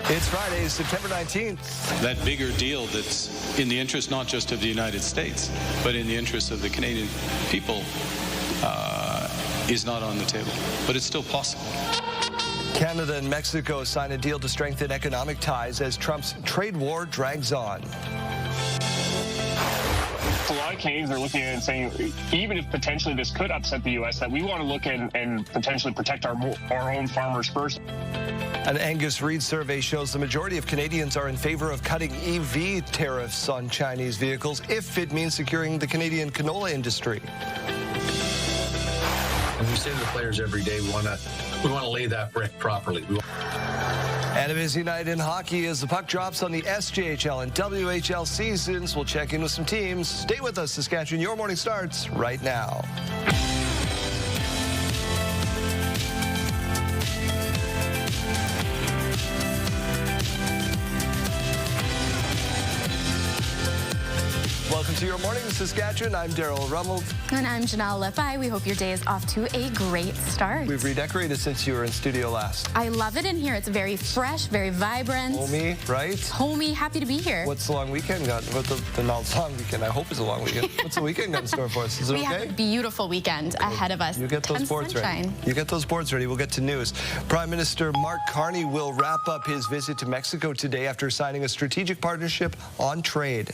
It's Friday, September 19th. That bigger deal that's in the interest not just of the United States, but in the interest of the Canadian people is not on the table. But it's still possible. Canada and Mexico sign a deal to strengthen economic ties as Trump's trade war drags on. A lot of Canadians are looking at it and saying, even if potentially this could upset the U.S., that we want to look and potentially protect our own farmers first. An Angus Reid survey shows the majority of Canadians are in favor of cutting EV tariffs on Chinese vehicles if it means securing the Canadian canola industry. And we say to the players every day, we want to lay that brick properly. And a busy night in hockey as the puck drops on the SJHL and WHL seasons. We'll check in with some teams. Stay with us, Saskatchewan. Your morning starts right now. Welcome to Your Morning Saskatchewan. I'm Daryl Rummel. And I'm Janelle Leffi. We hope your day is off to a great start. We've redecorated since you were in studio last. I love it in here. It's very fresh, very vibrant. Homey, right? Homey, happy to be here. What's the long weekend got? What the not long weekend? I hope it's a long weekend. What's the weekend got in store for us? Is it we okay? have a beautiful weekend ahead of us. You get those boards ready. You get those boards ready. We'll get to news. Prime Minister Mark Carney will wrap up his visit to Mexico today after signing a strategic partnership on trade.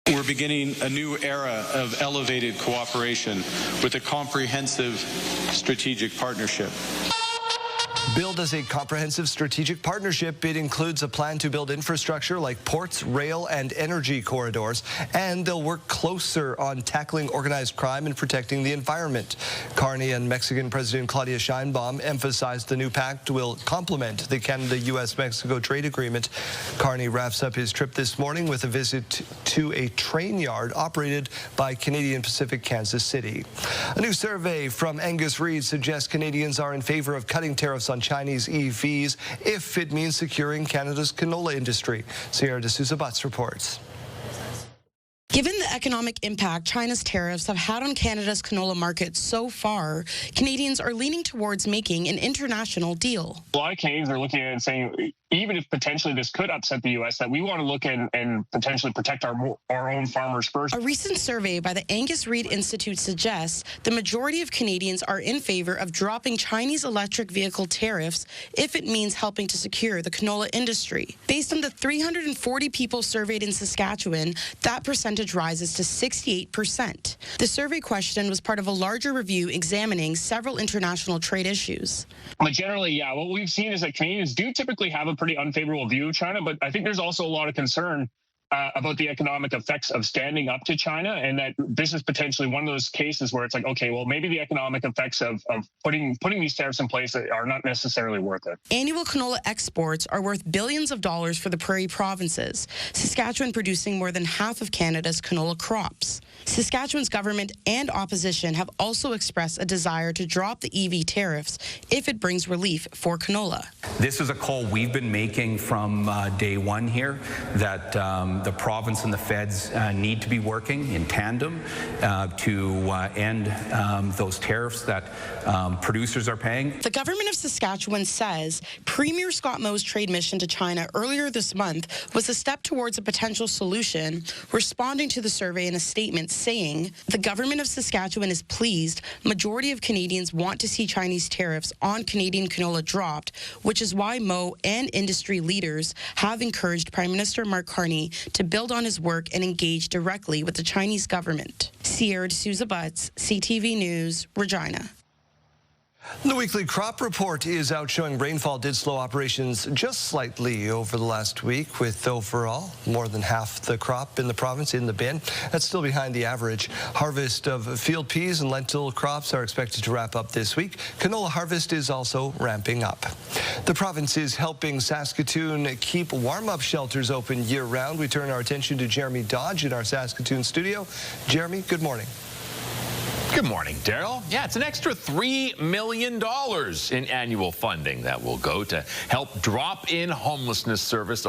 We're beginning a new era of elevated cooperation with a comprehensive strategic partnership. Billed as a comprehensive strategic partnership, it includes a plan to build infrastructure like ports, rail, and energy corridors, and they'll work closer on tackling organized crime and protecting the environment. Carney and Mexican President Claudia Sheinbaum emphasized the new pact will complement the Canada-U.S.-Mexico trade agreement. Carney wraps up his trip this morning with a visit to a train yard operated by Canadian Pacific Kansas City. A new survey from Angus Reid suggests Canadians are in favor of cutting tariffs on Chinese EVs if it means securing Canada's canola industry. Sierra D'Souza Butts reports. Given the economic impact China's tariffs have had on Canada's canola market so far, Canadians are leaning towards making an international deal. A lot of Canadians are looking at it and saying, even if potentially this could upset the U.S., that we want to look and potentially protect our own farmers first. A recent survey by the Angus Reid Institute suggests the majority of Canadians are in favor of dropping Chinese electric vehicle tariffs if it means helping to secure the canola industry. Based on the 340 people surveyed in Saskatchewan, that percentage rises to 68%. The survey question was part of a larger review examining several international trade issues. But generally, yeah, what we've seen is that Canadians do typically have a pretty unfavorable view of China, but I think there's also a lot of concern about the economic effects of standing up to China, and that this is potentially one of those cases where it's like, okay, well, maybe the economic effects of putting these tariffs in place are not necessarily worth it. Annual canola exports are worth billions of dollars for the prairie provinces, Saskatchewan producing more than half of Canada's canola crops. Saskatchewan's government and opposition have also expressed a desire to drop the EV tariffs if it brings relief for canola. This is a call we've been making from day one here, that the province and the feds need to be working in tandem to end those tariffs that producers are paying. The government of Saskatchewan says Premier Scott Moe's trade mission to China earlier this month was a step towards a potential solution, responding to the survey in a statement saying the government of Saskatchewan is pleased majority of Canadians want to see Chinese tariffs on Canadian canola dropped, which is why Moe and industry leaders have encouraged Prime Minister Mark Carney to build on his work and engage directly with the Chinese government. Sierra D'Souza Butts, CTV News, Regina. The weekly crop report is out showing rainfall did slow operations just slightly over the last week, with overall more than half the crop in the province in the bin. That's still behind the average. Harvest of field peas and lentil crops are expected to wrap up this week. Canola harvest is also ramping up. The province is helping Saskatoon keep warm-up shelters open year-round. We turn our attention to Jeremy Dodge in our Saskatoon studio. Jeremy, good morning. Good morning, Daryl. Yeah, it's an extra $3 million in annual funding that will go to help drop-in homelessness service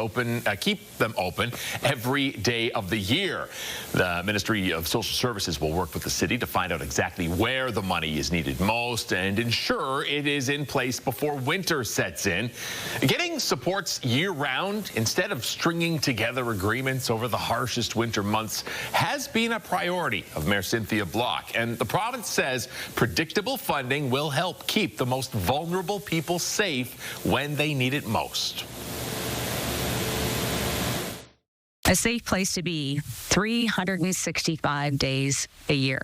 keep them open every day of the year. The Ministry of Social Services will work with the city to find out exactly where the money is needed most and ensure it is in place before winter sets in. Getting supports year-round instead of stringing together agreements over the harshest winter months has been a priority of Mayor Cynthia Block, and the province says predictable funding will help keep the most vulnerable people safe when they need it most. A safe place to be 365 days a year.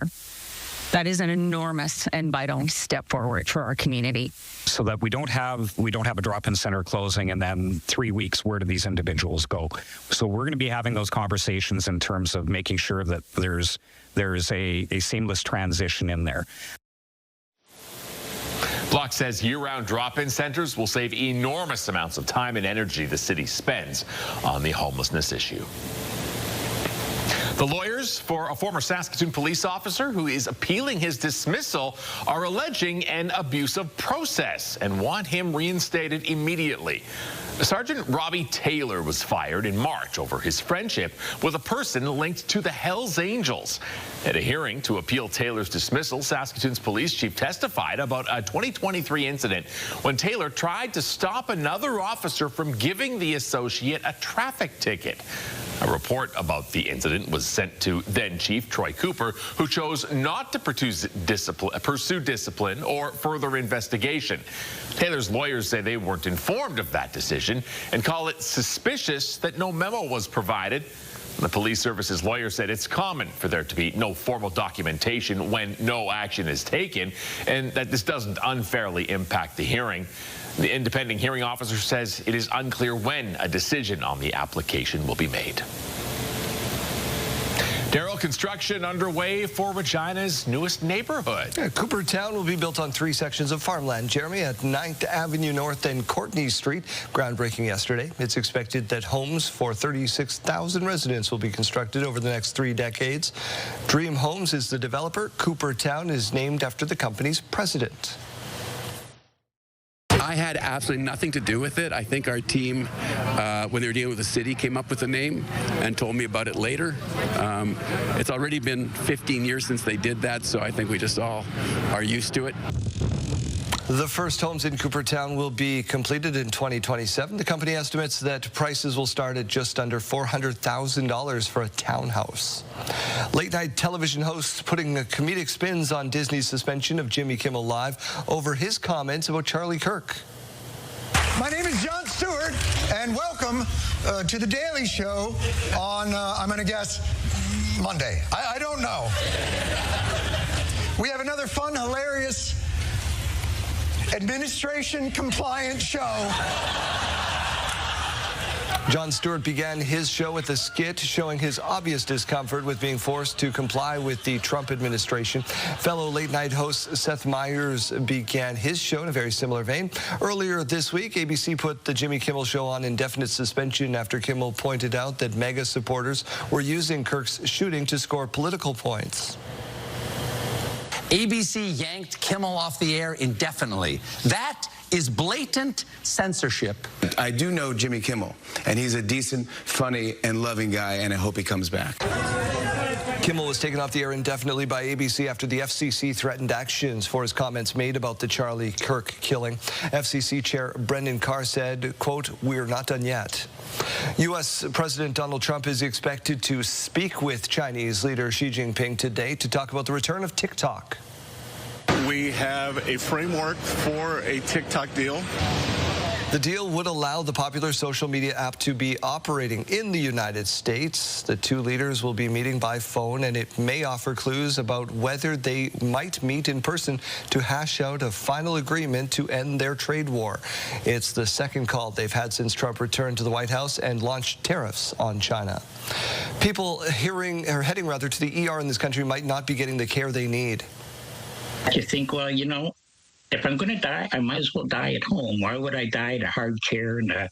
That is an enormous and vital step forward for our community. So that we don't have a drop-in center closing and then 3 weeks, where do these individuals go? So we're going to be having those conversations in terms of making sure that there's a seamless transition in there. Block says year-round drop-in centers will save enormous amounts of time and energy the city spends on the homelessness issue. The lawyers for a former Saskatoon police officer who is appealing his dismissal are alleging an abuse of process and want him reinstated immediately. Sergeant Robbie Taylor was fired in March over his friendship with a person linked to the Hells Angels. At a hearing to appeal Taylor's dismissal, Saskatoon's police chief testified about a 2023 incident when Taylor tried to stop another officer from giving the associate a traffic ticket. A report about the incident was sent to then-Chief Troy Cooper, who chose not to pursue discipline or further investigation. Taylor's lawyers say they weren't informed of that decision and call it suspicious that no memo was provided. The police services lawyer said it's common for there to be no formal documentation when no action is taken, and that this doesn't unfairly impact the hearing. The independent hearing officer says it is unclear when a decision on the application will be made. Daryl, construction underway for Regina's newest neighborhood. Yeah, Coopertown will be built on 3 sections of farmland, Jeremy, at 9th Avenue North and Courtney Street. Groundbreaking yesterday. It's expected that homes for 36,000 residents will be constructed over the next 3 decades. Dream Homes is the developer. Coopertown is named after the company's president. I had absolutely nothing to do with it. I think our team, when they were dealing with the city, came up with the name and told me about it later. It's already been 15 years since they did that, so I think we just all are used to it. The first homes in Coopertown will be completed in 2027. The company estimates that prices will start at just under $400,000 for a townhouse. Late-night television hosts putting comedic spins on Disney's suspension of Jimmy Kimmel Live over his comments about Charlie Kirk. My name is Jon Stewart, and welcome to The Daily Show on, I'm going to guess, Monday. I don't know. We have another fun, hilarious, administration-compliant show. Jon Stewart began his show with a skit showing his obvious discomfort with being forced to comply with the Trump administration. Fellow late-night host Seth Meyers began his show in a very similar vein. Earlier this week, ABC put the Jimmy Kimmel Show on indefinite suspension after Kimmel pointed out that MAGA supporters were using Kirk's shooting to score political points. ABC yanked Kimmel off the air indefinitely. That is blatant censorship. I do know Jimmy Kimmel, and he's a decent, funny, and loving guy, and I hope he comes back. Kimmel was taken off the air indefinitely by ABC after the FCC threatened actions for his comments made about the Charlie Kirk killing. FCC Chair Brendan Carr said, quote, "We're not done yet." U.S. President Donald Trump is expected to speak with Chinese leader Xi Jinping today to talk about the return of TikTok. We have a framework for a TikTok deal. The deal would allow the popular social media app to be operating in the United States. The two leaders will be meeting by phone, and it may offer clues about whether they might meet in person to hash out a final agreement to end their trade war. It's the second call they've had since Trump returned to the White House and launched tariffs on China. People heading to the ER in this country might not be getting the care they need. You think, well, you know, if I'm going to die, I might as well die at home. Why would I die in a hard chair in a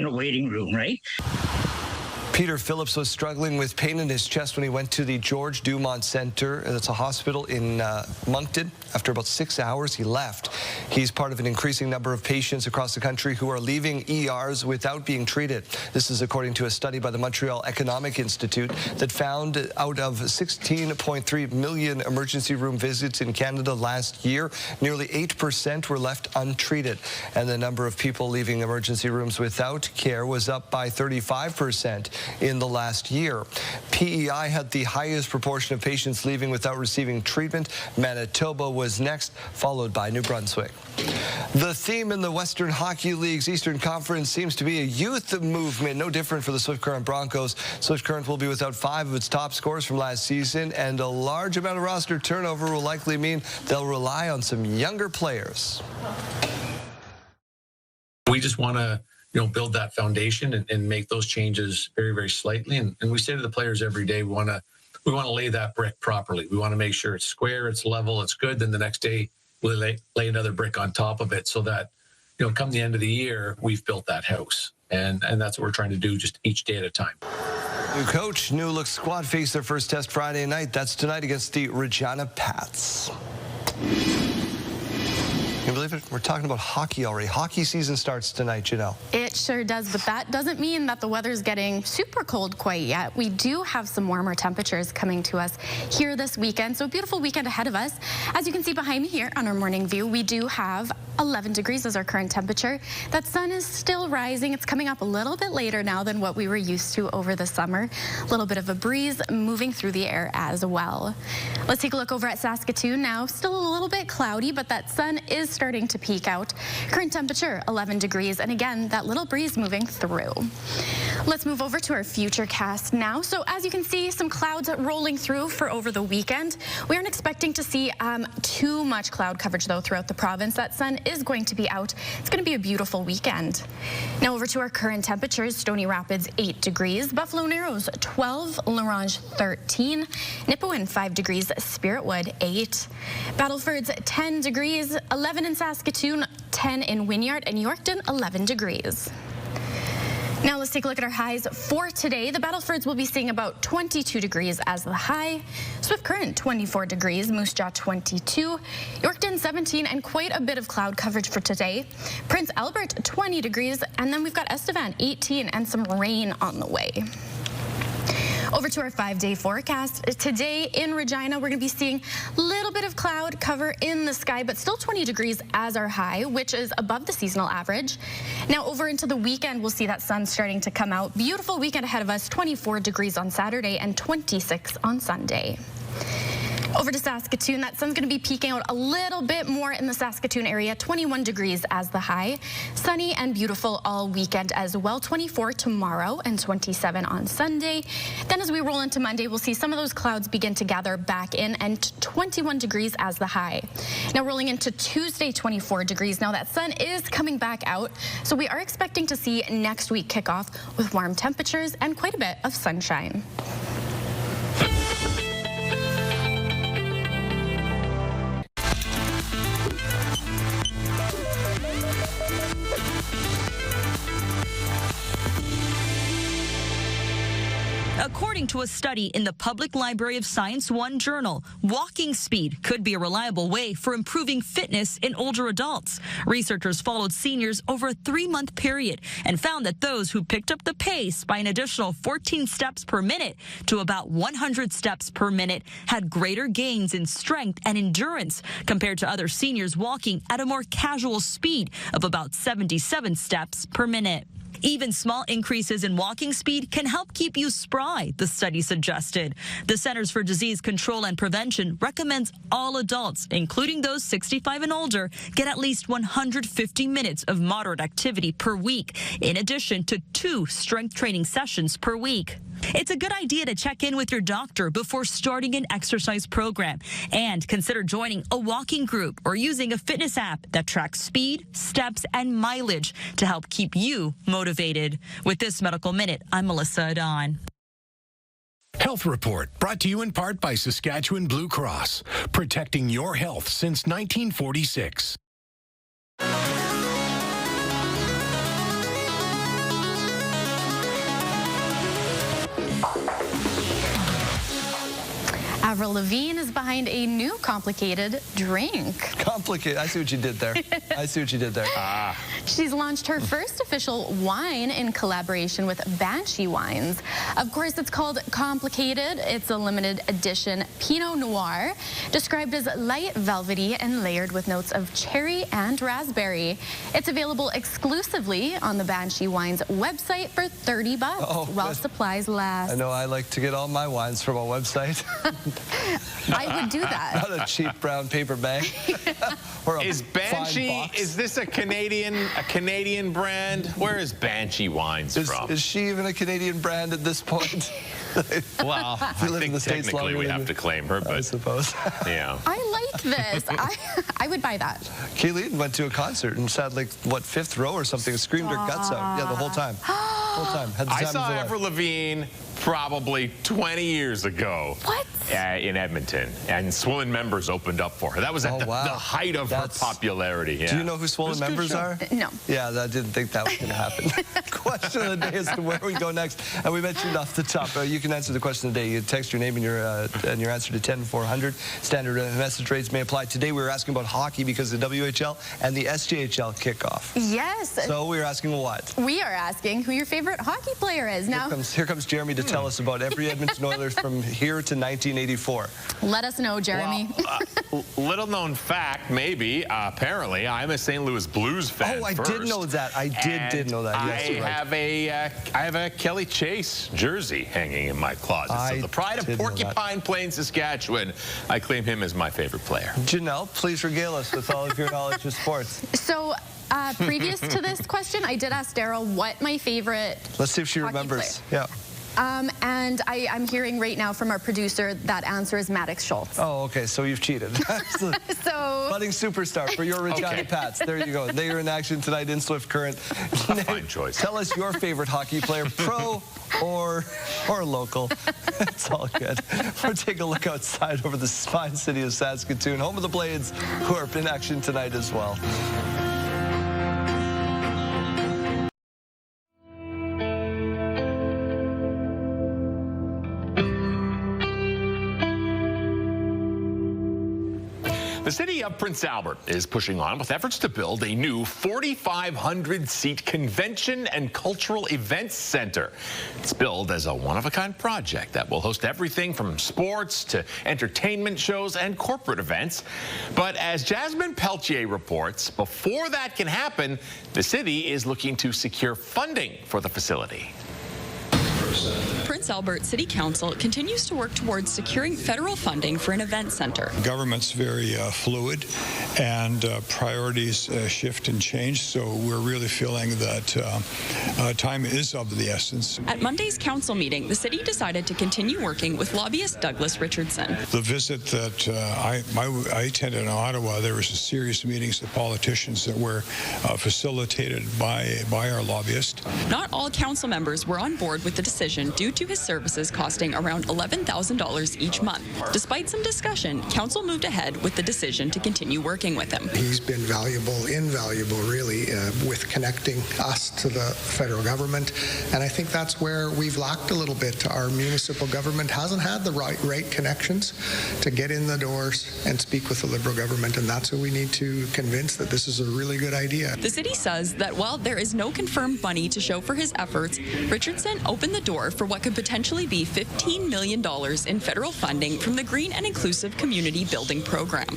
waiting room, right? Peter Phillips was struggling with pain in his chest when he went to the George Dumont Center. That's a hospital in Moncton. After about 6 hours, he left. He's part of an increasing number of patients across the country who are leaving ERs without being treated. This is according to a study by the Montreal Economic Institute that found out of 16.3 million emergency room visits in Canada last year, nearly 8% were left untreated. And the number of people leaving emergency rooms without care was up by 35% in the last year. PEI had the highest proportion of patients leaving without receiving treatment. Manitoba was next, followed by New Brunswick. The theme in the Western Hockey League's Eastern Conference seems to be a youth movement, no different for the Swift Current Broncos. Swift Current will be without 5 of its top scorers from last season, and a large amount of roster turnover will likely mean they'll rely on some younger players. We just want to build that foundation and make those changes very, very slightly. And we say to the players every day, we want to lay that brick properly. We want to make sure it's square, it's level, it's good. Then the next day, we'll lay another brick on top of it so that, come the end of the year, we've built that house. And that's what we're trying to do, just each day at a time. New coach, new look squad face their first test Friday night. That's tonight against the Regina Pats. Can you believe it? We're talking about hockey already. Hockey season starts tonight, Janelle. It sure does, but that doesn't mean that the weather's getting super cold quite yet. We do have some warmer temperatures coming to us here this weekend, so a beautiful weekend ahead of us. As you can see behind me here on our morning view, we do have 11 degrees as our current temperature. That sun is still rising. It's coming up a little bit later now than what we were used to over the summer. A little bit of a breeze moving through the air as well. Let's take a look over at Saskatoon now. Still a little bit cloudy, but that sun is starting to peek out. Current temperature 11 degrees, and again that little breeze moving through. Let's move over to our futurecast now. So as you can see, some clouds rolling through for over the weekend. We aren't expecting to see too much cloud coverage though throughout the province. That sun is going to be out. It's going to be a beautiful weekend. Now over to our current temperatures. Stony Rapids 8 degrees, Buffalo Narrows 12, Larange 13, Nipawin 5 degrees, Spiritwood 8, Battleford's 10 degrees, 11 in Saskatoon, 10 in Wynyard, and Yorkton 11 degrees. Now let's take a look at our highs for today. The Battlefords will be seeing about 22 degrees as the high. Swift Current 24 degrees, Moose Jaw 22, Yorkton 17, and quite a bit of cloud coverage for today. Prince Albert 20 degrees, and then we've got Estevan 18 and some rain on the way. Over to our 5-day forecast. Today in Regina, we're going to be seeing a little bit of cloud cover in the sky, but still 20 degrees as our high, which is above the seasonal average. Now over into the weekend, we'll see that sun starting to come out. Beautiful weekend ahead of us, 24 degrees on Saturday and 26 on Sunday. Over to Saskatoon, that sun's going to be peeking out a little bit more in the Saskatoon area, 21 degrees as the high. Sunny and beautiful all weekend as well, 24 tomorrow and 27 on Sunday. Then as we roll into Monday, we'll see some of those clouds begin to gather back in and 21 degrees as the high. Now rolling into Tuesday, 24 degrees. Now that sun is coming back out, so we are expecting to see next week kick off with warm temperatures and quite a bit of sunshine. According to a study in the Public Library of Science 1 journal, walking speed could be a reliable way for improving fitness in older adults. Researchers followed seniors over a 3-month period and found that those who picked up the pace by an additional 14 steps per minute to about 100 steps per minute had greater gains in strength and endurance compared to other seniors walking at a more casual speed of about 77 steps per minute. Even small increases in walking speed can help keep you spry, the study suggested. The Centers for Disease Control and Prevention recommends all adults, including those 65 and older, get at least 150 minutes of moderate activity per week, in addition to 2 strength training sessions per week. It's a good idea to check in with your doctor before starting an exercise program and consider joining a walking group or using a fitness app that tracks speed, steps, and mileage to help keep you motivated. With this Medical Minute, I'm Melissa Adon. Health Report brought to you in part by Saskatchewan Blue Cross, protecting your health since 1946. Avril Lavigne is behind a new complicated drink. Complicated. I see what you did there. She's launched her first official wine in collaboration with Banshee Wines. Of course, it's called Complicated. It's a limited edition Pinot Noir, described as light, velvety, and layered with notes of cherry and raspberry. It's available exclusively on the Banshee Wines website for $30 while supplies last. I know I like to get all my wines from a website. I would do that. Not a cheap brown paper bag. Or a is Banshee, fine box. is this a Canadian brand? Where is Banshee Wines from? Is she even a Canadian brand at this point? Well, I think technically we have to claim her, but I suppose. Yeah. I like this. I would buy that. Kayleen went to a concert and sat like, what, 5th row or something, screamed her guts out. Yeah, the whole time. Had the time I saw of her life. Avril Lavigne probably 20 years ago. What? In Edmonton, and Swollen Members opened up for her. That was at the height of her popularity. Yeah. Do you know who Swollen Members are? No. Yeah, I didn't think that was going to happen. Question of the day as to where we go next. And we mentioned off the top, you can answer the question of the day. You text your name and your answer to 10400. Standard message rates may apply. Today we were asking about hockey because the WHL and the SJHL kickoff. Yes. So we were asking what? We are asking who your favorite hockey player is. Now, here comes Jeremy to tell us about every Edmonton Oilers from here to 1984. Let us know, Jeremy. Well, little known fact, maybe, apparently, I'm a St. Louis Blues fan. Oh, I did know that. I did know that. Yes, I have a Kelly Chase jersey hanging in my closet. So the pride of Porcupine Plain, Saskatchewan, I claim him as my favorite player. Janelle, please regale us with all of your knowledge of sports. So, previous to this question, I did ask Daryl what my favorite Let's see if she remembers. Player. Yeah. And I'm hearing right now from our producer that answer is Maddox Schultz. Oh, okay, so you've cheated. So budding superstar for your Regina Pats. There you go. They are in action tonight in Swift Current. Fine choice. Tell us your favorite hockey player, pro or local. It's all good. We'll take a look outside over the fine city of Saskatoon, home of the Blades, who are in action tonight as well. The city of Prince Albert is pushing on with efforts to build a new 4,500-seat convention and cultural events center. It's billed as a one-of-a-kind project that will host everything from sports to entertainment shows and corporate events. But as Jasmine Peltier reports, before that can happen, the city is looking to secure funding for the facility. Prince Albert City Council continues to work towards securing federal funding for an event center. Government's very fluid, and priorities shift and change, so we're really feeling that time is of the essence. At Monday's council meeting, the city decided to continue working with lobbyist Douglas Richardson. The visit that I attended in Ottawa, there was a series of meetings with politicians that were facilitated by our lobbyist. Not all council members were on board with the decision due to his services costing around $11,000 each month. Despite some discussion, council moved ahead with the decision to continue working with him. He's been invaluable really, with connecting us to the federal government, and I think that's where we've lacked a little bit. Our municipal government hasn't had the right connections to get in the doors and speak with the Liberal government, and that's who we need to convince that this is a really good idea. The city says that while there is no confirmed money to show for his efforts, Richardson opened the door for what could potentially be $15 million in federal funding from the Green and Inclusive Community Building Program.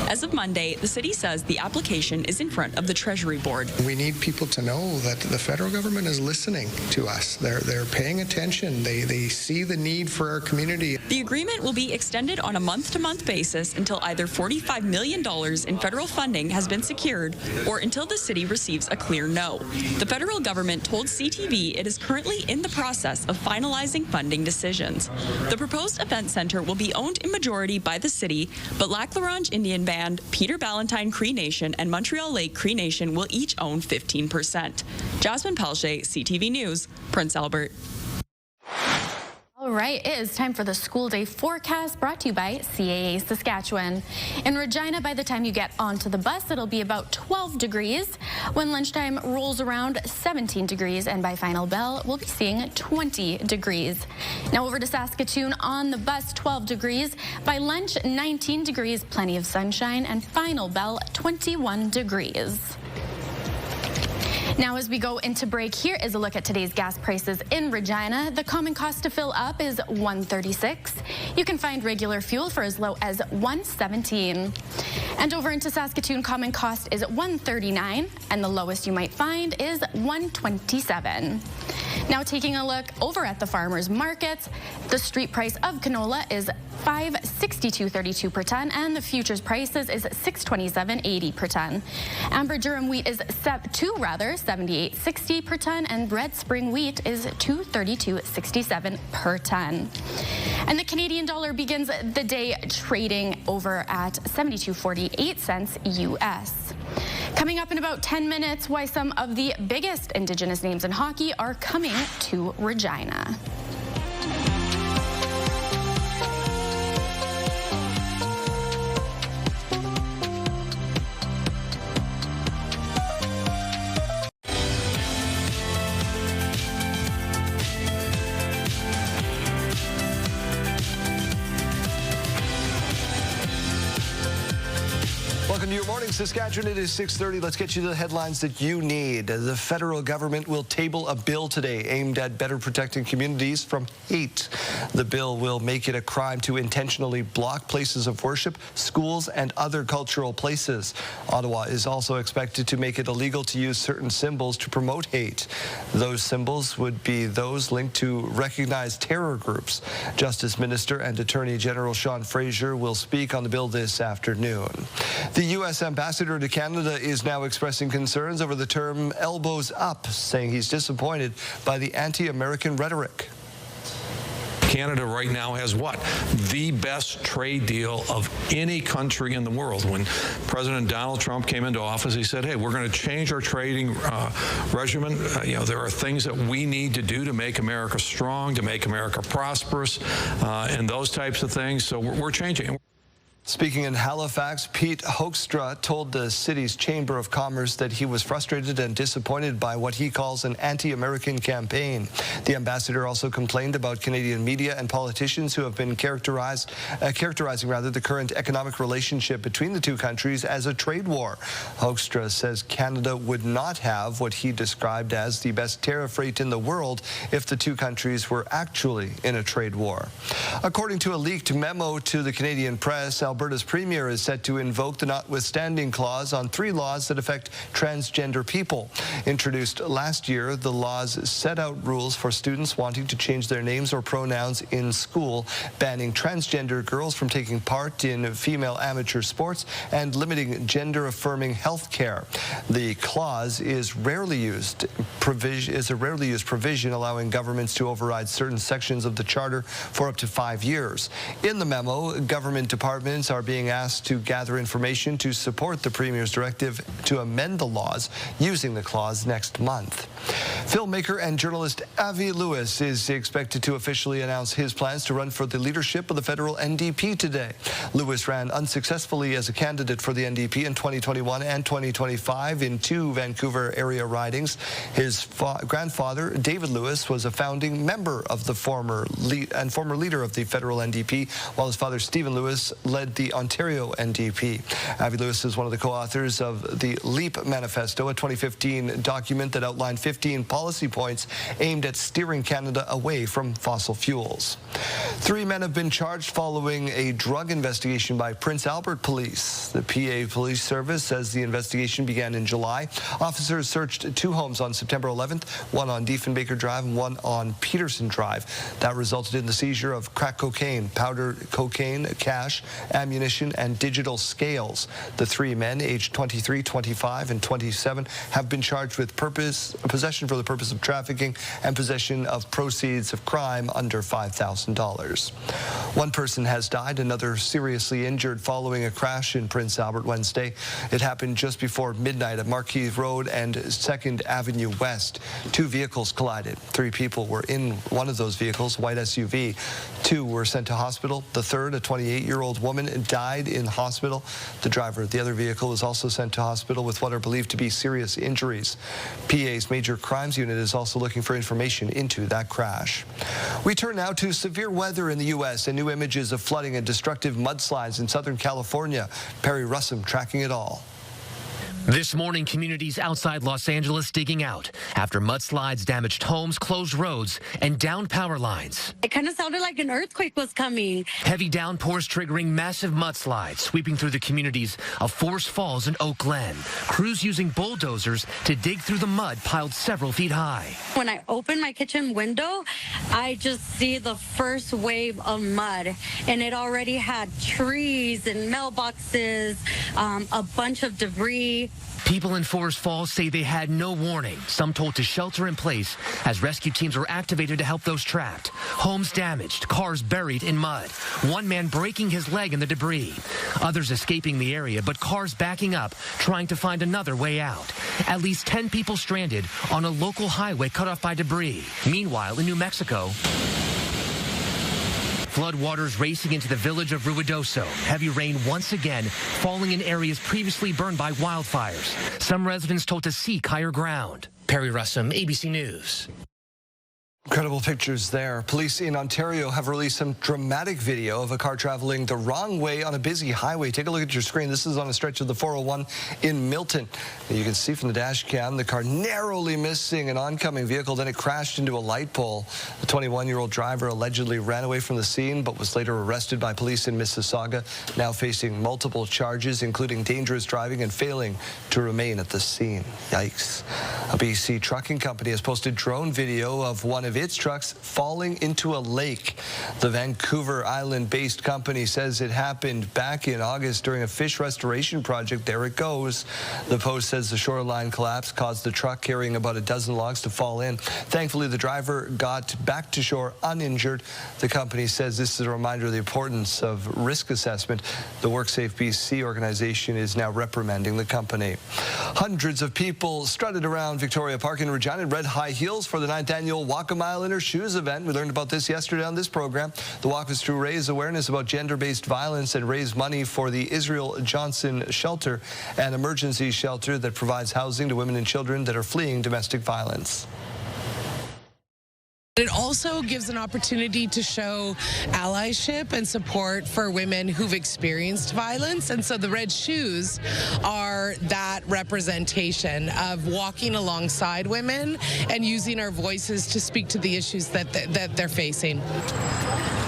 As of Monday, the city says the application is in front of the Treasury Board. We need people to know that the federal government is listening to us. They're paying attention. They see the need for our community. The agreement will be extended on a month-to-month basis until either $45 million in federal funding has been secured or until the city receives a clear no. The federal government told CTV it is currently in the process of finalizing funding decisions. The proposed event center will be owned in majority by the city, but Lac La Ronge Indian Band, Peter Ballantine Cree Nation, and Montreal Lake Cree Nation will each own 15%. Jasmine Peltier, CTV News, Prince Albert. All right, it is time for the school day forecast brought to you by CAA Saskatchewan. In Regina, by the time you get onto the bus, it'll be about 12 degrees. When lunchtime rolls around, 17 degrees, and by final bell, we'll be seeing 20 degrees. Now over to Saskatoon on the bus, 12 degrees. By lunch, 19 degrees, plenty of sunshine, and final bell, 21 degrees. Now, as we go into break, here is a look at today's gas prices in Regina. The common cost to fill up is $1.36. You can find regular fuel for as low as $1.17. And over into Saskatoon, common cost is $1.39, and the lowest you might find is $1.27. Now, taking a look over at the farmers markets, the street price of canola is $562.32 per ton, and the futures prices is $627.80 per ton. Amber durum wheat is Sept 2 $78.60 per ton, and red spring wheat is $232.67 per ton. And the Canadian dollar begins the day trading over at 72.48 cents US. Coming up in about 10 minutes, why some of the biggest Indigenous names in hockey are coming to Regina. Welcome to Your Morning Saskatchewan. It is 6:30. Let's get you the headlines that you need. The federal government will table a bill today aimed at better protecting communities from hate. The bill will make it a crime to intentionally block places of worship, schools, and other cultural places. Ottawa is also expected to make it illegal to use certain symbols to promote hate. Those symbols would be those linked to recognized terror groups. Justice Minister and Attorney General Sean Fraser will speak on the bill this afternoon. The U.S. ambassador to Canada is now expressing concerns over the term elbows up, saying he's disappointed by the anti-American rhetoric. Canada right now has what? The best trade deal of any country in the world. When President Donald Trump came into office, he said, hey, we're going to change our trading regimen. There are things that we need to do to make America strong, to make America prosperous, and those types of things. So we're changing. Speaking in Halifax, Pete Hoekstra told the city's Chamber of Commerce that he was frustrated and disappointed by what he calls an anti-American campaign. The ambassador also complained about Canadian media and politicians who have been characterizing the current economic relationship between the two countries as a trade war. Hoekstra says Canada would not have what he described as the best tariff rate in the world if the two countries were actually in a trade war. According to a leaked memo to the Canadian press, Alberta's premier is set to invoke the notwithstanding clause on 3 laws that affect transgender people. Introduced last year, the laws set out rules for students wanting to change their names or pronouns in school, banning transgender girls from taking part in female amateur sports, and limiting gender-affirming health care. The clause is a rarely used provision allowing governments to override certain sections of the charter for up to 5 years. In the memo, government departments are being asked to gather information to support the Premier's directive to amend the laws using the clause next month. Filmmaker and journalist Avi Lewis is expected to officially announce his plans to run for the leadership of the federal NDP today. Lewis ran unsuccessfully as a candidate for the NDP in 2021 and 2025 in 2 Vancouver area ridings. His grandfather, David Lewis, was a founding member of the former leader of the federal NDP, while his father, Stephen Lewis, led the Ontario NDP. Avi Lewis is one of the co-authors of the LEAP Manifesto, a 2015 document that outlined 15 policy points aimed at steering Canada away from fossil fuels. 3 men have been charged following a drug investigation by Prince Albert Police. The PA Police Service says the investigation began in July. Officers searched 2 homes on September 11th, one on Diefenbaker Drive and one on Peterson Drive. That resulted in the seizure of crack cocaine, powder cocaine, cash, ammunition, and digital scales. The 3 men, aged 23, 25, and 27, have been charged with possession for the purpose of trafficking and possession of proceeds of crime under $5,000. One person has died, another seriously injured following a crash in Prince Albert Wednesday. It happened just before midnight at Marquis Road and 2nd Avenue West. Two vehicles collided. 3 people were in one of those vehicles, white SUV. 2 were sent to hospital. The third, a 28-year-old woman, died in hospital. The driver of the other vehicle was also sent to hospital with what are believed to be serious injuries. PA's Major Crimes Unit is also looking for information into that crash. We turn now to severe weather in the U.S. and new images of flooding and destructive mudslides in Southern California. Perry Russum tracking it all. This morning, communities outside Los Angeles digging out after mudslides damaged homes, closed roads, and downed power lines. It kind of sounded like an earthquake was coming. Heavy downpours triggering massive mudslides sweeping through the communities of Forest Falls and Oak Glen. Crews using bulldozers to dig through the mud piled several feet high. When I open my kitchen window, I just see the first wave of mud, and it already had trees and mailboxes, a bunch of debris. People in Forest Falls say they had no warning. Some told to shelter in place as rescue teams were activated to help those trapped. Homes damaged, cars buried in mud. One man breaking his leg in the debris. Others escaping the area, but cars backing up, trying to find another way out. At least 10 people stranded on a local highway cut off by debris. Meanwhile, in New Mexico, floodwaters racing into the village of Ruidoso. Heavy rain once again falling in areas previously burned by wildfires. Some residents told to seek higher ground. Perry Russum, ABC News. Incredible pictures there. Police in Ontario have released some dramatic video of a car traveling the wrong way on a busy highway. Take a look at your screen. This is on a stretch of the 401 in Milton. You can see from the dash cam the car narrowly missing an oncoming vehicle. Then it crashed into a light pole. The 21-year-old driver allegedly ran away from the scene but was later arrested by police in Mississauga, now facing multiple charges, including dangerous driving and failing to remain at the scene. Yikes. A BC trucking company has posted drone video of one of its trucks falling into a lake. The Vancouver Island-based company says it happened back in August during a fish restoration project. There it goes. The Post says the shoreline collapse caused the truck carrying about a dozen logs to fall in. Thankfully, the driver got back to shore uninjured. The company says this is a reminder of the importance of risk assessment. The WorkSafe BC organization is now reprimanding the company. Hundreds of people strutted around Victoria Park in Regina in red high heels for the 9th annual Walk a Mile in Her Shoes event. We learned about this yesterday on this program. The walk was to raise awareness about gender-based violence and raise money for the Israel Johnson Shelter, an emergency shelter that provides housing to women and children that are fleeing domestic violence. It also gives an opportunity to show allyship and support for women who've experienced violence. And so the red shoes are that representation of walking alongside women and using our voices to speak to the issues that they're facing.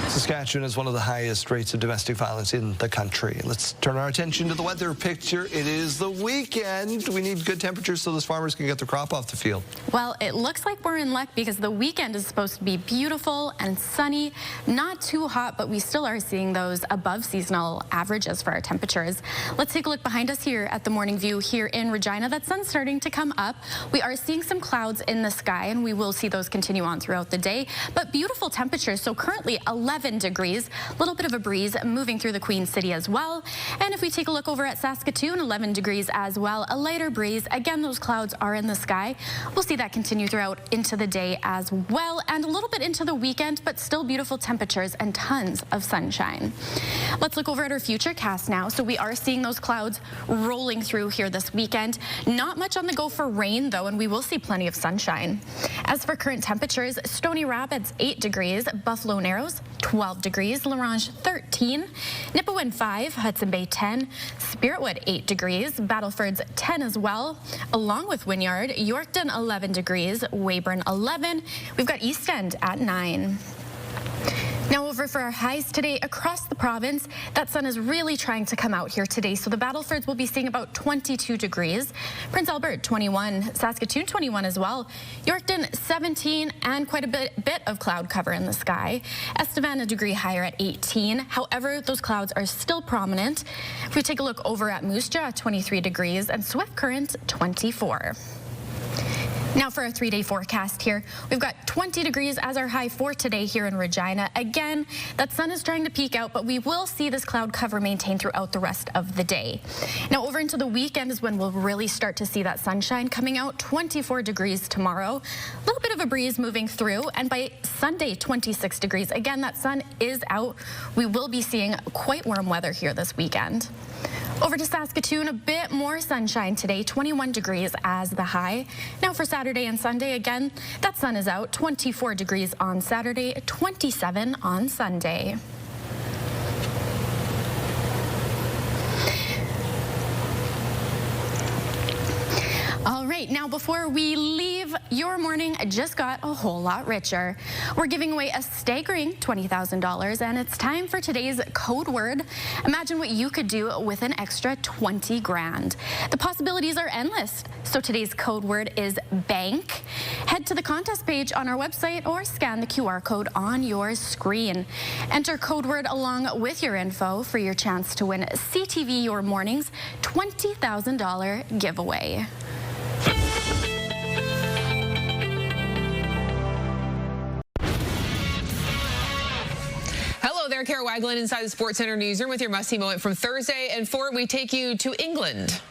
Saskatchewan has one of the highest rates of domestic violence in the country. Let's turn our attention to the weather picture. It is the weekend. We need good temperatures so those farmers can get their crop off the field. Well, it looks like we're in luck because the weekend is supposed to be beautiful and sunny, not too hot, but we still are seeing those above seasonal averages for our temperatures. Let's take a look behind us here at the Morning View here in Regina. That sun's starting to come up. We are seeing some clouds in the sky, and we will see those continue on throughout the day, but beautiful temperatures. So currently 11 degrees, a little bit of a breeze moving through the Queen City as well. And if we take a look over at Saskatoon, 11 degrees as well, a lighter breeze. Again, those clouds are in the sky. We'll see that continue throughout into the day as well, and a little bit into the weekend, but still beautiful temperatures and tons of sunshine. Let's look over at our future cast now. So we are seeing those clouds rolling through here this weekend. Not much on the go for rain though, and we will see plenty of sunshine. As for current temperatures, Stony Rapids 8 degrees, Buffalo Narrows 12 degrees, La Ronge 13, Nipawin 5, Hudson Bay 10, Spiritwood 8 degrees, Battleford's 10 as well, along with Wynyard, Yorkton 11 degrees, Weyburn 11. We've got East End at 9. Now over for our highs today across the province. That sun is really trying to come out here today. So the Battlefords will be seeing about 22 degrees. Prince Albert 21, Saskatoon 21 as well. Yorkton 17 and quite a bit of cloud cover in the sky. Estevan a degree higher at 18. However, those clouds are still prominent. If we take a look over at Moose Jaw, 23 degrees and Swift Current 24. Now for a 3-day forecast here. We've got 20 degrees as our high for today here in Regina. Again, that sun is trying to peek out, but we will see this cloud cover maintain throughout the rest of the day. Now over into the weekend is when we'll really start to see that sunshine coming out. 24 degrees tomorrow. A little bit of a breeze moving through, and by Sunday, 26 degrees. Again, that sun is out. We will be seeing quite warm weather here this weekend. Over to Saskatoon, a bit more sunshine today, 21 degrees as the high. Now for Saturday and Sunday, again, that sun is out, 24 degrees on Saturday, 27 on Sunday. All right, now before we leave, your morning just got a whole lot richer. We're giving away a staggering $20,000, and it's time for today's code word. Imagine what you could do with an extra 20 grand. The possibilities are endless, so today's code word is bank. Head to the contest page on our website or scan the QR code on your screen. Enter code word along with your info for your chance to win CTV Your Morning's $20,000 giveaway. Hello there, Kara Wagland inside the Sports Center newsroom with your must-see moment from Thursday. And for it, we take you to England.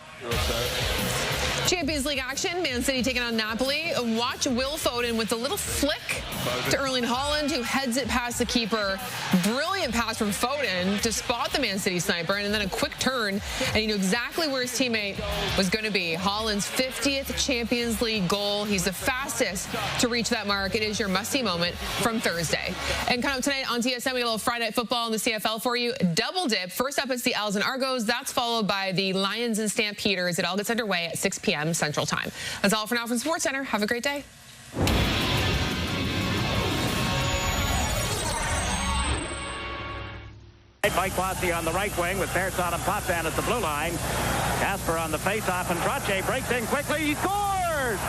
Champions League action, Man City taking on Napoli. Watch Will Foden with a little flick to Erling Haaland, who heads it past the keeper. Brilliant pass from Foden to spot the Man City sniper, and then a quick turn, and he knew exactly where his teammate was going to be. Haaland's 50th Champions League goal. He's the fastest to reach that mark. It is your must-see moment from Thursday. And coming up tonight on TSN, we got a little Friday Night Football in the CFL for you. Double dip. First up, it's the Owls and Argos. That's followed by the Lions and Stampeders. It all gets underway at 6 p.m. Central Time. That's all for now from Sports Center. Have a great day. Mike Bossy on the right wing with Pearson and Potvin at the blue line. Casper on the faceoff, and Trottier breaks in quickly. He scores!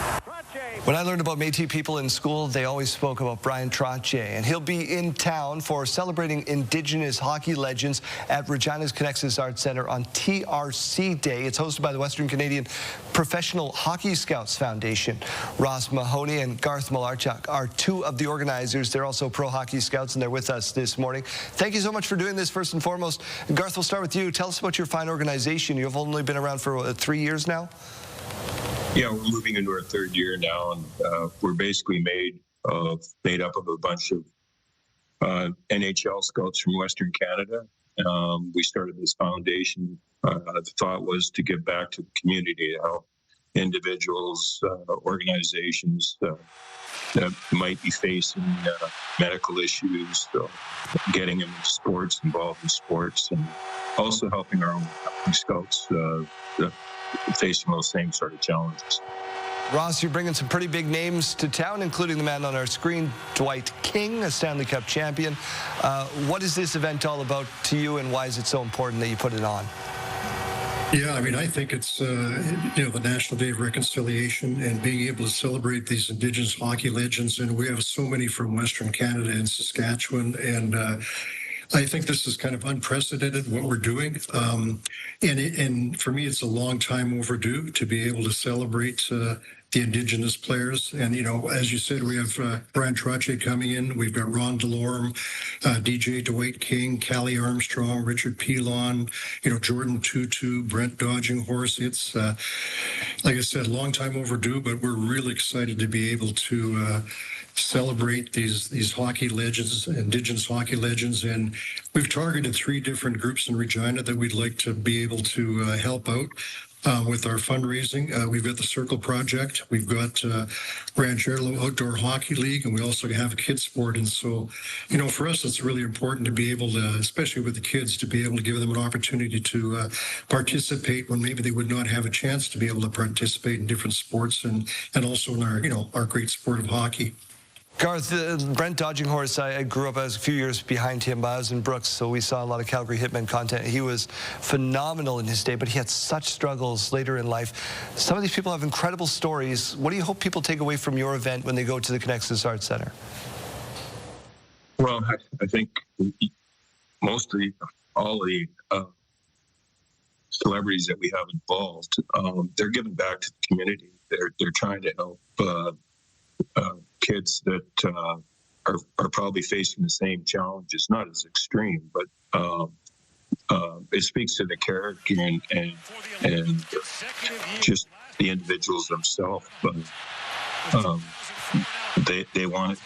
When I learned about Métis people in school, they always spoke about Brian Trottier, and he'll be in town for celebrating Indigenous hockey legends at Regina's Connexus Arts Centre on TRC Day. It's hosted by the Western Canadian Professional Hockey Scouts Foundation. Ross Mahoney and Garth Malarchuk are two of the organizers. They're also pro hockey scouts, and they're with us this morning. Thank you so much for doing this, first and foremost. Garth, we'll start with you. Tell us about your fine organization. You've only been around for 3 years now? Yeah, we're moving into our third year now, and we're basically made up of a bunch of NHL scouts from Western Canada. We started this foundation. The thought was to give back to the community, to help individuals, organizations that might be facing medical issues, getting them in sports, involved in sports, and also helping our own scouts facing those same sort of challenges. Ross, you're bringing some pretty big names to town, including the man on our screen, Dwight King, a Stanley Cup champion. What is this event all about to you, and why is it so important that you put it on? Yeah, I mean, I think it's, the National Day of Reconciliation and being able to celebrate these Indigenous hockey legends. And we have so many from Western Canada and Saskatchewan. And I think this is kind of unprecedented, what we're doing. And for me, it's a long time overdue to be able to celebrate the Indigenous players. And, as you said, we have Brian Trottier coming in. We've got Ron Delorme, DJ Dwight King, Callie Armstrong, Richard Pilon, Jordan Tutu, Brent Dodging Horse. It's, like I said, long time overdue, but we're really excited to be able to celebrate these hockey legends, Indigenous hockey legends. And we've targeted 3 different groups in Regina that we'd like to be able to help out with our fundraising. We've got the Circle Project. We've got Rancherlo Outdoor Hockey League, and we also have a kids sport. And so, for us, it's really important to be able to, especially with the kids, to be able to give them an opportunity to participate when maybe they would not have a chance to be able to participate in different sports and also in our great sport of hockey. Garth, Brent Dodging Horse, I grew up, I was a few years behind him, but I was in Brooks, so we saw a lot of Calgary Hitmen content. He was phenomenal in his day, but he had such struggles later in life. Some of these people have incredible stories. What do you hope people take away from your event when they go to the Connexus Arts Centre? Well, I think mostly all the celebrities that we have involved, they're giving back to the community. they're trying to help kids that are probably facing the same challenges, not as extreme, but it speaks to the character and just the individuals themselves. But they want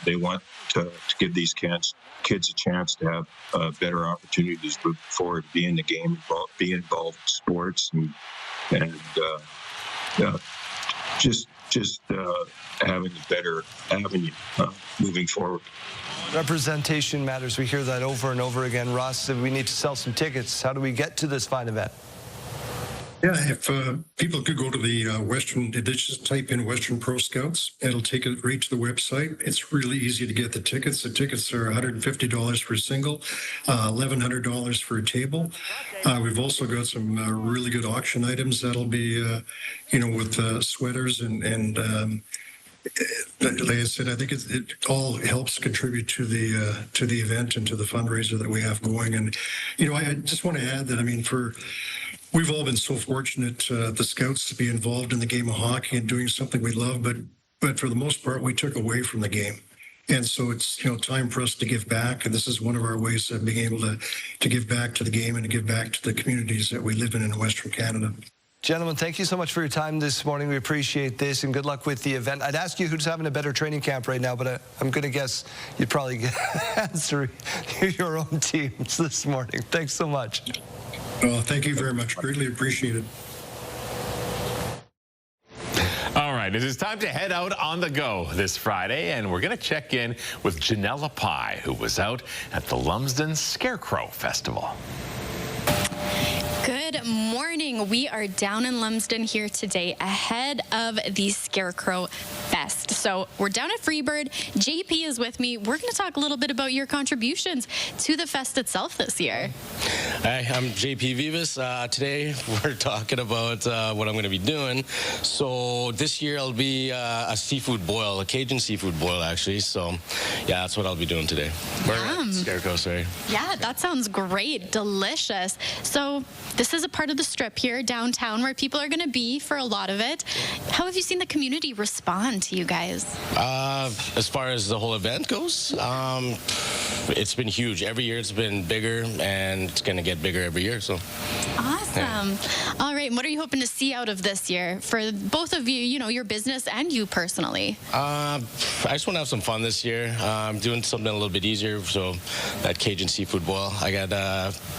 to give these kids a chance to have better opportunities moving forward, be in the game, be involved in sports, and just having a better avenue moving forward. Representation matters. We hear that over and over again. Ross, we need to sell some tickets. How do we get to this fine event? Yeah, if people could go to the Western, just type in Western Pro Scouts, it'll take it right to the website. It's really easy to get the tickets. The tickets are $150 for a single, $1,100 for a table. We've also got some really good auction items that'll be, with sweaters and like I said, I think it all helps contribute to the event and to the fundraiser that we have going. And I just want to add that we've all been so fortunate, the Scouts, to be involved in the game of hockey and doing something we love, but for the most part, we took away from the game. And so it's, time for us to give back. And this is one of our ways of being able to give back to the game and to give back to the communities that we live in Western Canada. Gentlemen, thank you so much for your time this morning. We appreciate this, and good luck with the event. I'd ask you who's having a better training camp right now, but I'm going to guess you'd probably answer your own teams this morning. Thanks so much. Thank you very much. Greatly appreciated. All right, it is time to head out on the go this Friday, and we're going to check in with Janella Pye, who was out at the Lumsden Scarecrow Festival. Good morning. We are down in Lumsden here today ahead of the Scarecrow Fest. So we're down at Freebird. JP is with me. We're going to talk a little bit about your contributions to the fest itself this year. Hi, I'm JP Vivas. Today we're talking about what I'm going to be doing. So this year I'll be a seafood boil, a Cajun seafood boil actually. So yeah, that's what I'll be doing today. Scarecrow, sorry. Yeah, that sounds great. Delicious. So this is a part of the strip here downtown where people are going to be for a lot of it. How have you seen the community respond to you guys? As far as the whole event goes, it's been huge. Every year it's been bigger, and it's going to get bigger every year. So awesome. Yeah. All right. And what are you hoping to see out of this year for both of you, your business and you personally? I just want to have some fun this year. I'm doing something a little bit easier. So that Cajun seafood boil, I got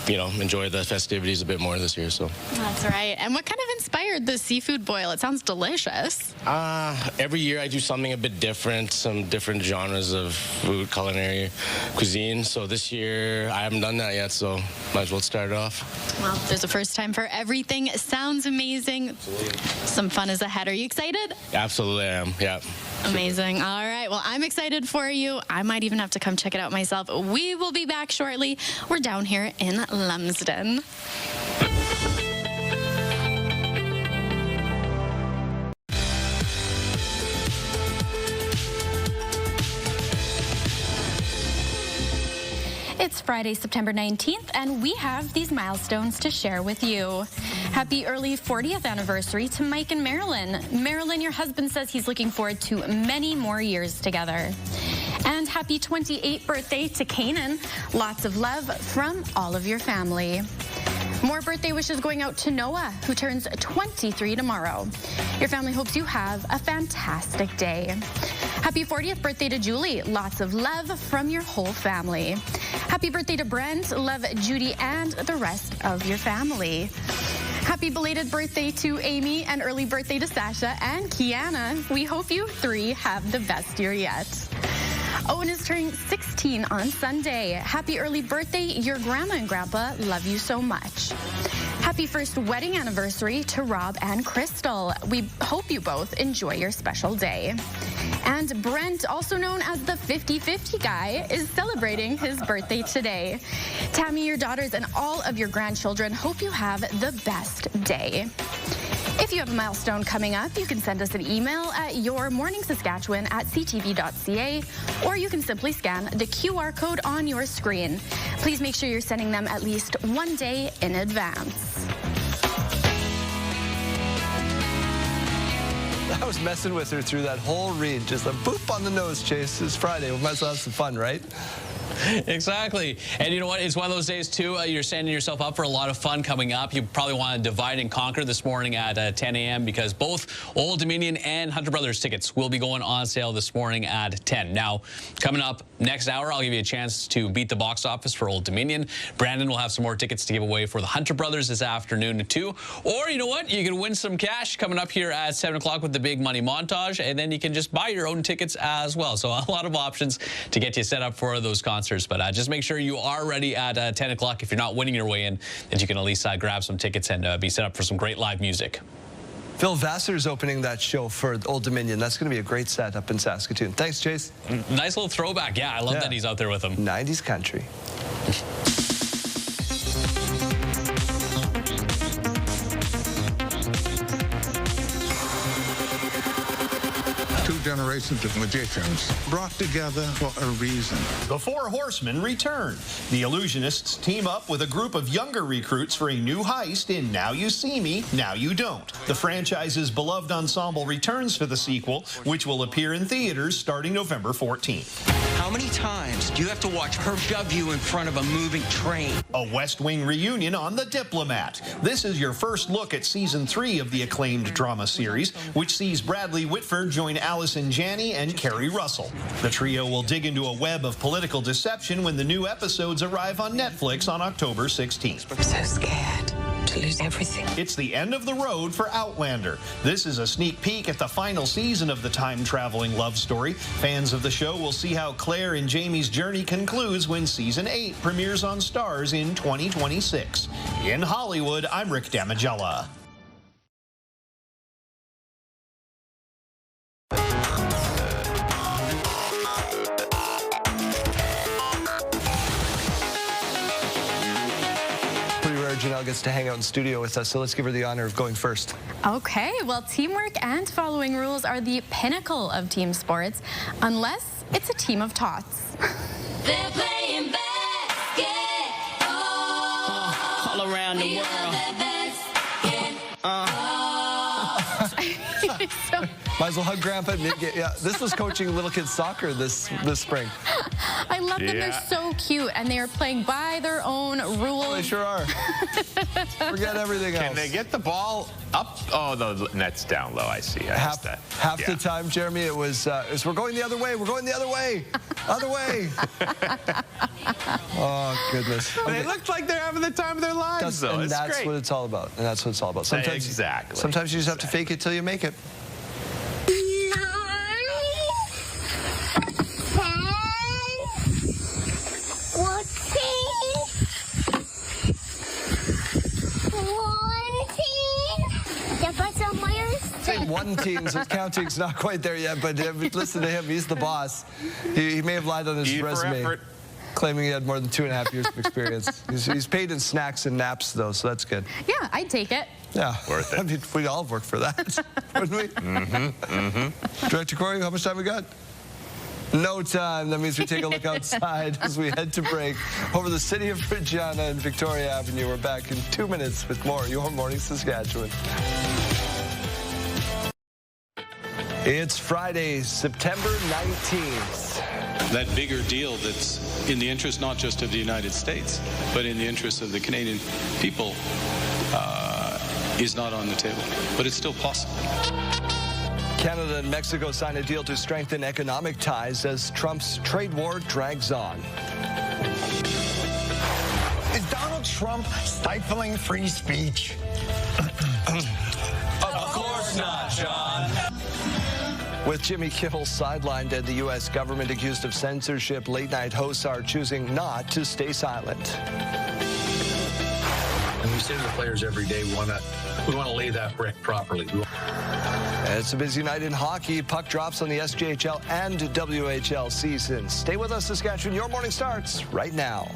enjoy the festivities a bit more this year. So that's right. And what kind of inspired the seafood boil? It sounds delicious. Every year I do something a bit different, some different genres of food, culinary cuisine. So this year I haven't done that yet, so might as well start it off. Well, there's a first time for everything. It sounds amazing. Absolutely. Some fun is ahead. Are you excited? Absolutely, I am. Yeah. Amazing. All right. Well, I'm excited for you. I might even have to come check it out myself. We will be back shortly. We're down here in Lumsden. It's Friday, September 19th, and we have these milestones to share with you. Happy early 40th anniversary to Mike and Marilyn. Marilyn, your husband says he's looking forward to many more years together. And happy 28th birthday to Kanan. Lots of love from all of your family. More birthday wishes going out to Noah, who turns 23 tomorrow. Your family hopes you have a fantastic day. Happy 40th birthday to Julie. Lots of love from your whole family. Happy birthday to Brent. Love, Judy, and the rest of your family. Happy belated birthday to Amy, and early birthday to Sasha and Kiana. We hope you three have the best year yet. Owen is turning 16 on Sunday. Happy early birthday. Your grandma and grandpa love you so much. Happy first wedding anniversary to Rob and Crystal. We hope you both enjoy your special day. And Brent, also known as the 50-50 guy, is celebrating his birthday today. Tammy, your daughters, and all of your grandchildren hope you have the best day. If you have a milestone coming up, you can send us an email at yourmorningsaskatchewan@ctv.ca, or you can simply scan the QR code on your screen. Please make sure you're sending them at least one day in advance. I was messing with her through that whole read. Just a boop on the nose, Chase. It's Friday. We might as well have some fun, right? Exactly. And you know what? It's one of those days, too. You're setting yourself up for a lot of fun coming up. You probably want to divide and conquer this morning at 10 a.m. because both Old Dominion and Hunter Brothers tickets will be going on sale this morning at 10. Now, coming up next hour, I'll give you a chance to beat the box office for Old Dominion. Brandon will have some more tickets to give away for the Hunter Brothers this afternoon, too. Or, you know what? You can win some cash coming up here at 7 o'clock with the big money montage, and then you can just buy your own tickets as well. So a lot of options to get you set up for those concerts. But just make sure you are ready at 10 o'clock. If you're not winning your way in, that you can at least grab some tickets and be set up for some great live music. Phil Vassar's opening that show for Old Dominion. That's going to be a great set up in Saskatoon. Thanks, Chase. Nice little throwback. Yeah, I love that he's out there with them. 90s country. Two generations of magicians brought together for a reason. The Four Horsemen return. The illusionists team up with a group of younger recruits for a new heist in Now You See Me, Now You Don't. The franchise's beloved ensemble returns for the sequel, which will appear in theaters starting November 14th. How many times do you have to watch her shove you in front of a moving train? A West Wing reunion on The Diplomat. This is your first look at Season 3 of the acclaimed drama series, which sees Bradley Whitford join Allison Janney and Kerry Russell. The trio will dig into a web of political deception when the new episodes arrive on Netflix on October 16th. I'm so scared to lose everything. It's the end of the road for Outlander. This is a sneak peek at the final season of the time-traveling love story. Fans of the show will see how Claire and Jamie's journey concludes when Season 8 premieres on Starz in 2026. In Hollywood, I'm Rick Damigella. Janelle gets to hang out in studio with us, so let's give her the honor of going first. Okay, well, teamwork and following rules are the pinnacle of team sports, unless it's a team of tots. They're playing basketball all around the world. Might as well hug Grandpa. Yeah, this was coaching little kids soccer this spring. I love them. They're so cute, and they are playing by their own rules. They sure are. Forget everything else. Can they get the ball up? Oh, the net's down low. I see. Half the time, Jeremy, it was we're going the other way. We're going the other way. Other way. Oh, goodness. Okay. They look like they're having the time of their lives, though. And that's great. what it's all about. And that's what it's all about. Sometimes, exactly. Sometimes you just have to fake it till you make it. One team, so counting's not quite there yet, but listen to him. He's the boss. He may have lied on his resume, claiming he had more than 2.5 years of experience. He's paid in snacks and naps, though, so that's good. Yeah, I'd take it. Yeah. Worth it. I mean, we'd all work for that, wouldn't we? Director Corey, how much time we got? No time. That means we take a look outside as we head to break. Over the city of Regina and Victoria Avenue, we're back in 2 minutes with more Your Morning Saskatchewan. It's Friday, September 19th. That bigger deal that's in the interest not just of the United States, but in the interest of the Canadian people is not on the table. But it's still possible. Canada and Mexico sign a deal to strengthen economic ties as Trump's trade war drags on. Is Donald Trump stifling free speech? Of course not, John. With Jimmy Kimmel sidelined and the U.S. government accused of censorship, late-night hosts are choosing not to stay silent. And we say to the players every day, we want to lay that brick properly. It's a busy night in hockey. Puck drops on the SJHL and WHL seasons. Stay with us, Saskatchewan. Your morning starts right now.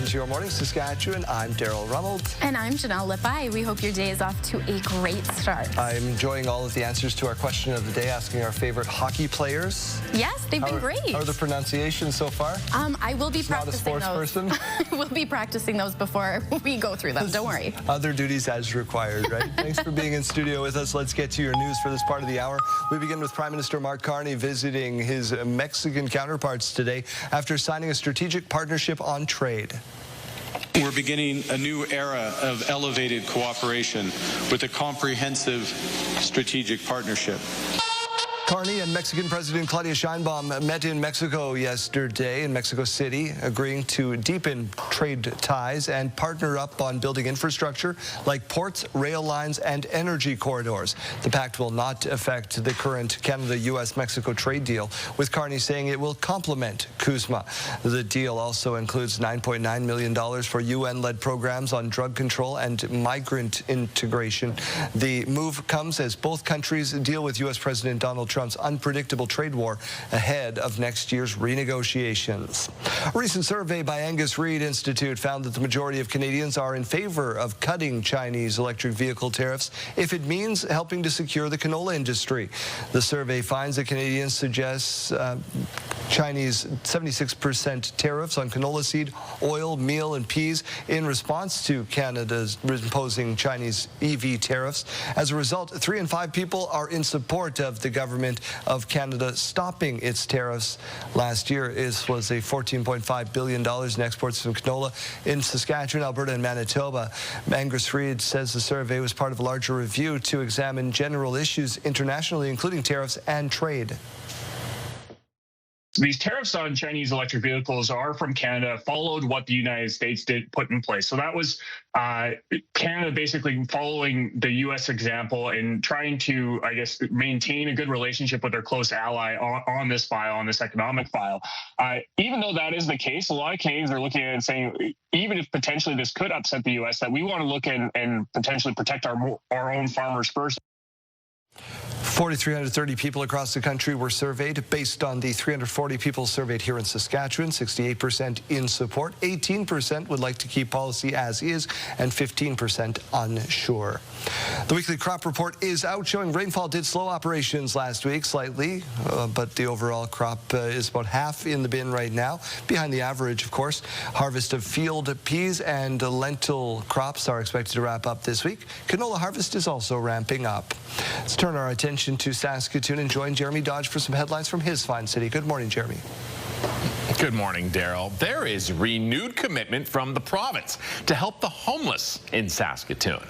Welcome to Your Morning Saskatchewan. I'm Daryl Rummold. And I'm Janelle Lipai. We hope your day is off to a great start. I'm enjoying all of the answers to our question of the day, asking our favorite hockey players. Yes, they've been great. How are the pronunciations so far? I will be practicing not a sports those. person. We'll be practicing those before we go through them. Don't worry. Other duties as required, right? Thanks for being in studio with us. Let's get to your news for this part of the hour. We begin with Prime Minister Mark Carney visiting his Mexican counterparts today after signing a strategic partnership on trade. We're beginning a new era of elevated cooperation with a comprehensive strategic partnership. Carney and Mexican President Claudia Sheinbaum met in Mexico yesterday in Mexico City, agreeing to deepen trade ties and partner up on building infrastructure like ports, rail lines, and energy corridors. The pact will not affect the current Canada-U.S.-Mexico trade deal, with Carney saying it will complement CUSMA. The deal also includes $9.9 million for UN-led programs on drug control and migrant integration. The move comes as both countries deal with U.S. President Donald Trump's unpredictable trade war ahead of next year's renegotiations. A recent survey by Angus Reid Institute found that the majority of Canadians are in favor of cutting Chinese electric vehicle tariffs if it means helping to secure the canola industry. The survey finds that Canadians suggest Chinese 76% tariffs on canola seed, oil, meal, and peas in response to Canada's imposing Chinese EV tariffs. As a result, 3 in 5 people are in support of the government of Canada stopping its tariffs. Last year, this was a $14.5 billion in exports from canola in Saskatchewan, Alberta, and Manitoba. Angus Reid says the survey was part of a larger review to examine general issues internationally, including tariffs and trade. These tariffs on Chinese electric vehicles are from Canada, followed what the United States did put in place. So that was Canada basically following the U.S. example and trying to, I guess, maintain a good relationship with their close ally on this file, on this economic file. Even though that is the case, a lot of Canadians are looking at it and saying, even if potentially this could upset the U.S., that we want to look and potentially protect our own farmers first. 4,330 people across the country were surveyed. Based on the 340 people surveyed here in Saskatchewan, 68% in support, 18% would like to keep policy as is, and 15% unsure. The weekly crop report is out, showing rainfall did slow operations last week slightly, but the overall crop is about half in the bin right now, behind the average, of course. Harvest of field peas and lentil crops are expected to wrap up this week. Canola harvest is also ramping up. Let's turn our attention to Saskatoon and join Jeremy Dodge for some headlines from his fine city. Good morning, Jeremy. Good morning, Daryl. There is renewed commitment from the province to help the homeless in Saskatoon.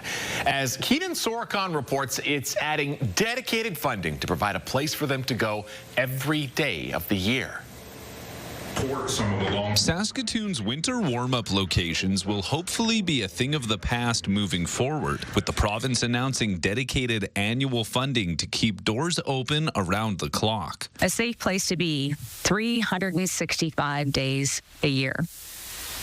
As Keenan Sorokon reports, it's adding dedicated funding to provide a place for them to go every day of the year. Saskatoon's winter warm-up locations will hopefully be a thing of the past moving forward, with the province announcing dedicated annual funding to keep doors open around the clock. A safe place to be 365 days a year.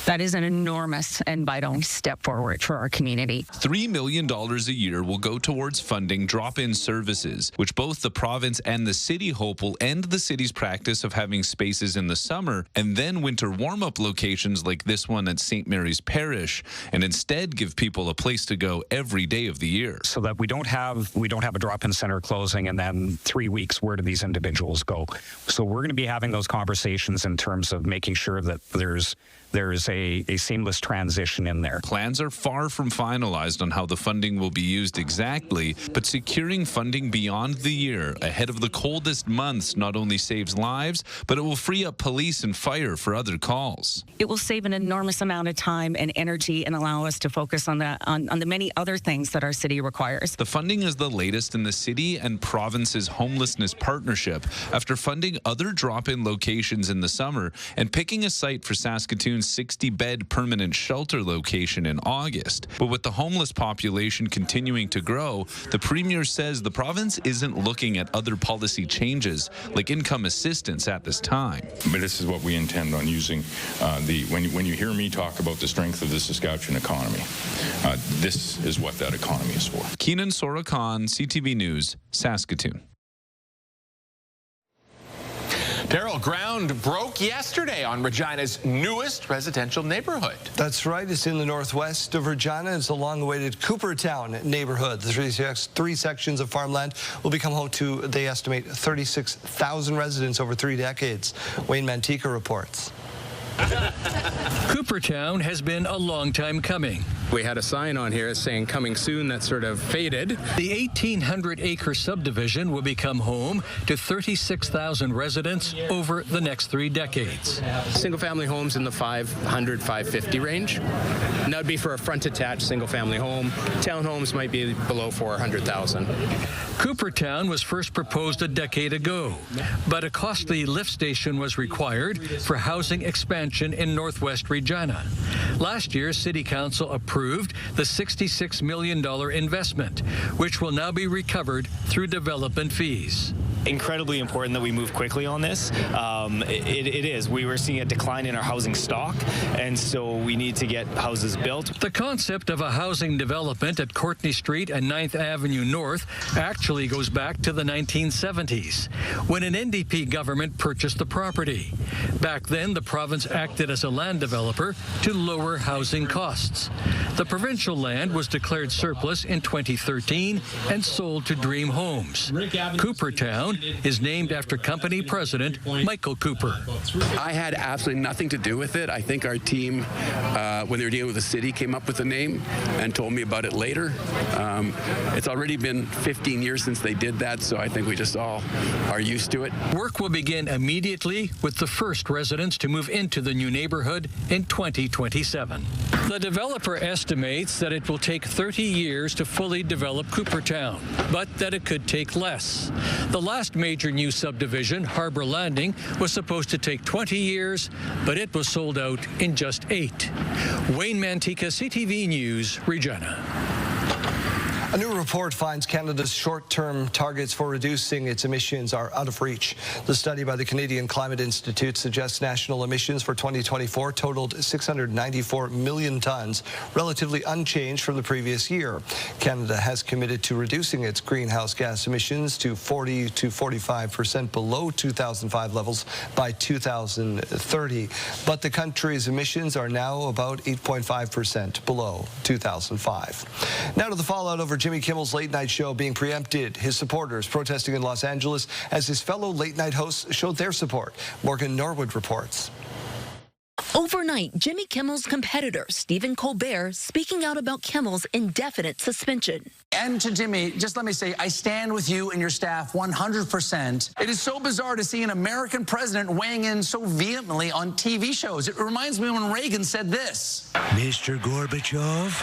That is an enormous and vital step forward for our community. $3 million a year will go towards funding drop-in services, which both the province and the city hope will end the city's practice of having spaces in the summer and then winter warm-up locations like this one at St. Mary's Parish, and instead give people a place to go every day of the year. So that we don't have a drop-in center closing and then 3 weeks, where do these individuals go? So we're going to be having those conversations in terms of making sure that there's a seamless transition in there. Plans are far from finalized on how the funding will be used exactly, but securing funding beyond the year ahead of the coldest months not only saves lives, but it will free up police and fire for other calls. It will save an enormous amount of time and energy and allow us to focus on the many other things that our city requires. The funding is the latest in the city and province's homelessness partnership after funding other drop-in locations in the summer and picking a site for Saskatoon's 60-bed permanent shelter location in August. But with the homeless population continuing to grow, the Premier says the province isn't looking at other policy changes like income assistance at this time. But this is what we intend on using. When you hear me talk about the strength of the Saskatchewan economy, this is what that economy is for. Keenan Sorokon, CTV News, Saskatoon. Daryl, ground broke yesterday on Regina's newest residential neighborhood. That's right. It's in the northwest of Regina. It's the long-awaited Coopertown neighborhood. The three sections of farmland will become home to, they estimate, 36,000 residents over 3 decades. Wayne Mantica reports. Coopertown has been a long time coming. We had a sign on here saying coming soon that sort of faded. The 1,800-acre subdivision will become home to 36,000 residents over the next 3 decades. Single-family homes in the 500, 550 range. And that would be for a front-attached single-family home. Townhomes might be below 400,000. Coopertown was first proposed a decade ago, but a costly lift station was required for housing expansion in northwest Regina. Last year, City Council approved the $66 million investment, which will now be recovered through development fees. Incredibly important that we move quickly on this. It is. We were seeing a decline in our housing stock, and so we need to get houses built. The concept of a housing development at Courtney Street and 9th Avenue North actually goes back to the 1970s, when an NDP government purchased the property. Back then, the province acted as a land developer to lower housing costs. The provincial land was declared surplus in 2013 and sold to Dream Homes. Coopertown is named after company president Michael Cooper. I had absolutely nothing to do with it. I think our team, when they were dealing with the city, came up with the name and told me about it later. It's already been 15 years since they did that, so I think we just all are used to it. Work will begin immediately with the first residents to move into the new neighborhood in 2027. The developer estimates that it will take 30 years to fully develop Coopertown, but that it could take less. The last major new subdivision, Harbor Landing, was supposed to take 20 years, but it was sold out in just 8. Wayne Mantica, CTV News, Regina. A new report finds Canada's short-term targets for reducing its emissions are out of reach. The study by the Canadian Climate Institute suggests national emissions for 2024 totaled 694 million tons, relatively unchanged from the previous year. Canada has committed to reducing its greenhouse gas emissions to 40 to 45% below 2005 levels by 2030. But the country's emissions are now about 8.5% below 2005. Now to the fallout over Jimmy Kimmel's late night show being preempted. His supporters protesting in Los Angeles as his fellow late night hosts showed their support. Morgan Norwood reports. Overnight, Jimmy Kimmel's competitor, Stephen Colbert, speaking out about Kimmel's indefinite suspension. And to Jimmy, just let me say, I stand with you and your staff 100%. It is so bizarre to see an American president weighing in so vehemently on TV shows. It reminds me when Reagan said this. Mr. Gorbachev,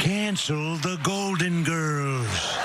cancel the Golden Girls.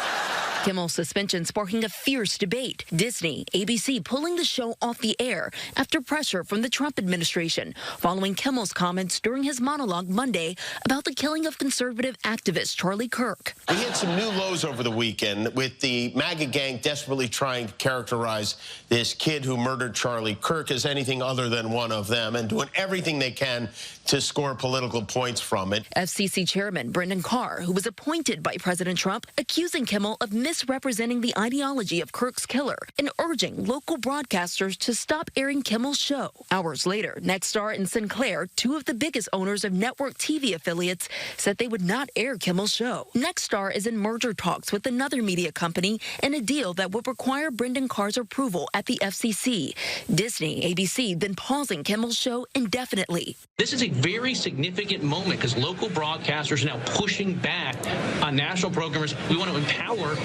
Kimmel's suspension sparking a fierce debate. Disney, ABC pulling the show off the air after pressure from the Trump administration, following Kimmel's comments during his monologue Monday about the killing of conservative activist Charlie Kirk. We hit some new lows over the weekend with the MAGA gang desperately trying to characterize this kid who murdered Charlie Kirk as anything other than one of them and doing everything they can to score political points from it. FCC Chairman Brendan Carr, who was appointed by President Trump, accusing Kimmel of misrepresenting the ideology of Kirk's killer and urging local broadcasters to stop airing Kimmel's show. Hours later, Nexstar and Sinclair, two of the biggest owners of network TV affiliates, said they would not air Kimmel's show. Nexstar is in merger talks with another media company in a deal that would require Brendan Carr's approval at the FCC. Disney, ABC, then pausing Kimmel's show indefinitely. This is a very significant moment because local broadcasters are now pushing back on national programmers. We want to empower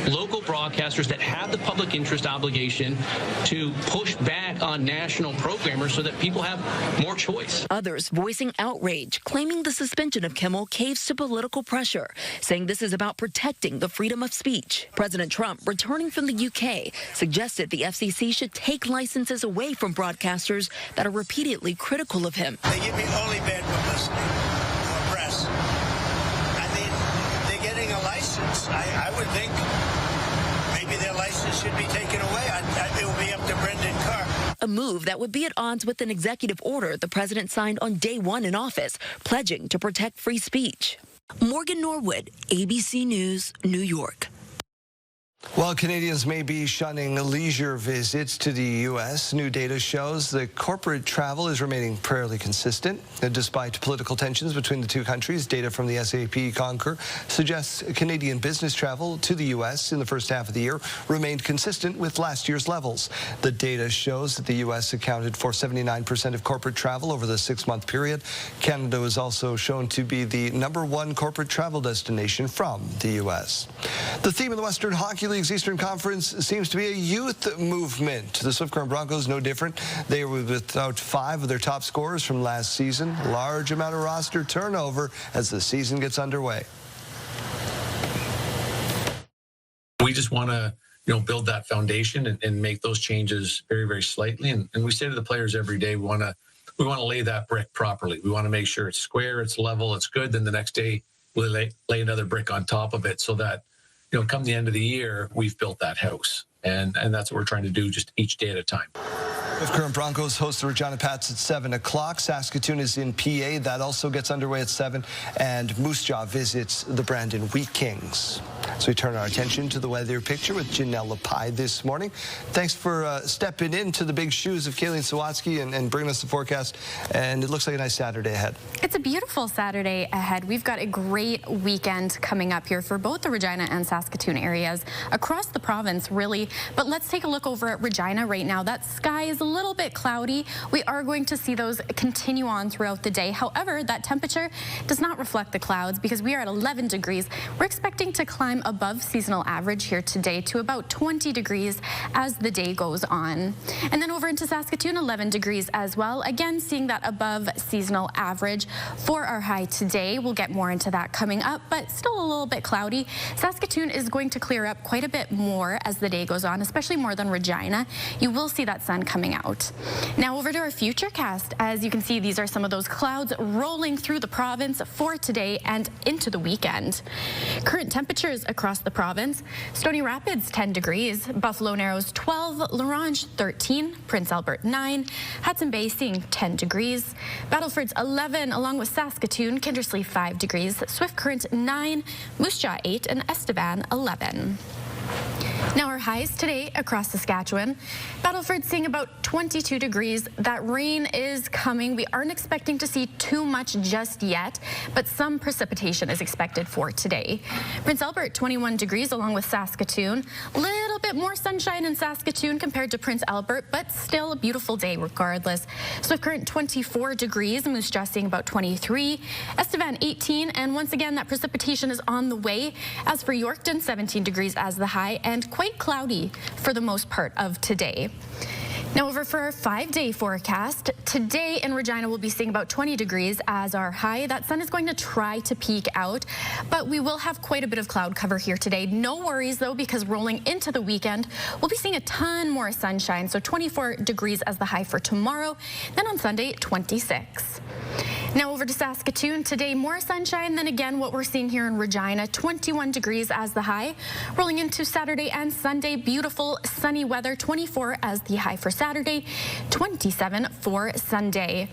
local broadcasters that have the public interest obligation to push back on national programmers so that people have more choice. Others voicing outrage, claiming the suspension of Kimmel caves to political pressure, saying this is about protecting the freedom of speech. President Trump, returning from the UK, suggested the FCC should take licenses away from broadcasters that are repeatedly critical of him. They give me only bad publicity for press. I mean, they're getting a license. I would think maybe their license should be taken away. It will be up to Brendan Carr. A move that would be at odds with an executive order the president signed on day one in office, pledging to protect free speech. Morgan Norwood, ABC News, New York. While Canadians may be shunning leisure visits to the U.S., new data shows that corporate travel is remaining fairly consistent. And despite political tensions between the two countries, data from the SAP Concur suggests Canadian business travel to the U.S. in the first half of the year remained consistent with last year's levels. The data shows that the U.S. accounted for 79% of corporate travel over the 6-month period. Canada was also shown to be the #1 corporate travel destination from the U.S. The theme of the Western Hockey League's Eastern Conference seems to be a youth movement. The Swift Current Broncos no different. They were without 5 of their top scorers from last season. Large amount of roster turnover as the season gets underway. We just want to, build that foundation and make those changes very, very slightly. And we say to the players every day, we want to lay that brick properly. We want to make sure it's square, it's level, it's good. Then the next day we'll lay another brick on top of it so that come the end of the year, we've built that house. And that's what we're trying to do, just each day at a time. The Current Broncos host the Regina Pats at 7 o'clock. Saskatoon is in PA. That also gets underway at 7. And Moose Jaw visits the Brandon Wheat Kings. So we turn our attention to the weather picture with Janelle Pai this morning. Thanks for stepping into the big shoes of Kayleen Sawatsky and bringing us the forecast. And it looks like a nice Saturday ahead. It's a beautiful Saturday ahead. We've got a great weekend coming up here for both the Regina and Saskatoon areas across the province, really. But let's take a look over at Regina right now. That sky is a little bit cloudy. We are going to see those continue on throughout the day. However, that temperature does not reflect the clouds because we are at 11 degrees. We're expecting to climb above seasonal average here today to about 20 degrees as the day goes on. And then over into Saskatoon, 11 degrees as well. Again, seeing that above seasonal average for our high today. We'll get more into that coming up, but still a little bit cloudy. Saskatoon is going to clear up quite a bit more as the day goes on, especially more than Regina. You will see that sun coming out. Now over to our futurecast. As you can see, these are some of those clouds rolling through the province for today and into the weekend. Current temperatures across the province: Stony Rapids 10 degrees, Buffalo Narrows 12, La Ronge 13, Prince Albert 9, Hudson Bay seeing 10 degrees, Battleford's 11 along with Saskatoon, Kindersley 5 degrees, Swift Current 9, Moose Jaw 8, and Estevan 11. Now our highs today across Saskatchewan. Battleford seeing about 22 degrees. That rain is coming. We aren't expecting to see too much just yet, but some precipitation is expected for today. Prince Albert 21 degrees along with Saskatoon. Little bit more sunshine in Saskatoon compared to Prince Albert, but still a beautiful day regardless. Swift Current 24 degrees. Moose Jaw seeing about 23. Estevan 18, and once again that precipitation is on the way. As for Yorkton, 17 degrees as the high and quite cloudy for the most part of today. Now over for our 5-day forecast. Today in Regina we'll be seeing about 20 degrees as our high. That sun is going to try to peek out, but we will have quite a bit of cloud cover here today. No worries though, because rolling into the weekend we'll be seeing a ton more sunshine. So 24 degrees as the high for tomorrow. Then on Sunday, 26. Now over to Saskatoon. Today, more sunshine than again what we're seeing here in Regina. 21 degrees as the high. Rolling into Saturday and Sunday, beautiful sunny weather. 24 as the high for Saturday, 27 for Sunday.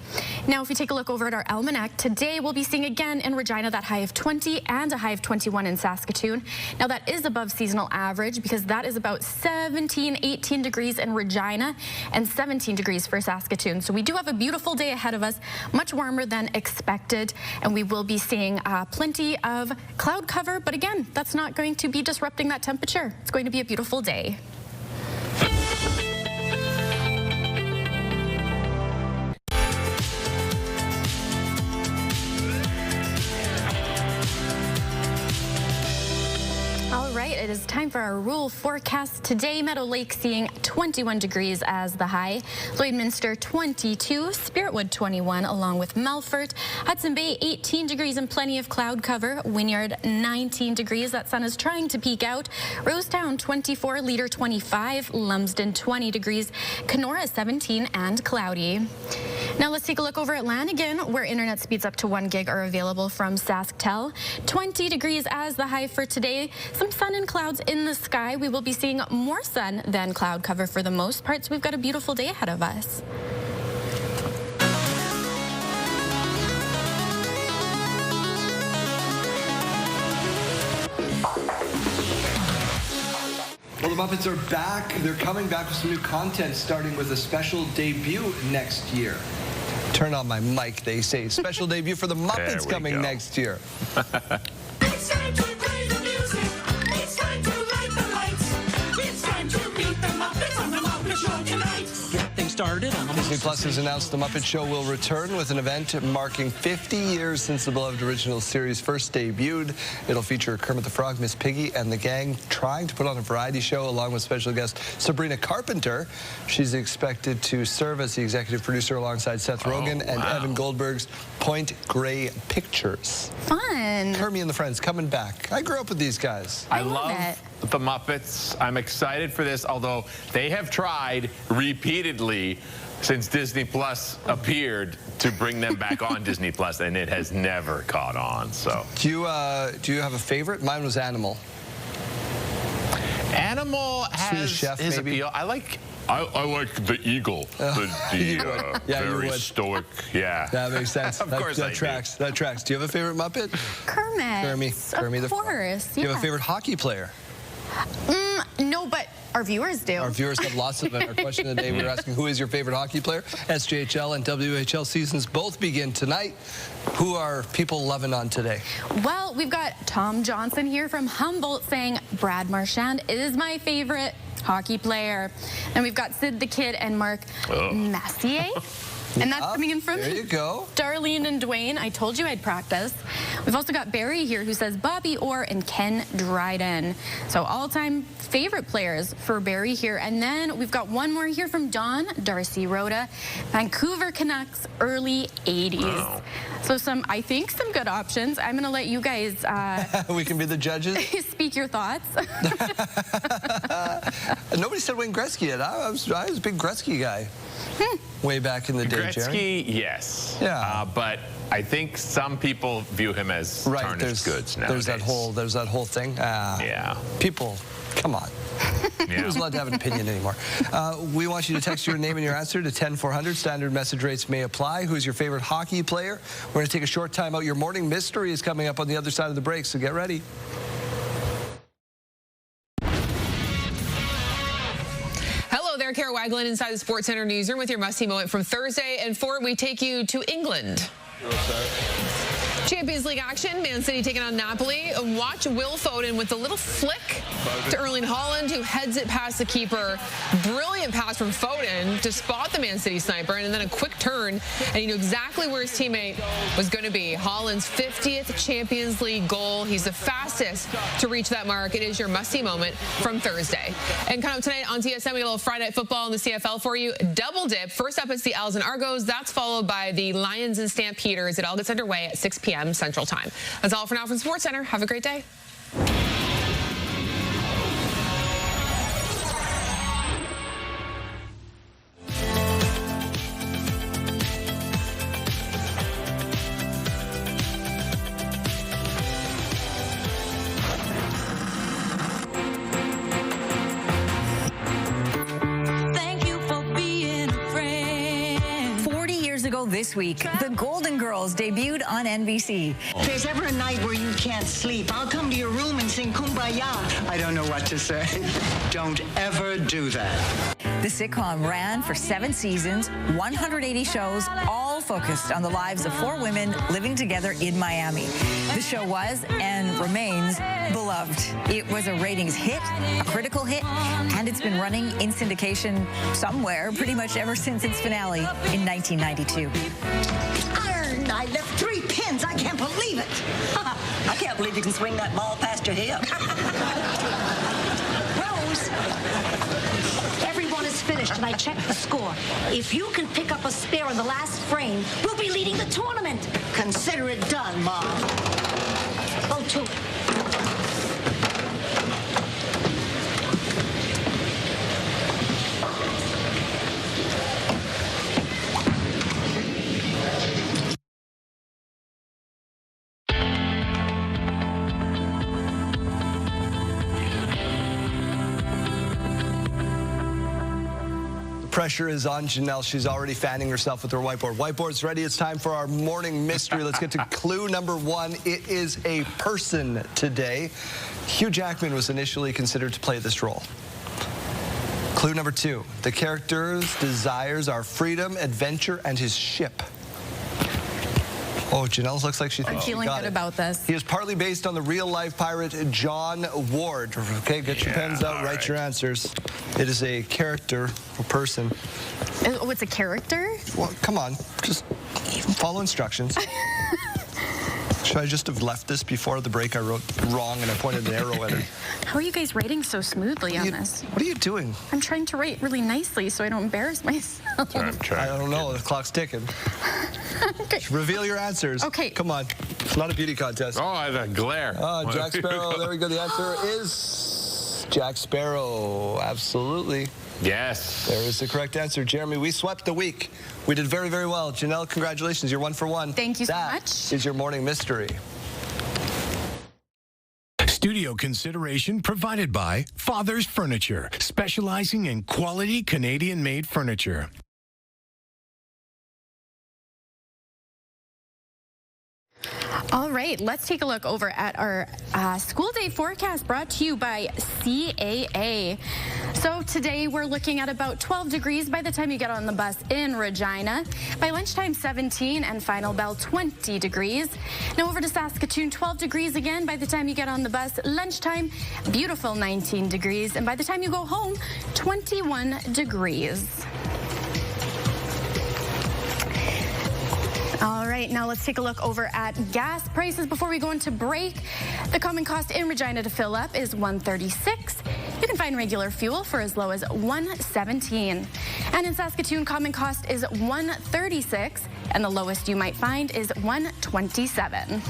Now if we take a look over at our almanac, today we'll be seeing again in Regina that high of 20 and a high of 21 in Saskatoon. Now that is above seasonal average because that is about 17, 18 degrees in Regina and 17 degrees for Saskatoon. So we do have a beautiful day ahead of us, much warmer than expected, and we will be seeing plenty of cloud cover, but again, that's not going to be disrupting that temperature. It's going to be a beautiful day. It is time for our rural forecast. Today, Meadow Lake seeing 21 degrees as the high. Lloydminster 22, Spiritwood 21 along with Melfort. Hudson Bay 18 degrees and plenty of cloud cover. Wynyard 19 degrees. That sun is trying to peek out. Rosetown 24, Leader 25, Lumsden 20 degrees. Kenora 17 and cloudy. Now let's take a look over at Lanigan, where internet speeds up to 1 gig are available from SaskTel. 20 degrees as the high for today. Some sun and clouds in the sky. We will be seeing more sun than cloud cover for the most part, so we've got a beautiful day ahead of us. Well, the Muppets are back. They're coming back with some new content, starting with a special debut next year. Turn on my mic, they say. Special debut for the Muppets coming next year. It's time to play the music. It's time to light the lights. It's time to meet the Muppets on the Muppet Show tonight. Get things started. Disney Plus has announced the Muppet Show will return with an event marking 50 years since the beloved original series first debuted. It'll feature Kermit the Frog, Miss Piggy, and the gang trying to put on a variety show along with special guest Sabrina Carpenter. She's expected to serve as the executive producer alongside Seth Rogen and Evan Goldberg's Point Grey Pictures. Fun. Kermit and the Friends coming back. I grew up with these guys. I love the Muppets. I'm excited for this, although they have tried repeatedly since Disney Plus appeared to bring them back on Disney Plus, and it has never caught on. So, do you have a favorite? Mine was Animal. Animal has Chef, his maybe? appeal. I like the eagle, the very stoic. Yeah, that makes sense. Of course, that tracks. That tracks. Do you have a favorite Muppet? Kermit. Kermit Of course. Do you have a favorite hockey player? No, but our viewers do. Our viewers have lots of them. Our question of the day, we were asking, who is your favorite hockey player? SJHL and WHL seasons both begin tonight. Who are people loving on today? Well, we've got Tom Johnson here from Humboldt saying Brad Marchand is my favorite hockey player. And we've got Sid the Kid and Mark Massier. And that's coming in from there you go. Darlene and Dwayne. I told you I'd practice. We've also got Barry here who says Bobby Orr and Ken Dryden. So all-time favorite players for Barry here. And then we've got one more here from Don Darcy Rhoda. Vancouver Canucks, early 80s. So I think some good options. I'm going to let you guys we can be the judges. Speak your thoughts. Nobody said Wayne Gretzky yet. I was a big Gretzky guy. Way back in the day, Gretzky, yes. Yeah. But I think some people view him as tarnished goods nowadays. There's that whole thing. Yeah. People, come on. Who's allowed to have an opinion anymore? We want you to text your name and your answer to 10400. Standard message rates may apply. Who's your favorite hockey player? We're going to take a short time out. Your morning mystery is coming up on the other side of the break, so get ready. Kara Wagland inside the Sports Center newsroom with your must-see moment from Thursday. And for it, we take you to England. Champions League action, Man City taking on Napoli. Watch Will Foden with a little flick to Erling Haaland, who heads it past the keeper. Brilliant pass from Foden to spot the Man City sniper, and then a quick turn, and he knew exactly where his teammate was going to be. Haaland's 50th Champions League goal. He's the fastest to reach that mark. It is your must-see moment from Thursday. And coming up tonight on TSN, we got a little Friday Night Football in the CFL for you. Double dip. First up, it's the Owls and Argos. That's followed by the Lions and Stampeders. It all gets underway at 6 p.m. Central Time. That's all for now from Sports Center. Have a great day. This week, the Golden Girls debuted on NBC. If there's ever a night where you can't sleep, I'll come to your room and sing Kumbaya. I don't know what to say. Don't ever do that. The sitcom ran for 7 seasons, 180 shows, all focused on the lives of 4 women living together in Miami. The show was, and remains, beloved. It was a ratings hit, a critical hit, and it's been running in syndication somewhere pretty much ever since its finale in 1992. Iron! I left 3 pins. I can't believe it. I can't believe you can swing that ball past your hip. Rose! Everyone is finished, and I checked the score. If you can pick up a spare in the last frame, we'll be leading the tournament. Consider it done, Mom. 0-2. Pressure is on Janelle. She's already fanning herself with her whiteboard. Whiteboard's ready. It's time for our morning mystery. Let's get to clue number 1. It is a person today. Hugh Jackman was initially considered to play this role. Clue number 2. The character's desires are freedom, adventure, and his ship. Oh, Janelle looks like she thinks she got it. I'm feeling good about this. He is partly based on the real-life pirate John Ward. Okay, get your pens out, write your answers. It is a character, a person. Oh, it's a character? Well, come on, just follow instructions. Should I just have left this before the break? I wrote wrong and I pointed an arrow at it. How are you guys writing so smoothly on this? What are you doing? I'm trying to write really nicely so I don't embarrass myself. I don't know. The clock's ticking. Okay. Reveal your answers. Okay. Come on. It's not a beauty contest. Oh, the glare. Jack Sparrow. There we go. The answer is Jack Sparrow. Absolutely. Yes. There is the correct answer. Jeremy, we swept the week. We did very, very well. Janelle, congratulations. You're 1 for 1. Thank you so much. That is your morning mystery. Studio consideration provided by Father's Furniture, specializing in quality Canadian-made furniture. All right, let's take a look over at our school day forecast brought to you by CAA. So today we're looking at about 12 degrees by the time you get on the bus in Regina. By lunchtime, 17, and final bell, 20 degrees. Now over to Saskatoon, 12 degrees again by the time you get on the bus. Lunchtime, beautiful 19 degrees. And by the time you go home, 21 degrees. All right, now let's take a look over at gas prices before we go into break. The common cost in Regina to fill up is $1.36. You can find regular fuel for as low as $1.17. And in Saskatoon, common cost is $1.36, and the lowest you might find is $1.27.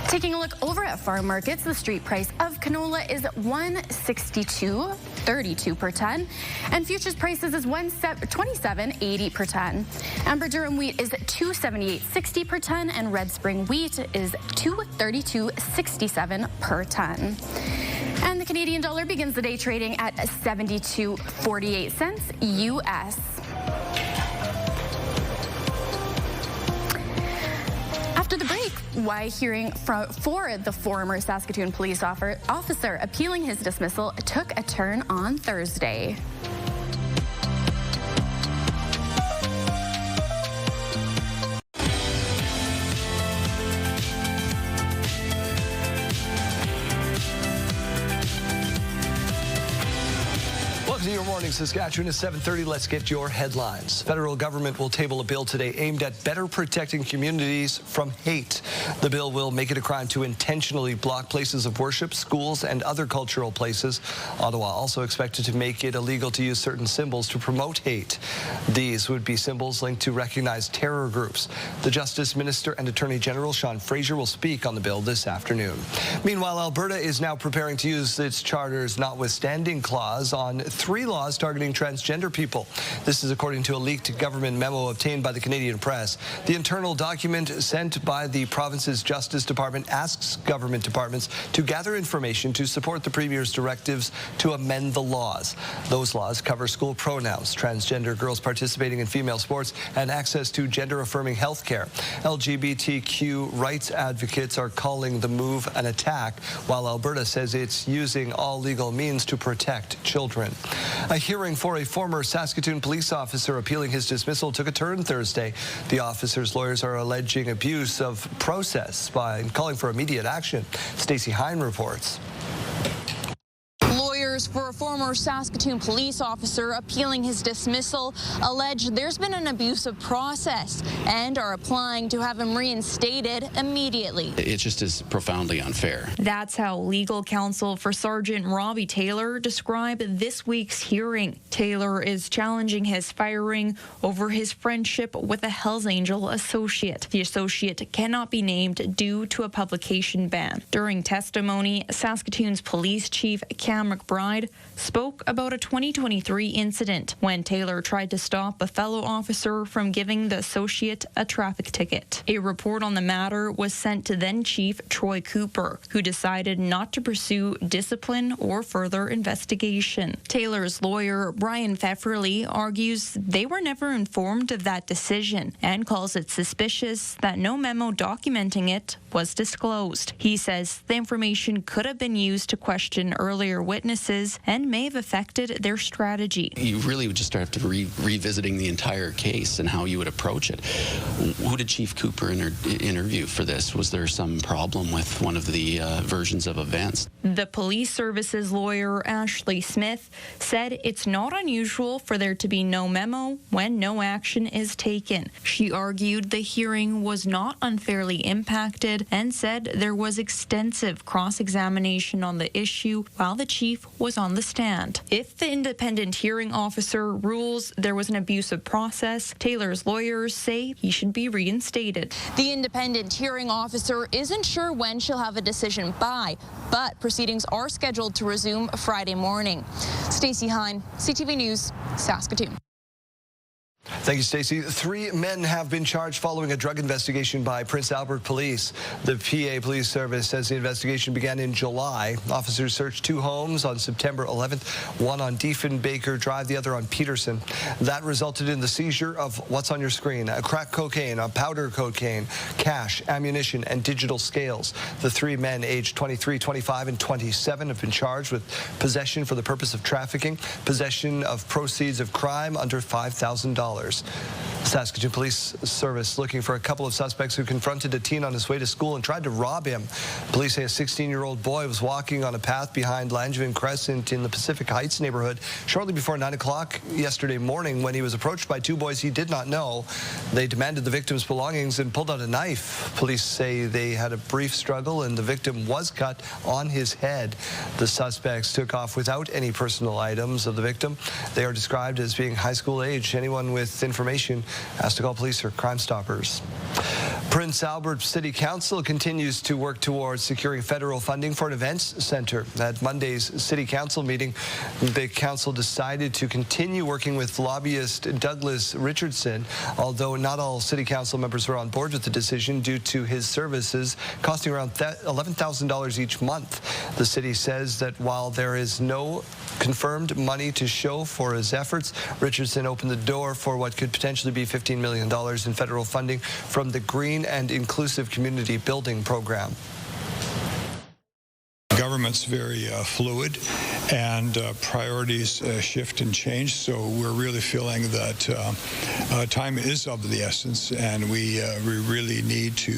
Taking a look over at farm markets, the street price of canola is $162.32 per ton, and futures prices is $27.80 per ton. Amber Durum wheat is $278.60 per ton, and Red Spring wheat is $232.67 per ton. And the Canadian dollar begins the day trading at 72.48 cents US. After the break, why hearing for the former Saskatoon police officer appealing his dismissal took a turn on Thursday. Welcome to Your Morning Saskatchewan. It's 7:30. Let's get your headlines. Federal government will table a bill today aimed at better protecting communities from hate. The bill will make it a crime to intentionally block places of worship, schools, and other cultural places. Ottawa also expected to make it illegal to use certain symbols to promote hate. These would be symbols linked to recognized terror groups. The Justice Minister and Attorney General Sean Fraser will speak on the bill this afternoon. Meanwhile, Alberta is now preparing to use its charter's notwithstanding clause on 3 laws targeting transgender people. This is according to a leaked government memo obtained by the Canadian press. The internal document sent by the province's Justice Department asks government departments to gather information to support the Premier's directives to amend the laws. Those laws cover school pronouns, transgender girls participating in female sports, and access to gender-affirming health care. LGBTQ rights advocates are calling the move an attack, while Alberta says it's using all legal means to protect children. A hearing for a former Saskatoon police officer appealing his dismissal took a turn Thursday. The officer's lawyers are alleging abuse of process by calling for immediate action. Stacey Hine reports. Lawyers for a former Saskatoon police officer appealing his dismissal allege there's been an abusive process and are applying to have him reinstated immediately. It just is profoundly unfair. That's how legal counsel for Sergeant Robbie Taylor described this week's hearing. Taylor is challenging his firing over his friendship with a Hells Angel associate. The associate cannot be named due to a publication ban. During testimony, Saskatoon's police chief Cam McBride spoke about a 2023 incident when Taylor tried to stop a fellow officer from giving the associate a traffic ticket. A report on the matter was sent to then Chief Troy Cooper, who decided not to pursue discipline or further investigation. Taylor's lawyer, Brian Pfefferly, argues they were never informed of that decision and calls it suspicious that no memo documenting it was disclosed. He says the information could have been used to question earlier witnesses and may have affected their strategy. You really would just have to revisiting the entire case and how you would approach it. Who did Chief Cooper interview for this? Was there some problem with one of the versions of events? The police services lawyer, Ashley Smith, said it's not unusual for there to be no memo when no action is taken. She argued the hearing was not unfairly impacted and said there was extensive cross-examination on the issue while the chief was on the stand. If the independent hearing officer rules there was an abusive process, Taylor's lawyers say he should be reinstated. The independent hearing officer isn't sure when she'll have a decision by, but proceedings are scheduled to resume Friday morning. Stacey Hine, CTV News, Saskatoon. Thank you, Stacey. 3 men have been charged following a drug investigation by Prince Albert Police. The PA Police Service says the investigation began in July. Officers searched 2 homes on September 11th, one on Diefenbaker Drive, the other on Peterson. That resulted in the seizure of what's on your screen: a crack cocaine, a powder cocaine, cash, ammunition, and digital scales. The 3 men aged 23, 25, and 27 have been charged with possession for the purpose of trafficking, possession of proceeds of crime under $5,000. Saskatoon Police Service looking for a couple of suspects who confronted a teen on his way to school and tried to rob him. Police say a 16-year-old boy was walking on a path behind Langevin Crescent in the Pacific Heights neighborhood shortly before 9 o'clock yesterday morning when he was approached by 2 boys he did not know. They demanded the victim's belongings and pulled out a knife. Police say they had a brief struggle and the victim was cut on his head. The suspects took off without any personal items of the victim. They are described as being high school age. Anyone with information has to call police or Crime Stoppers. Prince Albert City Council continues to work towards securing federal funding for an events center. At Monday's City Council meeting, the council decided to continue working with lobbyist Douglas Richardson, although not all City Council members were on board with the decision due to his services costing around $11,000 each month. The city says that while there is no confirmed money to show for his efforts, Richardson opened the door for what could potentially be $15 million in federal funding from the Green and Inclusive Community Building Program. Government's very fluid, and priorities shift and change, so we're really feeling that time is of the essence, and we really need to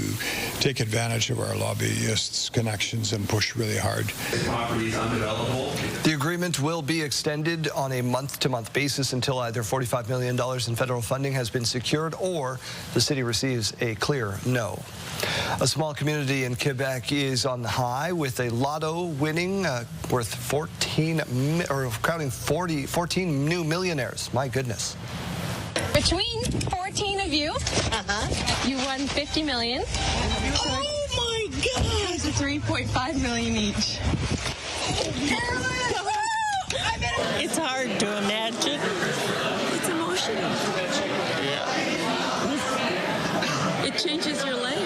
take advantage of our lobbyists' connections and push really hard. The property is undevelopable. The agreement will be extended on a month-to-month basis until either $45 million in federal funding has been secured or the city receives a clear no. A small community in Quebec is on the high with a lotto winning worth 14 new millionaires. My goodness. Between 14 of you, you won $50 million. Oh my God! It's 3.5 million each. It's hard to imagine. It's emotional. It changes your life.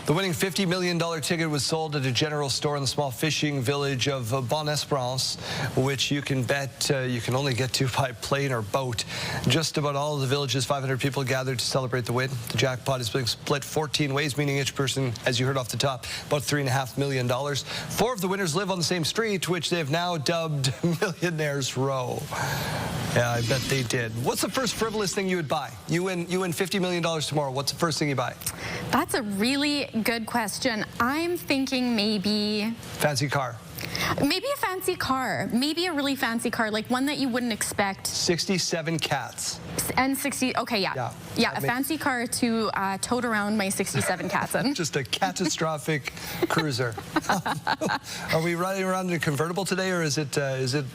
The winning $50 million ticket was sold at a general store in the small fishing village of Bonne Espérance, which you can bet you can only get to by plane or boat. Just about all of the village's 500 people gathered to celebrate the win. The jackpot is being split 14 ways, meaning each person, as you heard off the top, about $3.5 million. 4 of the winners live on the same street, which they've now dubbed Millionaires Row. Yeah, I bet they did. What's the first frivolous thing you would buy? You win $50 million tomorrow. What's the first thing you buy? That's a really good question. I'm thinking maybe... Fancy car. Maybe a fancy car. Maybe a really fancy car, like one that you wouldn't expect. 67 cats. And 60, okay, yeah. Yeah, a fancy car to tote around my 67 cats in. Just a catastrophic cruiser. Are we riding around in a convertible today, or is it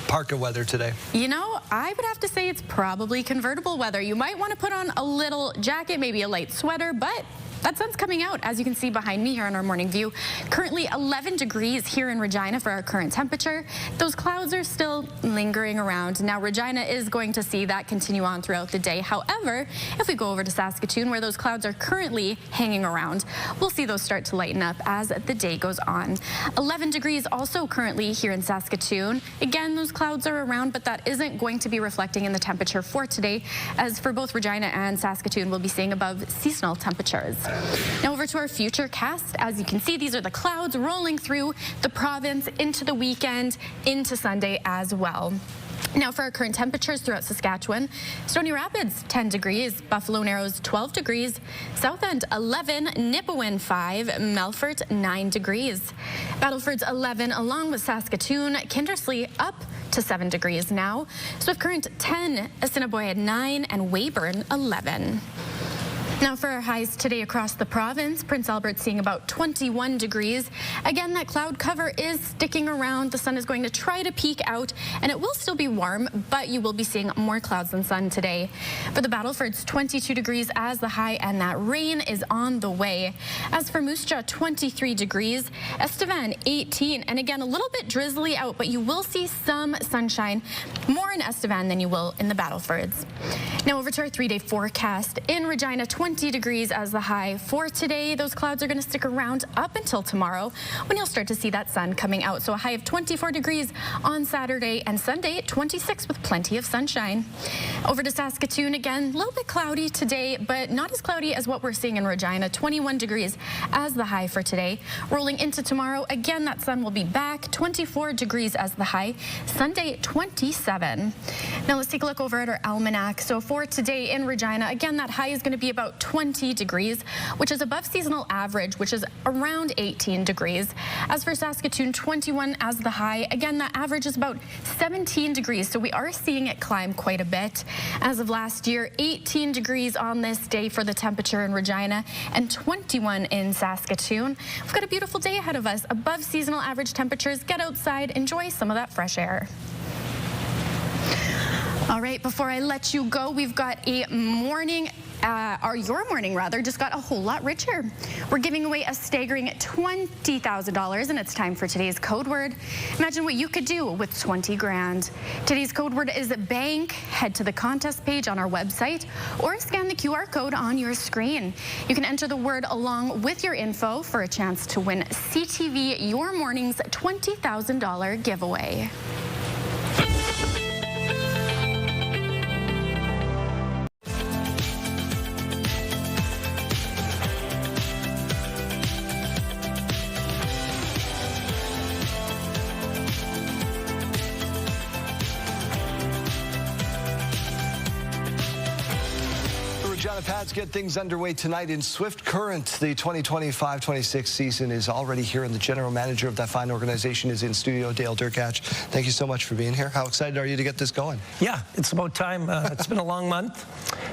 parka weather today? You know, I would have to say it's probably convertible weather. You might want to put on a little jacket, maybe a light sweater, but that sun's coming out, as you can see behind me here on our morning view. Currently 11 degrees here in Regina for our current temperature. Those clouds are still lingering around. Now, Regina is going to see that continue on throughout the day. However, if we go over to Saskatoon, where those clouds are currently hanging around, we'll see those start to lighten up as the day goes on. 11 degrees also currently here in Saskatoon. Again, those clouds are around, but that isn't going to be reflecting in the temperature for today, as for both Regina and Saskatoon, we'll be seeing above seasonal temperatures. Now over to our future cast. As you can see, these are the clouds rolling through the province into the weekend, into Sunday as well. Now for our current temperatures throughout Saskatchewan, Stony Rapids 10 degrees, Buffalo Narrows 12 degrees, South End 11, Nipawin 5, Melfort 9 degrees, Battleford's 11 along with Saskatoon, Kindersley up to 7 degrees now, Swift Current 10, Assiniboia 9, and Weyburn 11. Now for our highs today across the province, Prince Albert seeing about 21 degrees. Again, that cloud cover is sticking around. The sun is going to try to peek out, and it will still be warm, but you will be seeing more clouds than sun today. For the Battlefords, 22 degrees as the high, and that rain is on the way. As for Moose Jaw, 23 degrees. Estevan, 18, and again, a little bit drizzly out, but you will see some sunshine, more in Estevan than you will in the Battlefords. Now over to our 3-day forecast. In Regina, 20 degrees as the high. For today, those clouds are going to stick around up until tomorrow when you'll start to see that sun coming out. So a high of 24 degrees on Saturday, and Sunday 26 with plenty of sunshine. Over to Saskatoon again, a little bit cloudy today, but not as cloudy as what we're seeing in Regina. 21 degrees as the high for today. Rolling into tomorrow, again, that sun will be back. 24 degrees as the high. Sunday, 27. Now let's take a look over at our almanac. So for today in Regina, again, that high is going to be about 20 degrees, which is above seasonal average, which is around 18 degrees. As for Saskatoon, 21 as the high. Again, that average is about 17 degrees, so we are seeing it climb quite a bit. As of last year, 18 degrees on this day for the temperature in Regina and 21 in Saskatoon. We've got a beautiful day ahead of us. Above seasonal average temperatures. Get outside, enjoy some of that fresh air. All right, before I let you go, we've got a morning, your morning rather, just got a whole lot richer. We're giving away a staggering $20,000, and it's time for today's code word. Imagine what you could do with 20 grand. Today's code word is bank. Head to the contest page on our website or scan the QR code on your screen. You can enter the word along with your info for a chance to win CTV Your Morning's $20,000 giveaway. Pads get things underway tonight in Swift Current. The 2025-26 season is already here, and the general manager of that fine organization is in studio, Dale Durkach. Thank you so much for being here. How excited are you to get this going? Yeah, it's about time. It's been a long month.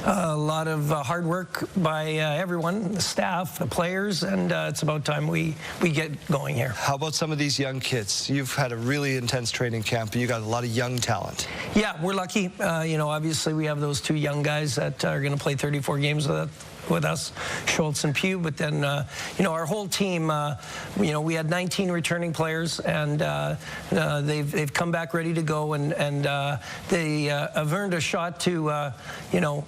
A lot of hard work by everyone, the staff, the players, and it's about time we get going here. How about some of these young kids? You've had a really intense training camp, but you got a lot of young talent. Yeah, we're lucky. You know, obviously we have those two young guys that are going to play 34 games with us, Schultz and Pugh, but then, you know, our whole team, you know, we had 19 returning players, and they've come back ready to go, and they have earned a shot to, you know,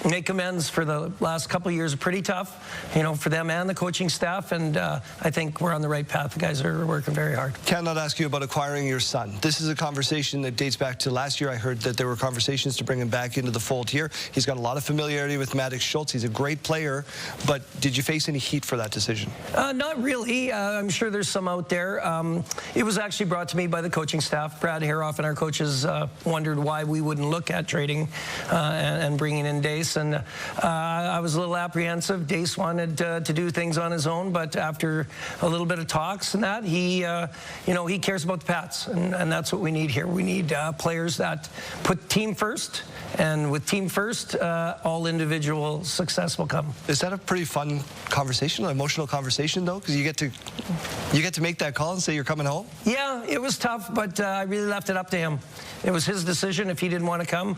make amends for the last couple of years. Pretty tough, you know, for them and the coaching staff, and I think we're on the right path. The guys are working very hard. Cannot ask you about acquiring your son. This is a conversation that dates back to last year. I heard that there were conversations to bring him back into the fold here. He's got a lot of familiarity with Maddox Schultz. He's a great player, but did you face any heat for that decision? Not really. I'm sure there's some out there. It was actually brought to me by the coaching staff. Brad Haroff and our coaches wondered why we wouldn't look at trading and bringing in Dace, and I was a little apprehensive. Dace wanted to do things on his own, but after a little bit of talks and that, he, you know, he cares about the Pats, and that's what we need here. We need players that put team first, and with team first, all individual success will come. Is that a pretty fun conversation, an emotional conversation, though? Because you get to make that call and say you're coming home? Yeah, it was tough, but I really left it up to him. It was his decision if he didn't want to come.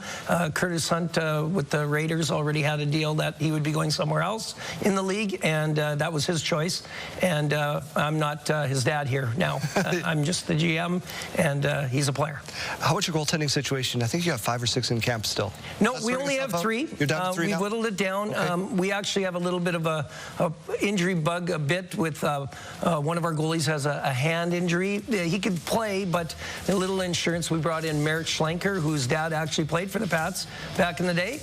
Curtis Hunt with the Raiders already had a deal that he would be going somewhere else in the league, and that was his choice. And I'm not his dad here now. I'm just the GM, and he's a player. How about your goaltending situation? I think you have 5 or 6 in camp still. No, we only have 3. You're down to 3 we now? whittled it down. Okay. We actually have a little bit of a injury bug a bit with one of our goalies has a hand injury. He could play, but a little insurance. We brought in Merritt Schlenker, whose dad actually played for the Pats back in the day.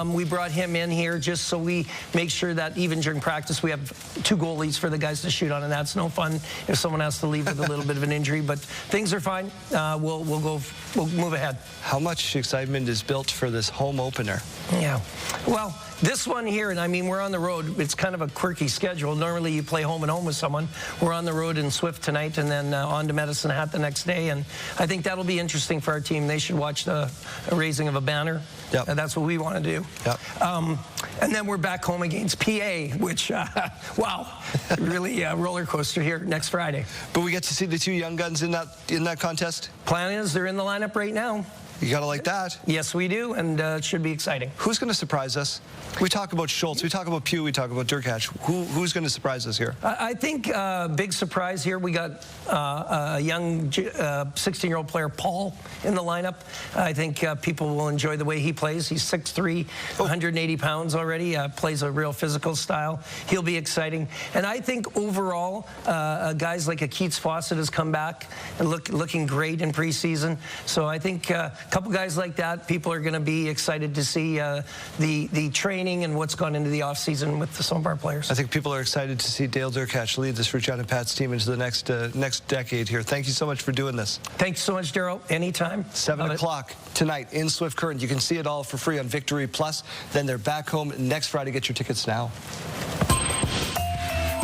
We brought him in here just so we make sure that even during practice we have 2 goalies for the guys to shoot on, and that's no fun if someone has to leave with a little bit of an injury. But things are fine. We'll move ahead. How much excitement is built for this home opener? Yeah. Well, this one here, and I mean, we're on the road. It's kind of a quirky schedule. Normally you play home and home with someone. We're on the road in Swift tonight and then on to Medicine Hat the next day. And I think that'll be interesting for our team. They should watch the raising of a banner. Yep. That's what we want to do. Yep. And then we're back home against PA, which, wow, really a roller coaster here next Friday. But we get to see the 2 young guns in that contest? Plan is they're in the lineup right now. You got to like that. Yes, we do, and it should be exciting. Who's going to surprise us? We talk about Schultz, we talk about Pugh, we talk about Durkach. Who's going to surprise us here? I think big surprise here. We got a young 16-year-old player, Paul, in the lineup. I think people will enjoy the way he plays. He's 6'3", 180 pounds already, plays a real physical style. He'll be exciting. And I think overall, guys like a Keats Fawcett has come back and looking great in preseason. So I think a couple guys like that, people are going to be excited to see the training and what's gone into the offseason with some of our players. I think people are excited to see Dale Durkach lead this Regina Pats team into the next decade here. Thank you so much for doing this. Thanks so much, Daryl. Anytime. 7 o'clock tonight in Swift Current. You can see it all for free on Victory Plus. Then they're back home next Friday. Get your tickets now.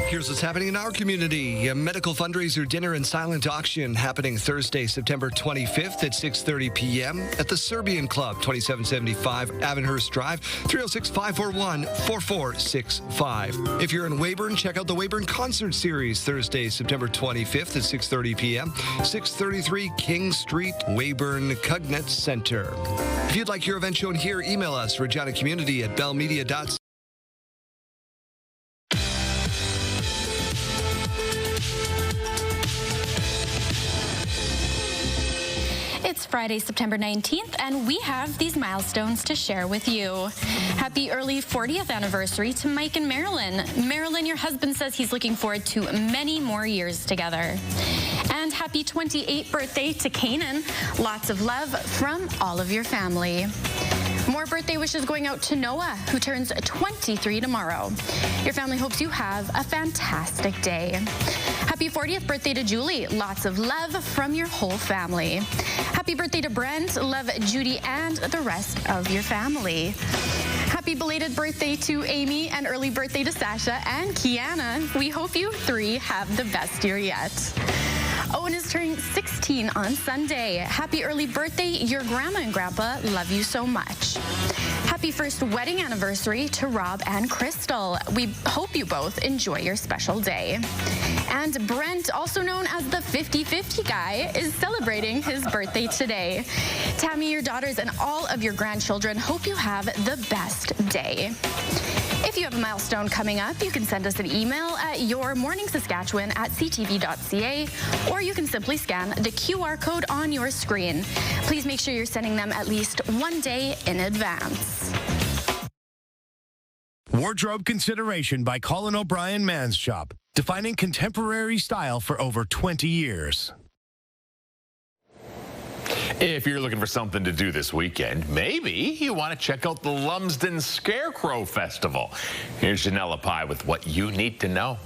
Here's what's happening in our community. A medical fundraiser dinner and silent auction happening Thursday, September 25th at 6:30 p.m. at the Serbian Club, 2775 Avonhurst Drive, 306-541-4465. If you're in Weyburn, check out the Weyburn Concert Series Thursday, September 25th at 6:30 p.m. 633 King Street, Weyburn Cugnet Center. If you'd like your event shown here, email us, reginacommunity@bellmedia.ca. It's Friday, September 19th, and we have these milestones to share with you. Happy early 40th anniversary to Mike and Marilyn. Marilyn, your husband says he's looking forward to many more years together. And happy 28th birthday to Kanan. Lots of love from all of your family. More birthday wishes going out to Noah, who turns 23 tomorrow. Your family hopes you have a fantastic day. Happy 40th birthday to Julie. Lots of love from your whole family. Happy birthday to Brent. Love, Judy, and the rest of your family. Happy belated birthday to Amy and early birthday to Sasha and Kiana. We hope you 3 have the best year yet. Owen is turning 16 on Sunday. Happy early birthday. Your grandma and grandpa love you so much. Happy first wedding anniversary to Rob and Crystal. We hope you both enjoy your special day. And Brent, also known as the 50-50 guy, is celebrating his birthday today. Tammy, your daughters, and all of your grandchildren hope you have the best day. If you have a milestone coming up, you can send us an email at yourmorningsaskatchewan@ctv.ca, or you can simply scan the QR code on your screen. Please make sure you're sending them at least 1 day in advance. Wardrobe consideration by Colin O'Brien Man's Shop, defining contemporary style for over 20 years. If you're looking for something to do this weekend, maybe you want to check out the Lumsden Scarecrow Festival. Here's Janella Pye with what you need to know.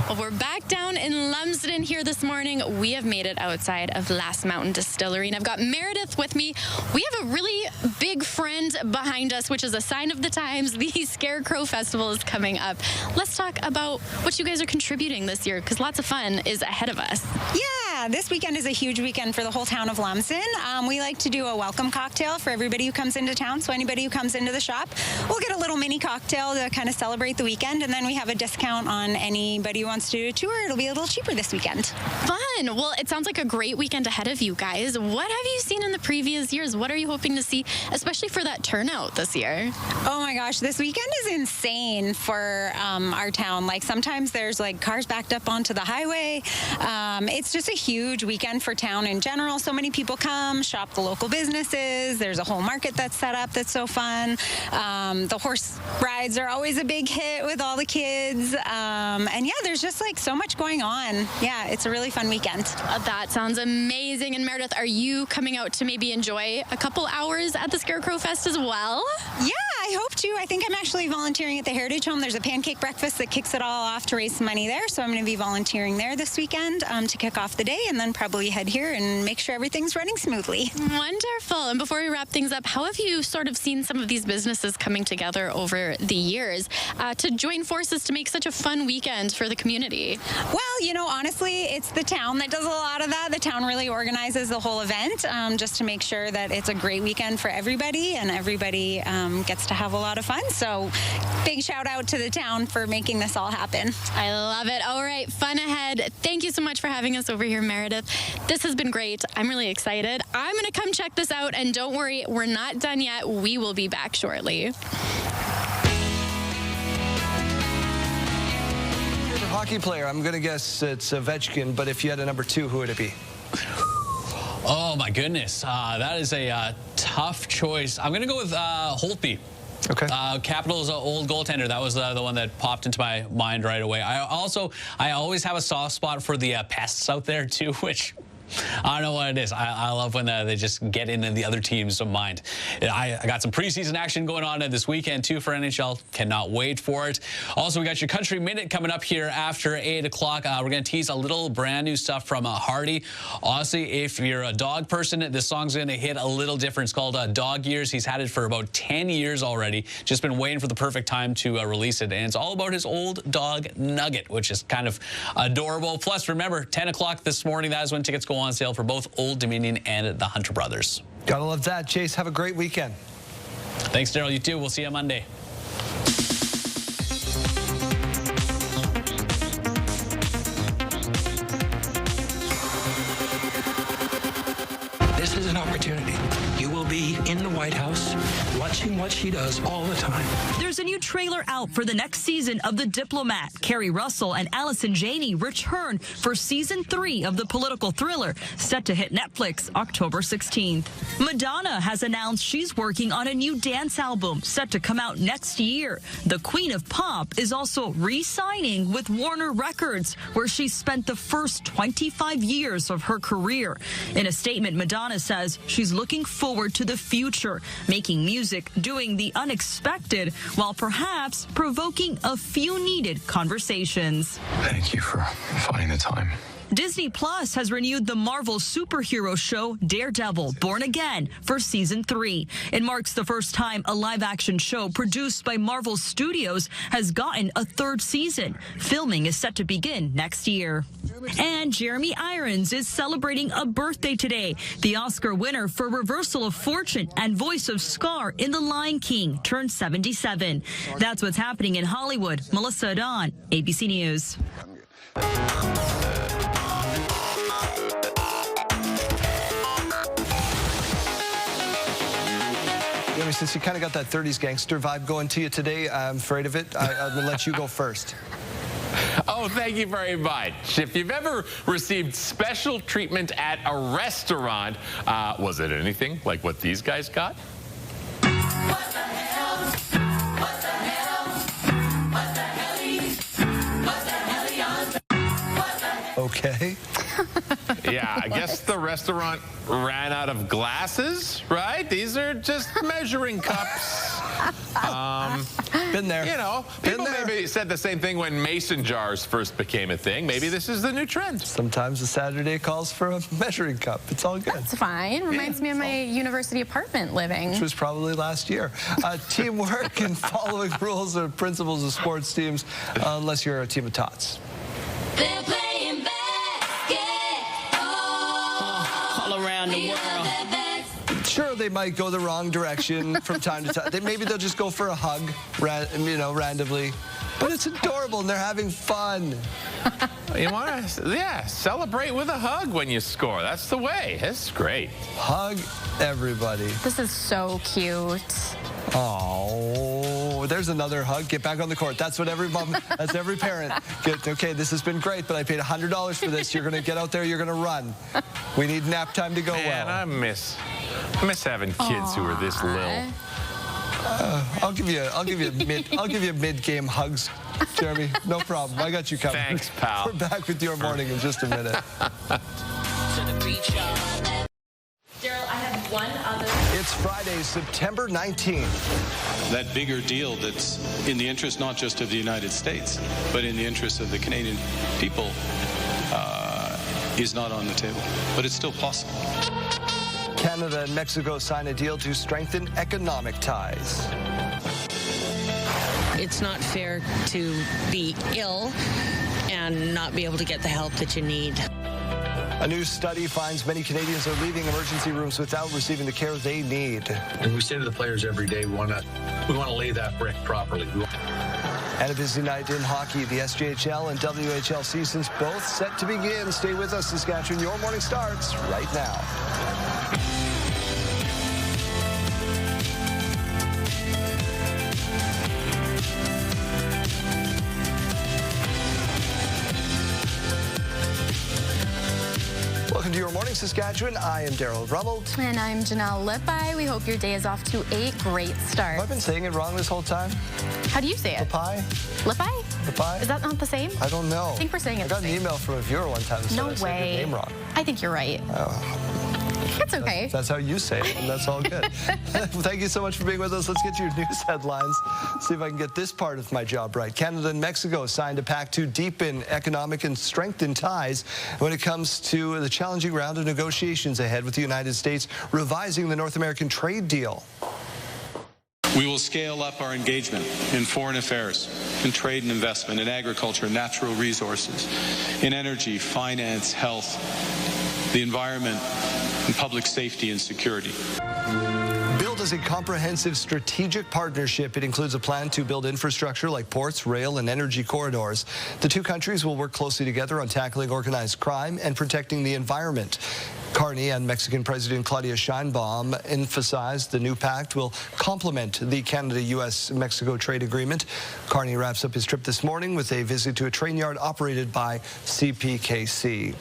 Well, we're back down in Lumsden here this morning. We have made it outside of Last Mountain Distillery, and I've got Meredith with me. We have a really big friend behind us, which is a sign of the times. The Scarecrow Festival is coming up. Let's talk about what you guys are contributing this year, because lots of fun is ahead of us. Yeah, this weekend is a huge weekend for the whole town of Lumsden. We like to do a welcome cocktail for everybody who comes into town. So anybody who comes into the shop, we'll get a little mini cocktail to kind of celebrate the weekend, and then we have a discount on anybody who wants to do a tour. It'll be a little cheaper this weekend. Fun. Well, it sounds like a great weekend ahead of you guys. What have you seen in the previous years? What are you hoping to see, especially for that turnout this year? Oh my gosh, this weekend is insane for our town. Like sometimes there's like cars backed up onto the highway. It's just a huge huge weekend for town in general. So many people come, shop the local businesses. There's a whole market that's set up that's so fun. The horse rides are always a big hit with all the kids. And yeah, there's just like so much going on. Yeah, it's a really fun weekend. That sounds amazing. And Meredith, are you coming out to maybe enjoy a couple hours at the Scarecrow Fest as well? Yeah, I hope to. I think I'm actually volunteering at the Heritage Home. There's a pancake breakfast that kicks it all off to raise some money there. So I'm going to be volunteering there this weekend to kick off the day, and then probably head here and make sure everything's running smoothly. Wonderful. And before we wrap things up, how have you sort of seen some of these businesses coming together over the years to join forces to make such a fun weekend for the community? Well, you know, honestly, it's the town that does a lot of that. The town really organizes the whole event just to make sure that it's a great weekend for everybody, and everybody gets to have a lot of fun. So big shout out to the town for making this all happen. I love it. All right, fun ahead. Thank you so much for having us over here, Meredith. This has been great. I'm really excited. I'm going to come check this out, and don't worry, we're not done yet. We will be back shortly. Favorite hockey player? I'm going to guess it's Ovechkin, but if you had a number 2, who would it be? Oh, my goodness. That is a tough choice. I'm going to go with Holtby. Okay. Capitals' old goaltender. That was the one that popped into my mind right away. I always have a soft spot for the pests out there, too, which I don't know what it is. I love when they just get into the other team's mind. I got some preseason action going on this weekend, too, for NHL. Cannot wait for it. Also, we got your Country Minute coming up here after 8 o'clock. We're going to tease a little brand new stuff from Hardy. Honestly, if you're a dog person, this song's going to hit a little different. It's called Dog Years. He's had it for about 10 years already. Just been waiting for the perfect time to release it. And it's all about his old dog, Nugget, which is kind of adorable. Plus, remember, 10 o'clock this morning, that is when tickets go on sale for both Old Dominion and the Hunter Brothers. Gotta love that. Chase, have a great weekend. Thanks, Daryl. You too. We'll see you on Monday. This is an opportunity. You will be in the White House watching what she does all the time. There's a new trailer out for the next season of The Diplomat. Kerry Russell and Allison Janney return for season 3 of the political thriller, set to hit Netflix October 16th. Madonna has announced she's working on a new dance album set to come out next year. The Queen of Pop is also re-signing with Warner Records, where she spent the first 25 years of her career. In a statement, Madonna says she's looking forward to the future, making music, doing the unexpected, while perhaps provoking a few needed conversations. Thank you for finding the time. Disney Plus has renewed the Marvel superhero show Daredevil Born Again for season 3. It marks the first time a live-action show produced by Marvel Studios has gotten a 3rd season. Filming is set to begin next year. And Jeremy Irons is celebrating a birthday today. The Oscar winner for Reversal of Fortune and voice of Scar in The Lion King turned 77. That's what's happening in Hollywood. Melissa Adon, ABC News. Since you kind of got that 30s gangster vibe going to you today, I'm afraid of it. I'm going to let you go first. Oh, thank you very much. If you've ever received special treatment at a restaurant, was it anything like what these guys got? Okay. Yeah, I guess the restaurant ran out of glasses, right? These are just measuring cups. Been there. You know, people maybe said the same thing when mason jars first became a thing. Maybe this is the new trend. Sometimes a Saturday calls for a measuring cup. It's all good. That's fine. Reminds me of my university apartment living. Which was probably last year. Teamwork and following rules are principles of sports teams, unless you're a team of tots. They're playing basketball all around the world. Sure, they might go the wrong direction from time to time. Maybe they'll just go for a hug, randomly. But it's adorable, and they're having fun. You want to, celebrate with a hug when you score. That's the way. It's great. Hug everybody. This is so cute. Oh, Oh, there's another hug. Get back on the court. That's what every mom, that's every parent. Okay, this has been great, but I paid $100 for this. You're going to get out there. You're going to run. We need nap time to go well. I miss having kids who are this little. I'll give you mid-game hugs, Jeremy. No problem. I got you covered. Thanks, pal. We're back with Your Morning in just a minute. Daryl, I have one other. It's Friday, September 19th. That bigger deal that's in the interest not just of the United States, but in the interest of the Canadian people is not on the table. But it's still possible. Canada and Mexico sign a deal to strengthen economic ties. It's not fair to be ill and not be able to get the help that you need. A new study finds many Canadians are leaving emergency rooms without receiving the care they need. And we say to the players every day, we want to lay that brick properly. And a busy night in hockey. The SJHL and WHL seasons both set to begin. Stay with us, Saskatchewan. Your morning starts right now. Welcome to Your Morning Saskatchewan. I am Daryl Rummelt. And I'm Janelle Lippi. We hope your day is off to a great start. Have I been saying it wrong this whole time? How do you say it? Lippi? Lippi? Lippi? Is that not the same? I don't know. I think we're saying it I got the an same. email from a viewer one time that said I said your name wrong. I think you're right. It's okay. That's how you say it, and that's all good. Thank you so much for being with us. Let's get to your news headlines. See if I can get this part of my job right. Canada and Mexico signed a pact to deepen economic and strengthen ties when it comes to the challenging round of negotiations ahead with the United States revising the North American trade deal. We will scale up our engagement in foreign affairs, in trade and investment, in agriculture, natural resources, in energy, finance, health, the environment, and public safety and security. Billed as a comprehensive strategic partnership, it includes a plan to build infrastructure like ports, rail, and energy corridors. The two countries will work closely together on tackling organized crime and protecting the environment. Carney and Mexican President Claudia Sheinbaum emphasized the new pact will complement the Canada-U.S.-Mexico trade agreement. Carney wraps up his trip this morning with a visit to a train yard operated by CPKC.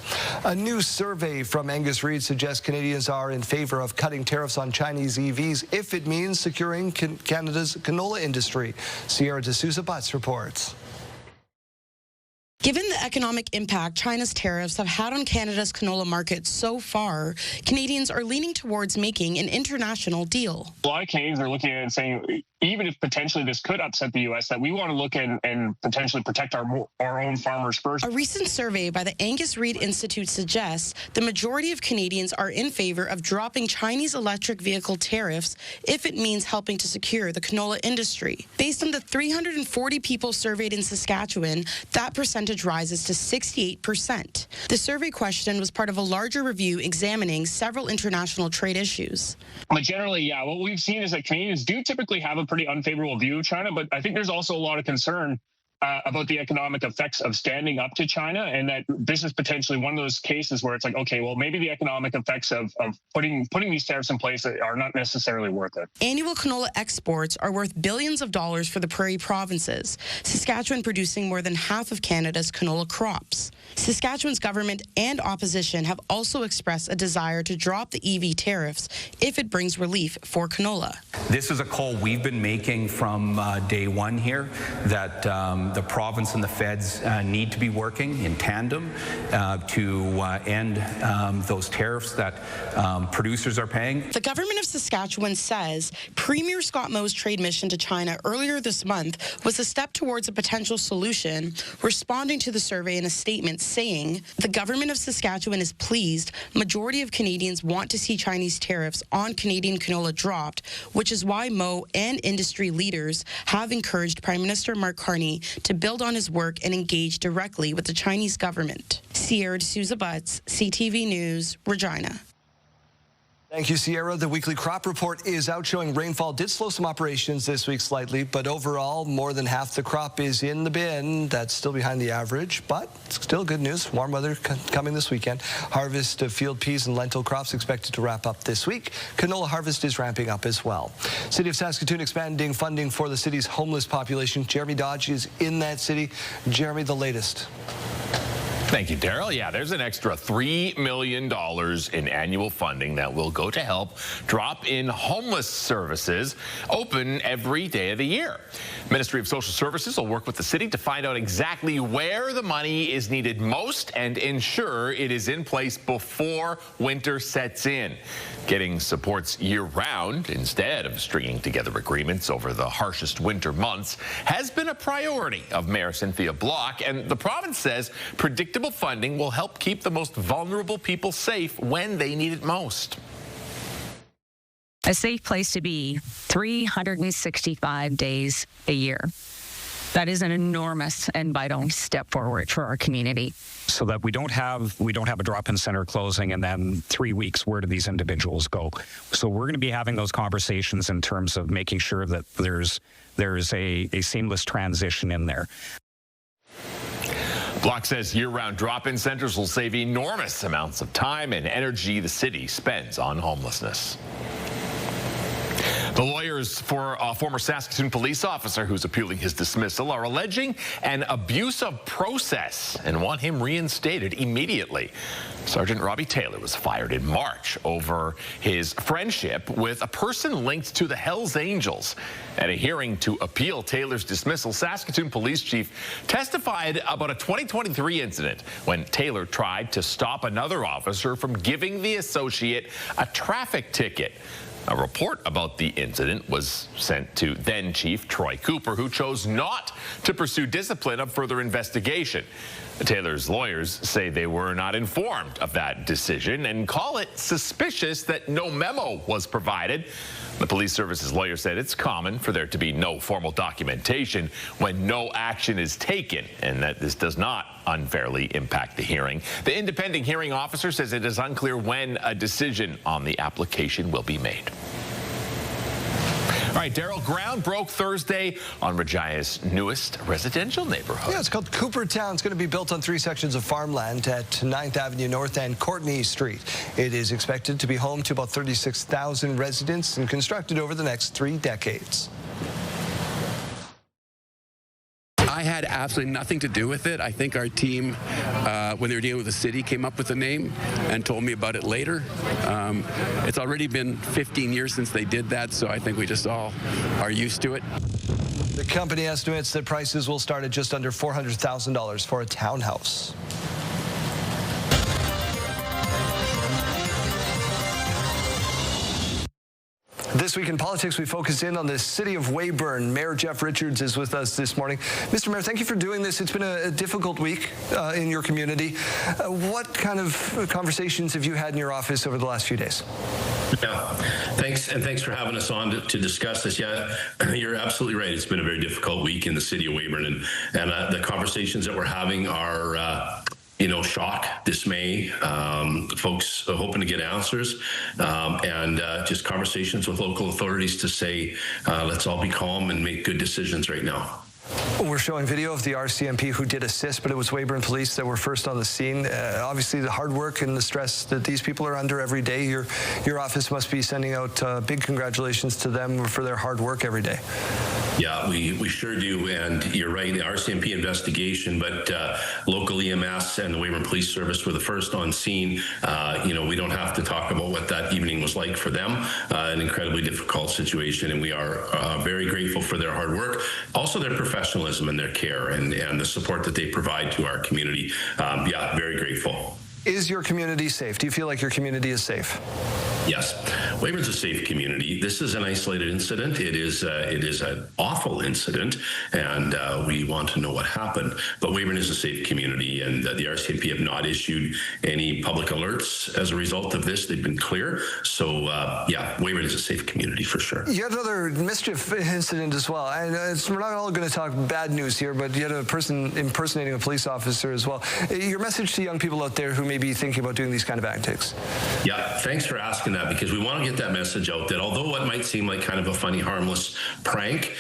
A new survey from Angus Reid suggests Canadians are in favor of cutting tariffs on Chinese EVs if it means securing Canada's canola industry. Sierra D'Souza Butts reports. Given the economic impact China's tariffs have had on Canada's canola market so far, Canadians are leaning towards making an international deal. A lot of Canadians are looking at it and saying, even if potentially this could upset the U.S., that we want to look and potentially protect our own farmers first. A recent survey by the Angus Reid Institute suggests the majority of Canadians are in favor of dropping Chinese electric vehicle tariffs if it means helping to secure the canola industry. Based on the 340 people surveyed in Saskatchewan, that percentage rises to 68%. The survey question was part of a larger review examining several international trade issues. But generally, yeah, what we've seen is that Canadians do typically have a pretty unfavorable view of China, but I think there's also a lot of concern about the economic effects of standing up to China, and that this is potentially one of those cases where it's like, okay, well, maybe the economic effects of putting these tariffs in place are not necessarily worth it. Annual canola exports are worth billions of dollars for the prairie provinces, Saskatchewan producing more than half of Canada's canola crops. Saskatchewan's government and opposition have also expressed a desire to drop the EV tariffs if it brings relief for canola. This is a call we've been making from day one here, that the province and the feds need to be working in tandem to end those tariffs that producers are paying. The government of Saskatchewan says Premier Scott Moe's trade mission to China earlier this month was a step towards a potential solution, responding to the survey in a statement saying the government of Saskatchewan is pleased majority of Canadians want to see Chinese tariffs on Canadian canola dropped, which is why Moe and industry leaders have encouraged Prime Minister Mark Carney to build on his work and engage directly with the Chinese government. Sierra D'Souza Butts, CTV News, Regina. Thank you, Sierra. The weekly crop report is out, showing rainfall did slow some operations this week slightly, but overall, more than half the crop is in the bin. That's still behind the average, but it's still good news. Warm weather coming this weekend. Harvest of field peas and lentil crops expected to wrap up this week. Canola harvest is ramping up as well. City of Saskatoon expanding funding for the city's homeless population. Jeremy Dodge is in that city. Jeremy, the latest. Thank you, Daryl. Yeah, there's an extra $3 million in annual funding that will go to help drop-in homeless services open every day of the year. Ministry of Social Services will work with the city to find out exactly where the money is needed most and ensure it is in place before winter sets in. Getting supports year-round instead of stringing together agreements over the harshest winter months has been a priority of Mayor Cynthia Block, and the province says predictable funding will help keep the most vulnerable people safe when they need it most. A safe place to be 365 days a year. That is an enormous and vital step forward for our community. So that we don't have a drop-in center closing and then 3 weeks, where do these individuals go? So we're going to be having those conversations in terms of making sure that there's a seamless transition in there. Block says year-round drop-in centers will save enormous amounts of time and energy the city spends on homelessness. The lawyers for a former Saskatoon police officer who's appealing his dismissal are alleging an abuse of process and want him reinstated immediately. Sergeant Robbie Taylor was fired in March over his friendship with a person linked to the Hells Angels. At a hearing to appeal Taylor's dismissal, Saskatoon Police Chief testified about a 2023 incident when Taylor tried to stop another officer from giving the associate a traffic ticket. A report about the incident was sent to then Chief Troy Cooper, who chose not to pursue discipline of further investigation. Taylor's lawyers say they were not informed of that decision and call it suspicious that no memo was provided. The police services lawyer said it's common for there to be no formal documentation when no action is taken, and that this does not unfairly impact the hearing. The independent hearing officer says it is unclear when a decision on the application will be made. All right, Daryl, ground broke Thursday on Regia's newest residential neighborhood. Yeah, it's called Coopertown. It's going to be built on 3 sections of farmland at 9th Avenue North and Courtney Street. It is expected to be home to about 36,000 residents and constructed over the next 3 decades. I had absolutely nothing to do with it. I think our team, when they were dealing with the city, came up with the name and told me about it later. It's already been 15 years since they did that, so I think we just all are used to it. The company estimates that prices will start at just under $400,000 for a townhouse. This week in politics, we focus in on the city of Weyburn. Mayor Jeff Richards is with us this morning. Mr. Mayor, thank you for doing this. It's been a difficult week in your community. What kind of conversations have you had in your office over the last few days? Yeah, thanks, and thanks for having us on to discuss this. Yeah, you're absolutely right. It's been a very difficult week in the city of Weyburn, and the conversations that we're having are shock, dismay, folks hoping to get answers, and just conversations with local authorities to say, let's all be calm and make good decisions right now. We're showing video of the RCMP who did assist, but it was Weyburn Police that were first on the scene. Obviously, the hard work and the stress that these people are under every day, your office must be sending out big congratulations to them for their hard work every day. Yeah, we sure do, and you're right, the RCMP investigation, but local EMS and the Weyburn Police Service were the first on scene. We don't have to talk about what that evening was like for them, an incredibly difficult situation, and we are very grateful for their hard work, also their professionalism and their care and the support that they provide to our community. Yeah, very grateful. Is your community safe? Do you feel like your community is safe? Yes, Weyburn's a safe community. This is an isolated incident. It is an awful incident, and we want to know what happened. But Weyburn is a safe community, and the RCMP have not issued any public alerts as a result of this. They've been clear. So, yeah, Weyburn is a safe community for sure. You had another mischief incident as well. And we're not all going to talk bad news here, but you had a person impersonating a police officer as well. Your message to young people out there who may be thinking about doing these kind of antics? Yeah, thanks for asking asking that because we want to get that message out that although what might seem like kind of a funny, harmless prank,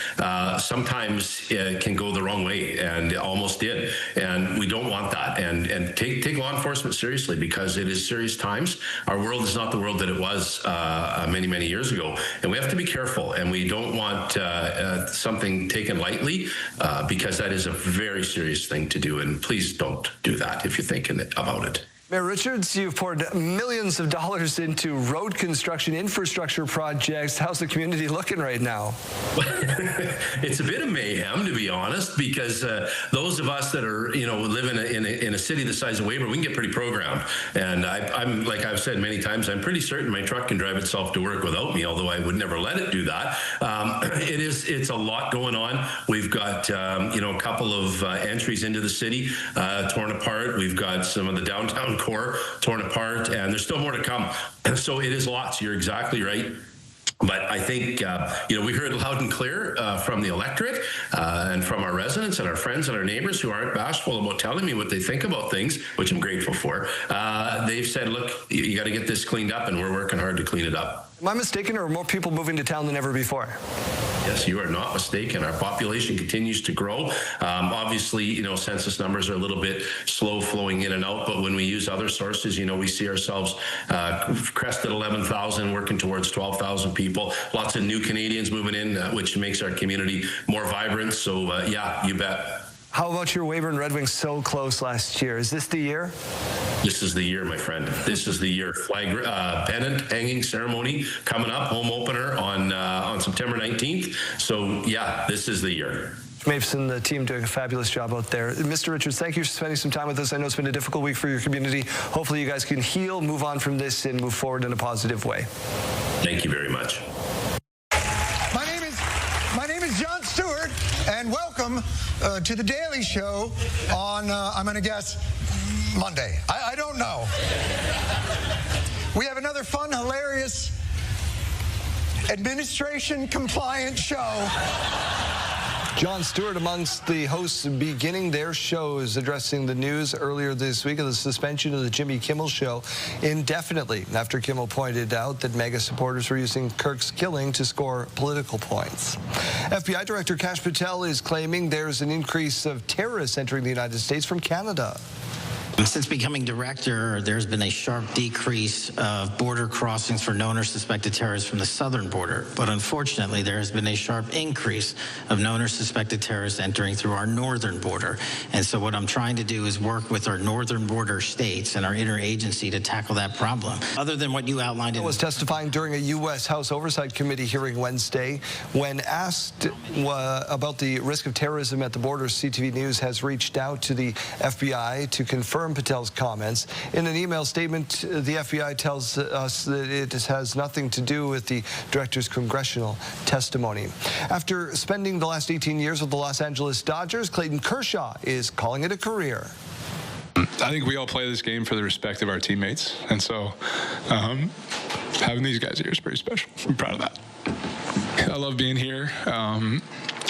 sometimes it can go the wrong way, and it almost did. And we don't want that. And take law enforcement seriously because it is serious times. Our world is not the world that it was many, many years ago. And we have to be careful. And we don't want something taken lightly because that is a very serious thing to do. And please don't do that if you're thinking about it. Mayor Richards, you've poured millions of dollars into road construction infrastructure projects. How's the community looking right now? It's a bit of mayhem, to be honest, because those of us that are, live in a city the size of Weyburn, we can get pretty programmed. And I'm like I've said many times, I'm pretty certain my truck can drive itself to work without me, although I would never let it do that. It's a lot going on. We've got, a couple of entries into the city torn apart. We've got some of the downtown core torn apart, and there's still more to come. So it is lots. You're exactly right. But I think, we heard loud and clear from the electorate and from our residents and our friends and our neighbors who aren't bashful about telling me what they think about things, which I'm grateful for. They've said, look, you got to get this cleaned up, and we're working hard to clean it up. Am I mistaken, or are more people moving to town than ever before? Yes, you are not mistaken. Our population continues to grow. Obviously, census numbers are a little bit slow flowing in and out, but when we use other sources, we see ourselves crested 11,000, working towards 12,000 people. Lots of new Canadians moving in, which makes our community more vibrant. So, yeah, you bet. How about your Weyburn Red Wings so close last year? Is this the year? This is the year, my friend. This is the year. Flag pennant hanging ceremony coming up, home opener on September 19th. So, yeah, this is the year. Mason, the team doing a fabulous job out there. Mr. Richards, thank you for spending some time with us. I know it's been a difficult week for your community. Hopefully you guys can heal, move on from this, and move forward in a positive way. Thank you very much. My name is Jon Stewart, and welcome to the Daily Show on, I'm going to guess, Monday. I don't know. We have another fun, hilarious, administration-compliant show. Jon Stewart amongst the hosts beginning their shows addressing the news earlier this week of the suspension of the Jimmy Kimmel Show indefinitely after Kimmel pointed out that MAGA supporters were using Kirk's killing to score political points. FBI Director Kash Patel is claiming there's an increase of terrorists entering the United States from Canada. Since becoming director, there's been a sharp decrease of border crossings for known or suspected terrorists from the southern border. But unfortunately, there has been a sharp increase of known or suspected terrorists entering through our northern border. And so what I'm trying to do is work with our northern border states and our interagency to tackle that problem. Other than what you outlined in... was testifying during a U.S. House Oversight Committee hearing Wednesday. When asked about the risk of terrorism at the border, CTV News has reached out to the FBI to confirm Patel's comments. In an email statement, the FBI tells us that it has nothing to do with the director's congressional testimony. After spending the last 18 years with the Los Angeles Dodgers, Clayton Kershaw is calling it a career. I think we all play this game for the respect of our teammates, and so having these guys here is pretty special. I'm proud of that. I love being here.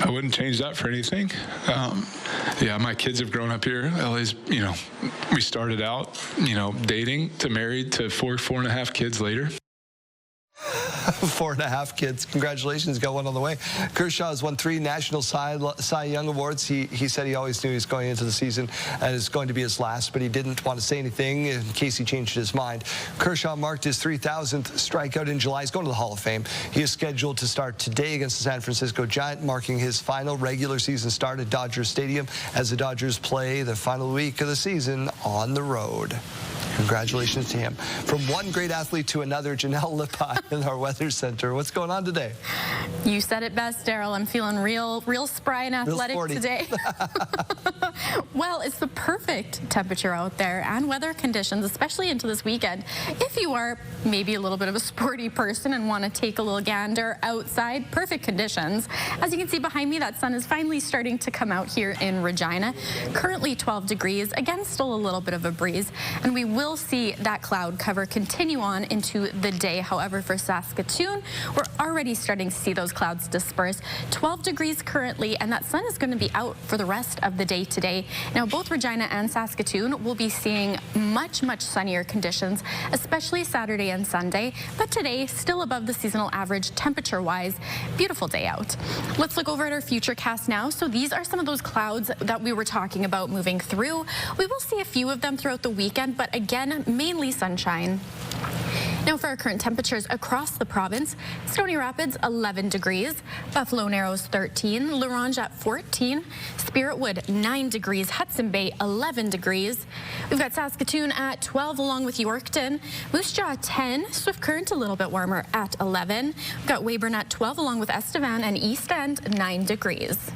I wouldn't change that for anything. Yeah, my kids have grown up here. Always, we started out, dating to married to four and a half kids later. 4.5 kids. Congratulations, got one on the way. Kershaw has won 3 national Cy Young Awards. He said he always knew he was going into the season and it's going to be his last, but he didn't want to say anything in case he changed his mind. Kershaw marked his 3,000th strikeout in July. He's going to the Hall of Fame. He is scheduled to start today against the San Francisco Giants, marking his final regular season start at Dodger Stadium as the Dodgers play the final week of the season on the road. Congratulations to him. From one great athlete to another, Janelle Lippi in our Weather Center. What's going on today? You said it best, Daryl. I'm feeling real spry and athletic today. Well, it's the perfect temperature out there and weather conditions, especially into this weekend. If you are maybe a little bit of a sporty person and want to take a little gander outside, perfect conditions. As you can see behind me, that sun is finally starting to come out here in Regina. Currently 12 degrees, again, still a little bit of a breeze, and we will will see that cloud cover continue on into the day. However, for Saskatoon, we're already starting to see those clouds disperse. 12 degrees currently, and that sun is going to be out for the rest of the day today. Now, both Regina and Saskatoon will be seeing much sunnier conditions, especially Saturday and Sunday. But today, still above the seasonal average temperature-wise. Beautiful day out. Let's look over at our futurecast now. So these are some of those clouds that we were talking about moving through. We will see a few of them throughout the weekend, but again, mainly sunshine. Now for our current temperatures across the province, Stony Rapids 11 degrees, Buffalo Narrows 13, La Ronge at 14, Spiritwood 9 degrees, Hudson Bay 11 degrees. We've got Saskatoon at 12 along with Yorkton, Moose Jaw 10, Swift Current a little bit warmer at 11. We've got Weyburn at 12 along with Estevan and East End 9 degrees.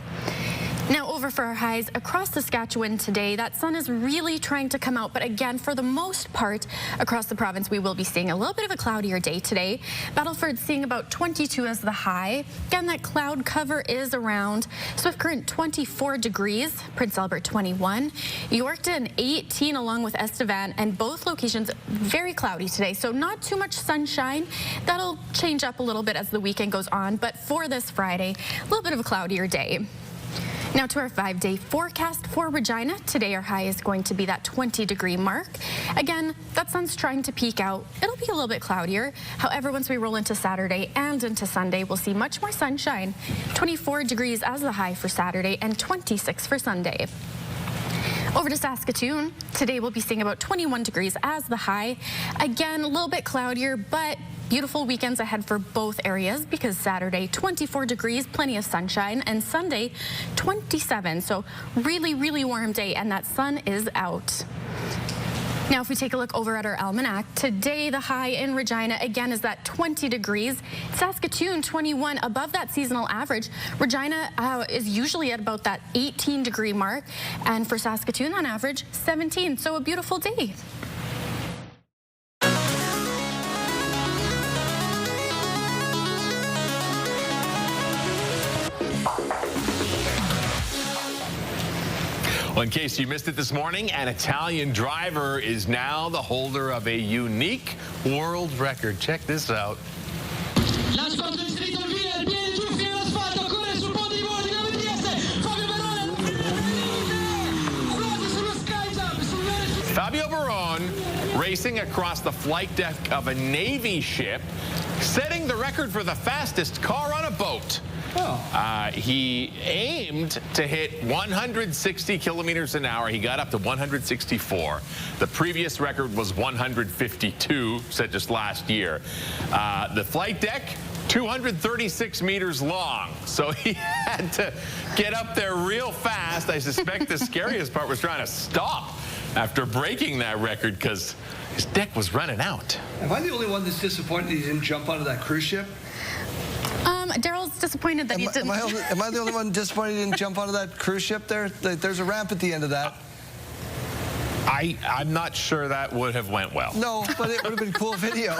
Now over for our highs across Saskatchewan today. That sun is really trying to come out, but again, for the most part across the province, we will be seeing a little bit of a cloudier day today. Battleford seeing about 22 as the high. Again, that cloud cover is around. Swift Current 24 degrees, Prince Albert 21, Yorkton 18 along with Estevan, and both locations very cloudy today, so not too much sunshine. That'll change up a little bit as the weekend goes on, but for this Friday, a little bit of a cloudier day. Now to our 5-day forecast for Regina. Today our high is going to be that 20-degree mark. Again, that sun's trying to peek out. It'll be a little bit cloudier. However, once we roll into Saturday and into Sunday, we'll see much more sunshine. 24 degrees as the high for Saturday and 26 for Sunday. Over to Saskatoon. Today we'll be seeing about 21 degrees as the high. Again, a little bit cloudier, but beautiful weekends ahead for both areas because Saturday 24 degrees, plenty of sunshine, and Sunday 27. So really warm day, and that sun is out. Now, if we take a look over at our almanac, today the high in Regina again is that 20 degrees. Saskatoon 21, above that seasonal average. Regina is usually at about that 18-degree mark, and for Saskatoon on average 17. So a beautiful day. Well, in case you missed it this morning, an Italian driver is now the holder of a unique world record. Check this out. Fabio Barone racing across the flight deck of a Navy ship, setting the record for the fastest car on a boat. He aimed to hit 160 kilometers an hour. He got up to 164. The previous record was 152, set just last year. The flight deck, 236 meters long. So he had to get up there real fast. I suspect the scariest part was trying to stop after breaking that record because his deck was running out. Am I the only one that's disappointed he didn't jump onto that cruise ship? Daryl's disappointed that he didn't. Am I the only one disappointed he didn't jump onto that cruise ship there? There's a ramp at the end of that. I'm not sure that would have went well. No, but it would have been cool video.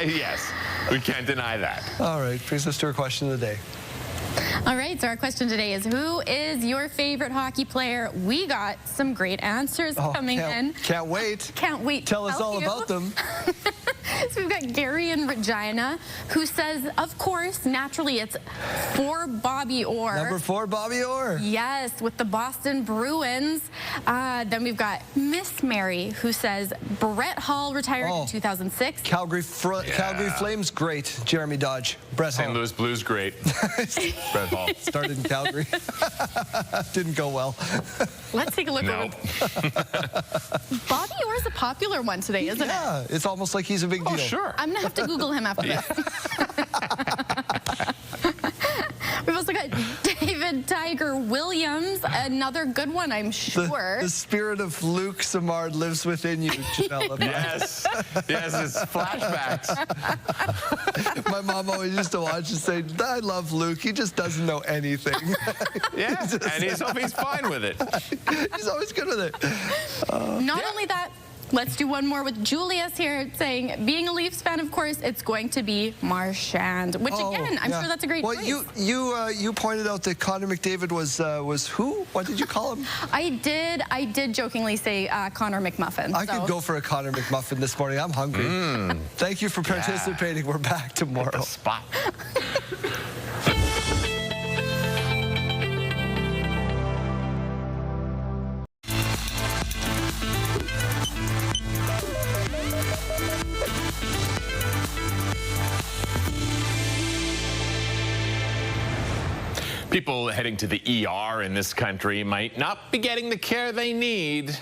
Yes, we can't deny that. All right, brings us to our question of the day. All right, so our question today is, who is your favorite hockey player? We got some great answers coming in. Can't wait. Can't wait. Tell us all about them. So we've got Gary in Regina, who says, of course, naturally, it's for Bobby Orr. Number 4, Bobby Orr. Yes, with the Boston Bruins. Then we've got Miss Mary, who says Brett Hall retired in 2006. Calgary Flames, great. Jeremy Dodge. Brett Hall. St. Louis Blues, great. Brett Hall. Started in Calgary. Didn't go well. Let's take a look. No. Bobby Orr's a popular one today, isn't it? Yeah, it's almost like he's a big deal. Oh, sure. I'm going to have to Google him after this. We've also got David Tiger Williams, another good one, I'm sure. The spirit of Luke Simard lives within you, Janelle. Yes. Yes, it's flashbacks. My mom always used to watch and say, I love Luke. He just doesn't know anything. Yeah, and he's fine with it. He's always good with it. Not only that, Let's do one more with Julius here saying, being a Leafs fan, of course, it's going to be Marchand, which again, I'm sure that's a great choice. You pointed out that Connor McDavid was who? What did you call him? I did jokingly say Connor McMuffin. I could go for a Connor McMuffin this morning. I'm hungry. Thank you for participating. We're back tomorrow. Spot. People heading to the ER in this country might not be getting the care they need.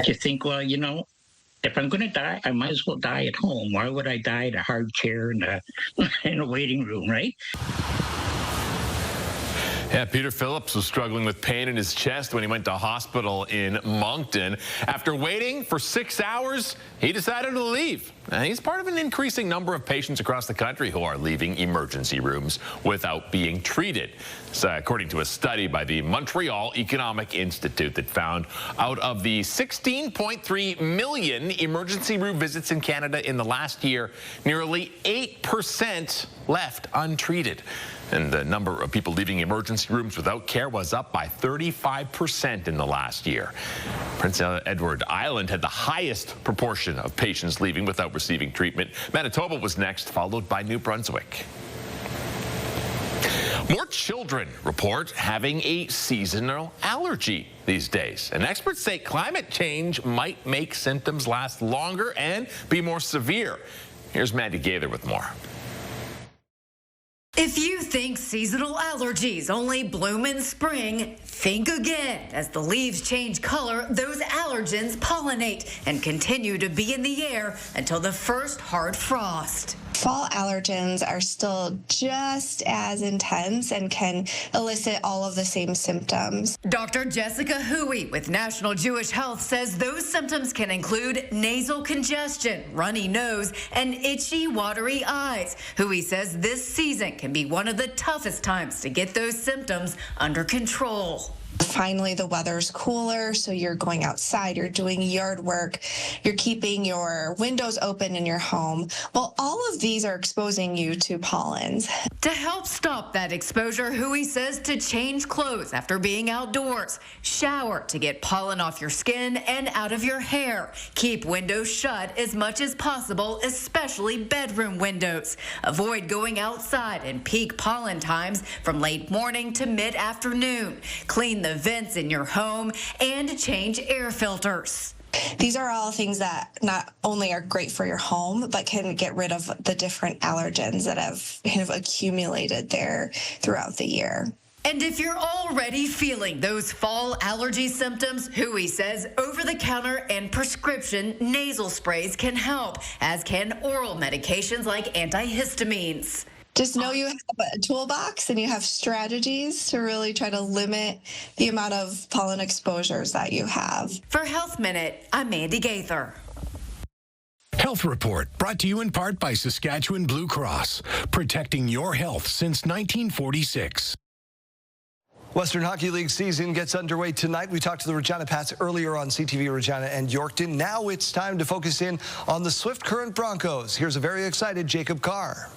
You think, well, you know, if I'm going to die, I might as well die at home. Why would I die in a hard chair in a waiting room, right? Yeah, Peter Phillips was struggling with pain in his chest when he went to hospital in Moncton. After waiting for 6 hours, he decided to leave. And he's part of an increasing number of patients across the country who are leaving emergency rooms without being treated. So, according to a study by the Montreal Economic Institute that found out of the 16.3 million emergency room visits in Canada in the last year, nearly 8% left untreated. And the number of people leaving emergency rooms without care was up by 35% in the last year. Prince Edward Island had the highest proportion of patients leaving without receiving treatment. Manitoba was next, followed by New Brunswick. More children report having a seasonal allergy these days. And experts say climate change might make symptoms last longer and be more severe. Here's Mandy Gaither with more. If you think seasonal allergies only bloom in spring, think again. As the leaves change color, those allergens pollinate and continue to be in the air until the first hard frost. Fall allergens are still just as intense and can elicit all of the same symptoms. Dr. Jessica Huey with National Jewish Health says those symptoms can include nasal congestion, runny nose, and itchy, watery eyes. Huey says this season can be one of the toughest times to get those symptoms under control. Finally, the weather's cooler, so you're going outside, you're doing yard work, you're keeping your windows open in your home. Well, all of these are exposing you to pollens. To help stop that exposure, Huey says to change clothes after being outdoors, shower to get pollen off your skin and out of your hair, keep windows shut as much as possible, especially bedroom windows. Avoid going outside in peak pollen times from late morning to mid-afternoon. Clean the vents in your home and change air filters. These are all things that not only are great for your home, but can get rid of the different allergens that have kind of accumulated there throughout the year. And if you're already feeling those fall allergy symptoms, Huey says over-the-counter and prescription nasal sprays can help, as can oral medications like antihistamines. Just know you have a toolbox and you have strategies to really try to limit the amount of pollen exposures that you have. For Health Minute, I'm Mandy Gaither. Health Report brought to you in part by Saskatchewan Blue Cross, protecting your health since 1946. Western Hockey League season gets underway tonight. We talked to the Regina Pats earlier on CTV Regina and Yorkton. Now it's time to focus in on the Swift Current Broncos. Here's a very excited Jacob Carr.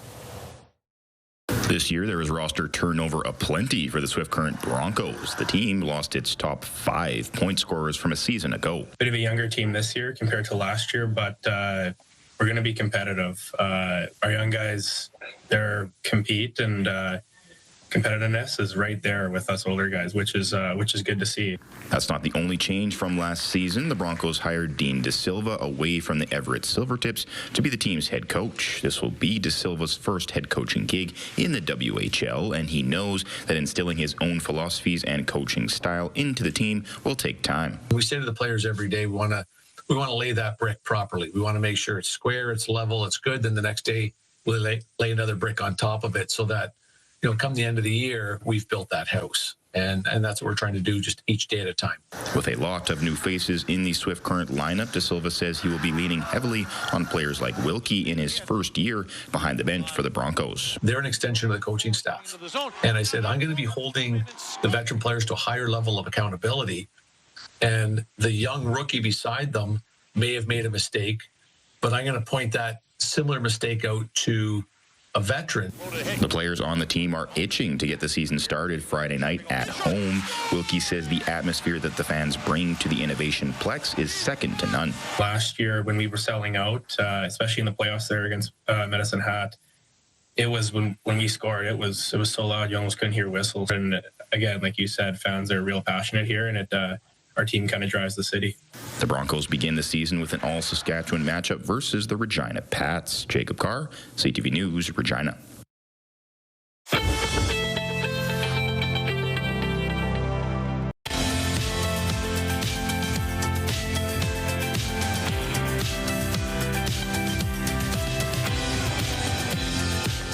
This year, there was roster turnover aplenty for the Swift Current Broncos. The team lost its top 5 point scorers from a season ago. Bit of a younger team this year compared to last year, but we're going to be competitive. Our young guys, they're compete, and competitiveness is right there with us older guys, which is good to see. That's not the only change from last season. The Broncos hired Dean De Silva away from the Everett Silvertips to be the team's head coach. This will be De Silva's first head coaching gig in the WHL, and he knows that instilling his own philosophies and coaching style into the team will take time. We say to the players every day, we want to lay that brick properly. We want to make sure it's square, it's level, it's good. Then the next day, we'll lay another brick on top of it so that, you know, come the end of the year, we've built that house. And that's what we're trying to do, just each day at a time. With a lot of new faces in the Swift Current lineup, De Silva says he will be leaning heavily on players like Wilkie in his first year behind the bench for the Broncos. They're an extension of the coaching staff. And I said, I'm going to be holding the veteran players to a higher level of accountability. And the young rookie beside them may have made a mistake, but I'm going to point that similar mistake out to a veteran. The players on the team are itching to get the season started Friday night at home. Wilkie says the atmosphere that the fans bring to the Innovation Plex is second to none. Last year when we were selling out, especially in the playoffs there against Medicine Hat, it was when we scored, it was so loud you almost couldn't hear whistles. And again, like you said, fans are real passionate here, and our team kind of drives the city. The Broncos begin the season with an all-Saskatchewan matchup versus the Regina Pats. Jacob Carr, CTV News, Regina.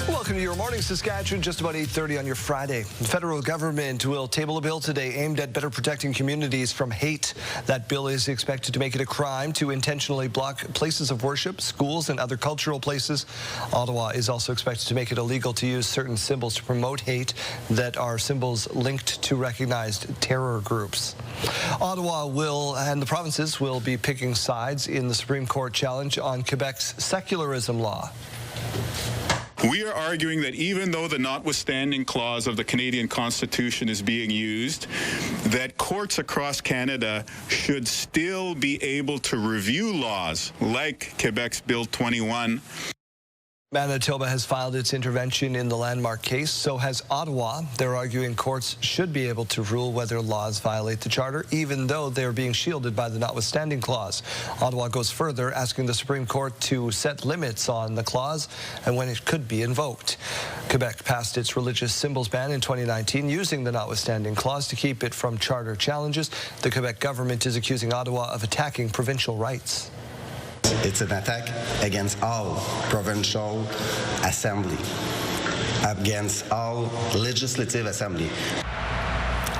Welcome to Your Morning Saskatchewan, just about 8:30 on your Friday. The federal government will table a bill today aimed at better protecting communities from hate. That bill is expected to make it a crime to intentionally block places of worship, schools, and other cultural places. Ottawa is also expected to make it illegal to use certain symbols to promote hate that are symbols linked to recognized terror groups. Ottawa and the provinces will be picking sides in the Supreme Court challenge on Quebec's secularism law. We are arguing that even though the notwithstanding clause of the Canadian Constitution is being used, that courts across Canada should still be able to review laws like Quebec's Bill 21. Manitoba has filed its intervention in the landmark case, so has Ottawa. They're arguing courts should be able to rule whether laws violate the Charter, even though they're being shielded by the notwithstanding clause. Ottawa goes further, asking the Supreme Court to set limits on the clause and when it could be invoked. Quebec passed its religious symbols ban in 2019, using the notwithstanding clause to keep it from Charter challenges. The Quebec government is accusing Ottawa of attacking provincial rights. It's an attack against all provincial assembly, against all legislative assembly.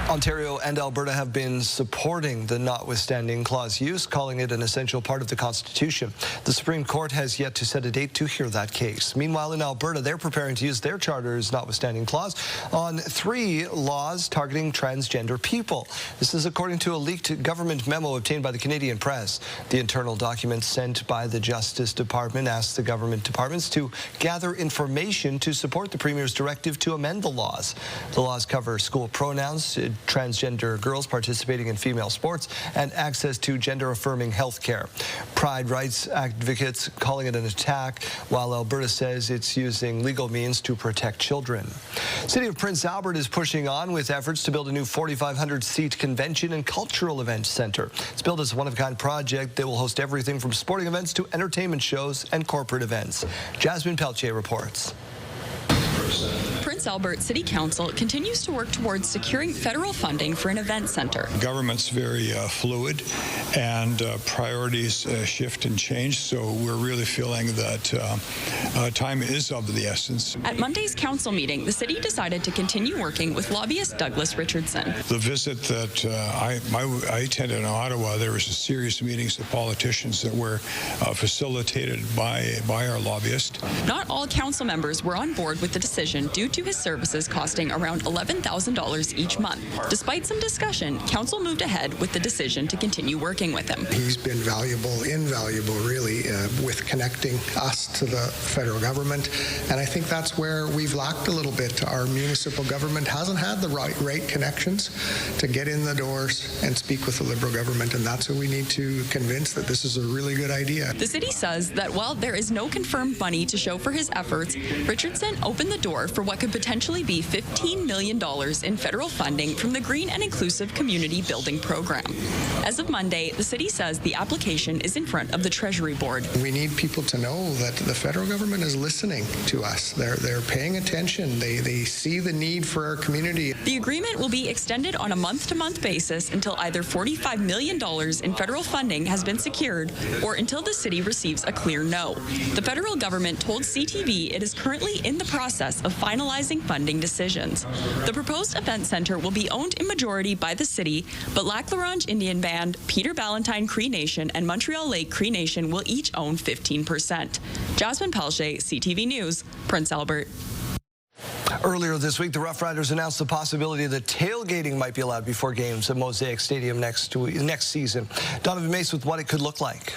Ontario and Alberta have been supporting the notwithstanding clause use, calling it an essential part of the Constitution. The Supreme Court has yet to set a date to hear that case. Meanwhile, in Alberta, they're preparing to use their Charter's notwithstanding clause on 3 laws targeting transgender people. This is according to a leaked government memo obtained by the Canadian press. The internal document sent by the Justice Department asks the government departments to gather information to support the Premier's directive to amend the laws. The laws cover school pronouns, transgender girls participating in female sports, and access to gender-affirming health care. Pride rights advocates calling it an attack, while Alberta says it's using legal means to protect children. City of Prince Albert is pushing on with efforts to build a new 4,500-seat convention and cultural events center. It's built as a one-of-a-kind project that will host everything from sporting events to entertainment shows and corporate events. Jasmine Peltier reports. Prince Albert City Council continues to work towards securing federal funding for an event center. Government's very fluid, and priorities shift and change, so we're really feeling that time is of the essence. At Monday's council meeting, the city decided to continue working with lobbyist Douglas Richardson. The visit that I attended in Ottawa, there was a series of meetings of politicians that were facilitated by our lobbyist. Not all council members were on board with the decision due to his services costing around $11,000 each month. Despite some discussion, council moved ahead with the decision to continue working with him. He's been invaluable really, with connecting us to the federal government, and I think that's where we've lacked a little bit. Our municipal government hasn't had the right connections to get in the doors and speak with the Liberal government, and that's who we need to convince that this is a really good idea. The city says that while there is no confirmed money to show for his efforts, Richardson opened the door for what could potentially be $15 million in federal funding from the Green and Inclusive Community Building Program. As of Monday, the city says the application is in front of the Treasury Board. We need people to know that the federal government is listening to us. They're paying attention. They see the need for our community. The agreement will be extended on a month-to-month basis until either $45 million in federal funding has been secured or until the city receives a clear no. The federal government told CTV it is currently in the process of finalizing funding decisions. The proposed event center will be owned in majority by the city, but Lac La Ronge Indian Band, Peter Ballantine Cree Nation, and Montreal Lake Cree Nation will each own 15%. Jasmine Pelche, CTV News, Prince Albert. Earlier this week, the Rough Riders announced the possibility that tailgating might be allowed before games at Mosaic Stadium next season. Donovan Mace with what it could look like.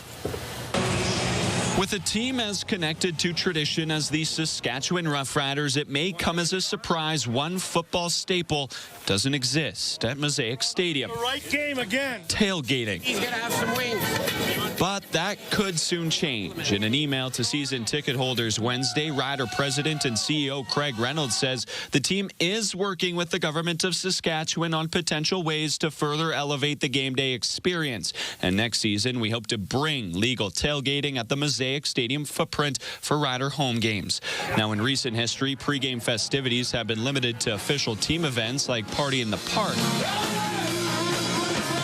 With a team as connected to tradition as the Saskatchewan Roughriders, it may come as a surprise one football staple doesn't exist at Mosaic Stadium. The right game again. Tailgating. He's going to have some wings. But that could soon change. In an email to season ticket holders Wednesday, Rider President and CEO Craig Reynolds says the team is working with the government of Saskatchewan on potential ways to further elevate the game day experience. And next season, we hope to bring legal tailgating at the Mosaic Stadium footprint for Rider home games. Now, in recent history, pregame festivities have been limited to official team events like Party in the Park.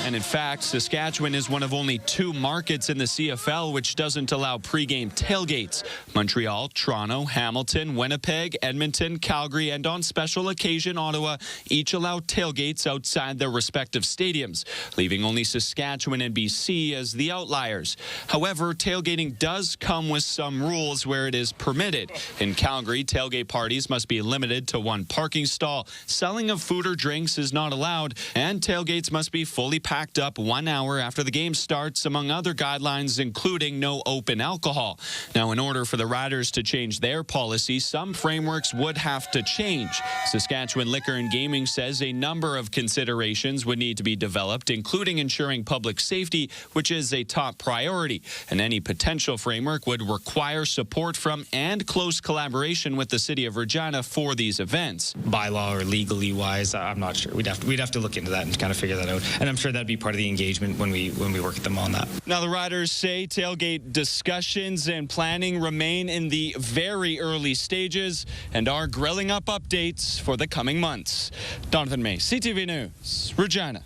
And in fact, Saskatchewan is one of only 2 markets in the CFL which doesn't allow pregame tailgates. Montreal, Toronto, Hamilton, Winnipeg, Edmonton, Calgary, and on special occasion, Ottawa each allow tailgates outside their respective stadiums, leaving only Saskatchewan and BC as the outliers. However, tailgating does come with some rules where it is permitted. In Calgary, tailgate parties must be limited to 1 parking stall. Selling of food or drinks is not allowed, and tailgates must be fully packed up 1 hour after the game starts, among other guidelines, including no open alcohol. Now, in order for the Riders to change their policy, some frameworks would have to change. Saskatchewan Liquor and Gaming says a number of considerations would need to be developed, including ensuring public safety, which is a top priority. And any potential framework would require support from and close collaboration with the City of Regina for these events. Bylaw or legally wise, I'm not sure. We'd have to look into that and kind of figure that out. And I'm sure that'd be part of the engagement when we work with them on that. Now, the Riders say tailgate discussions and planning remain in the very early stages and are grilling up updates for the coming months. Donovan May, CTV News, Regina.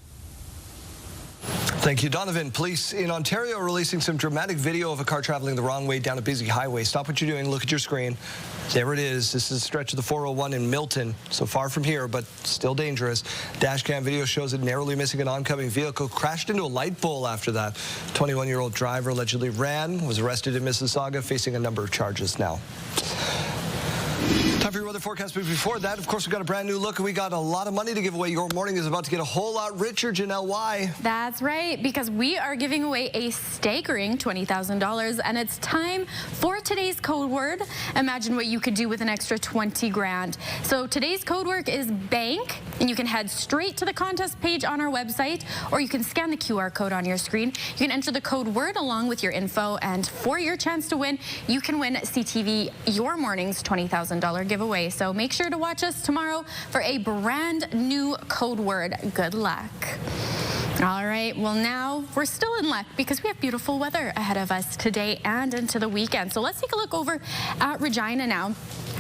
Thank you, Donovan. Police in Ontario are releasing some dramatic video of a car traveling the wrong way down a busy highway. Stop what you're doing. Look at your screen. There it is. This is a stretch of the 401 in Milton. So far from here, but still dangerous. Dashcam video shows it narrowly missing an oncoming vehicle. Crashed into a light pole after that. 21-year-old driver allegedly ran, was arrested in Mississauga, facing a number of charges now. Time for your weather forecast, but before that, of course, we've got a brand new look, and we got a lot of money to give away. Your morning is about to get a whole lot richer, Janelle. Why? That's right, because we are giving away a staggering $20,000, and it's time for today's code word. Imagine what you could do with an extra 20 grand. So today's code word is bank, and you can head straight to the contest page on our website, or you can scan the QR code on your screen. You can enter the code word along with your info, and for your chance to win, you can win CTV Your Morning's $20,000 giveaway. So make sure to watch us tomorrow for a brand new code word. Good luck. All right, well, now we're still in luck because we have beautiful weather ahead of us today and into the weekend. So let's take a look over at Regina now.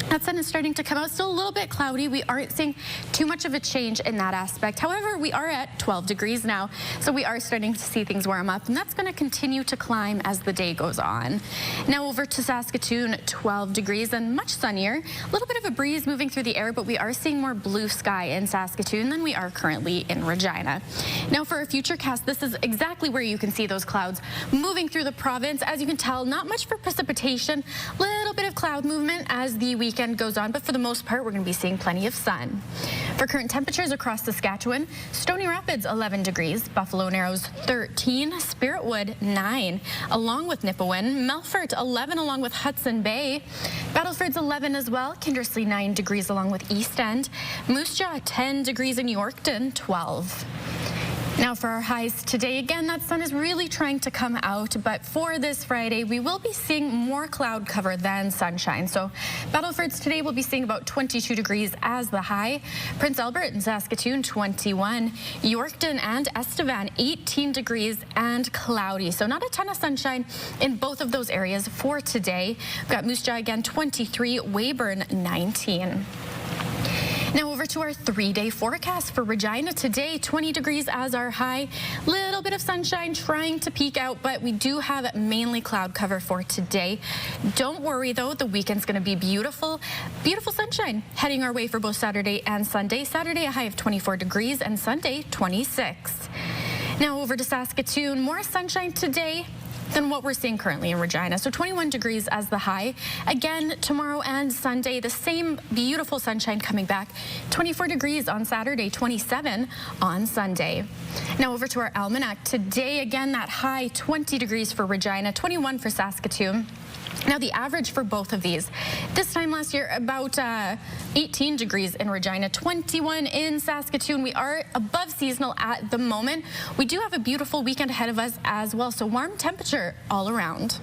That sun is starting to come out. Still a little bit cloudy. We aren't seeing too much of a change in that aspect. However, we are at 12 degrees now, so we are starting to see things warm up, and that's going to continue to climb as the day goes on. Now over to Saskatoon, 12 degrees and much sunnier. A little bit of a breeze moving through the air, but we are seeing more blue sky in Saskatoon than we are currently in Regina. Now for a future cast, this is exactly where you can see those clouds moving through the province. As you can tell, not much for precipitation, little bit of cloud movement as the weekend goes on, but for the most part, we're going to be seeing plenty of sun. For current temperatures across Saskatchewan, Stony Rapids 11 degrees, Buffalo Narrows 13, Spiritwood 9, along with Nipawin, Melfort 11 along with Hudson Bay, Battleford's 11 as well, Kindersley 9 degrees along with East End, Moose Jaw 10 degrees in Yorkton 12. Now for our highs today, again, that sun is really trying to come out, but for this Friday, we will be seeing more cloud cover than sunshine. So Battleford's today will be seeing about 22 degrees as the high. Prince Albert and Saskatoon 21, Yorkton and Estevan 18 degrees and cloudy. So not a ton of sunshine in both of those areas for today. We've got Moose Jaw again 23, Weyburn 19. Now over to our 3-day forecast for Regina today, 20 degrees as our high. Little bit of sunshine trying to peek out, but we do have mainly cloud cover for today. Don't worry though, the weekend's going to be beautiful. Beautiful sunshine heading our way for both Saturday and Sunday. Saturday a high of 24 degrees and Sunday 26. Now over to Saskatoon, more sunshine today. than what we're seeing currently in Regina. So 21 degrees as the high. Again, tomorrow and Sunday, the same beautiful sunshine coming back. 24 degrees on Saturday, 27 on Sunday. Now over to our almanac. Today, again, that high 20 degrees for Regina, 21 for Saskatoon. Now, the average for both of these, this time last year, about 18 degrees in Regina, 21 in Saskatoon. We are above seasonal at the moment. We do have a beautiful weekend ahead of us as well, so warm temperature all around.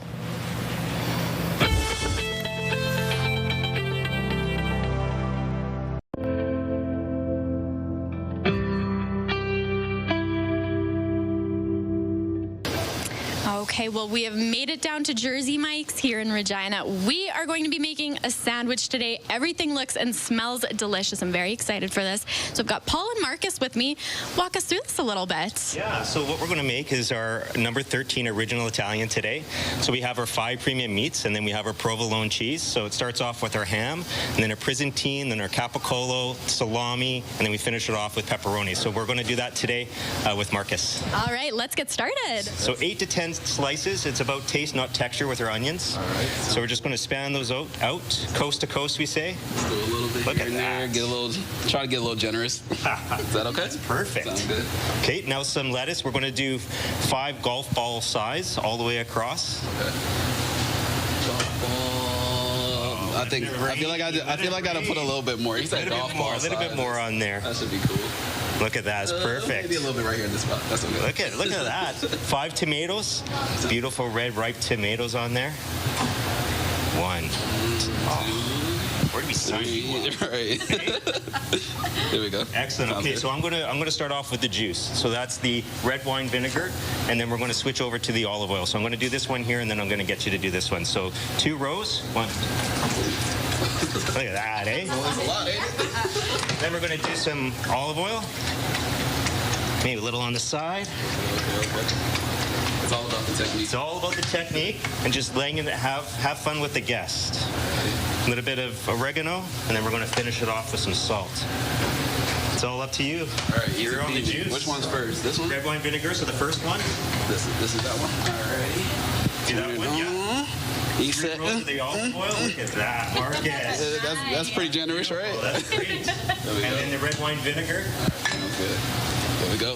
Okay, well, we have made it down to Jersey Mike's here in Regina. We are going to be making a sandwich today. Everything looks and smells delicious. I'm very excited for this. So I've got Paul and Marcus with me. Walk us through this a little bit. Yeah, so what we're going to make is our number 13 original Italian today. So we have our 5 premium meats, and then we have our provolone cheese. So it starts off with our ham, and then our Prizantine, then our Capicolo, salami, and then we finish it off with pepperoni. So we're going to do that today with Marcus. All right, let's get started. So 8 to 10 slices. It's about taste, not texture with our onions. All right. So we're just going to span those out coast to coast, we say. Let's do a little bit Look here at and there. that. Get a little, try to get a little generous. Is that okay? That's perfect. Sounds good. Okay, now some lettuce. We're going to do 5 golf ball size all the way across. Okay. Golf ball. I feel like I got to put a little bit more. You said golf ball. A little bit more on there. That should be cool. Look at that, it's perfect. Maybe a little bit right here in this spot. That's okay. Look at that. 5 tomatoes, beautiful red ripe tomatoes on there. 1. Oh. Where did we start? Right. There we go. Excellent. Okay, so I'm gonna start off with the juice. So that's the red wine vinegar, and then we're going to switch over to the olive oil. So I'm going to do this one here, and then I'm going to get you to do this one. So 2 rows. 1. Look at that, eh? Well, that's a lot, eh? Then we're going to do some olive oil. Maybe a little on the side. Okay. It's all about the technique. It's all about the technique and just laying it. Have fun with the guest. A little bit of oregano, and then we're going to finish it off with some salt. It's all up to you. All right, you're on the juice. Which one's first? This one? Red wine vinegar. So the first one. This is that one. All right. Do that one. Yeah. You said the olive oil. Look at that, Marcus. That's pretty generous, right? Oh, that's great. And then the red wine vinegar. Sounds good. There we go.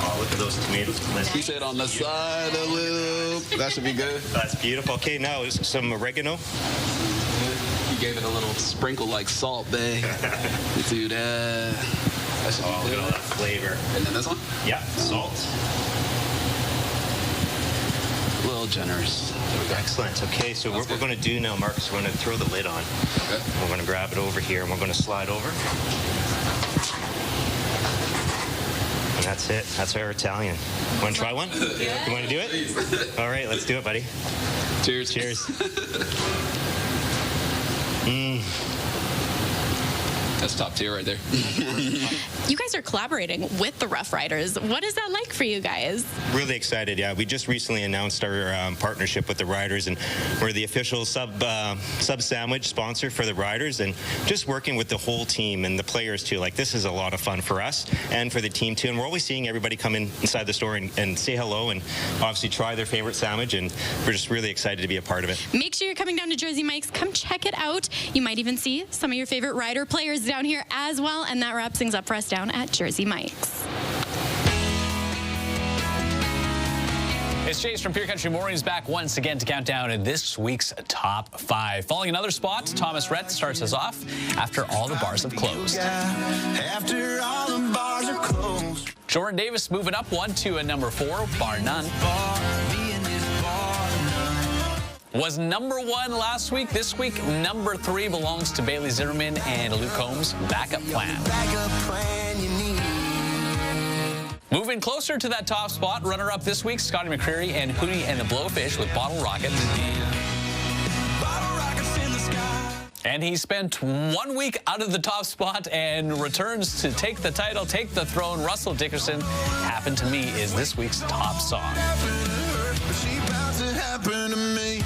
Oh, look at those tomatoes. He said on the side a little. That should be good. That's beautiful. Okay, now some oregano. You gave it a little sprinkle like salt, babe. Do that. That should be look good. at all that flavor. And then this one? Yeah, salt. A little generous. Excellent. Okay, so what we're going to do now, Marcus, we're going to throw the lid on. Okay. We're going to grab it over here, and we're going to slide over. And that's it. That's our Italian. Want to try one? You want to do it? All right, let's do it, buddy. Cheers. Cheers. That's top tier right there. You guys are collaborating with the Rough Riders. What is that like for you guys? Really excited, yeah. We just recently announced our partnership with the Riders, and we're the official sub sandwich sponsor for the Riders, and just working with the whole team and the players too. Like, this is a lot of fun for us and for the team too. And we're always seeing everybody come inside the store and say hello and obviously try their favorite sandwich, and we're just really excited to be a part of it. Make sure you're coming down to Jersey Mike's. Come check it out. You might even see some of your favorite Rider players down here as well, and that wraps things up for us down at Jersey Mike's. It's Chase from Pure Country Mornings back once again to count down this week's top 5. Following another spot, Thomas Rhett starts us off after all the bars have closed. After all the bars are closed. Jordan Davis moving up 1 to a number 4, Bar None. Was number 1 last week. This week, number 3 belongs to Bailey Zimmerman and Luke Combs' Backup Plan. Moving closer to that top spot, runner-up this week, Scotty McCreery and Hootie and the Blowfish with Bottle Rocket. And he spent 1 week out of the top spot and returns to take the title, take the throne. Russell Dickerson, Happen to Me, is this week's top song.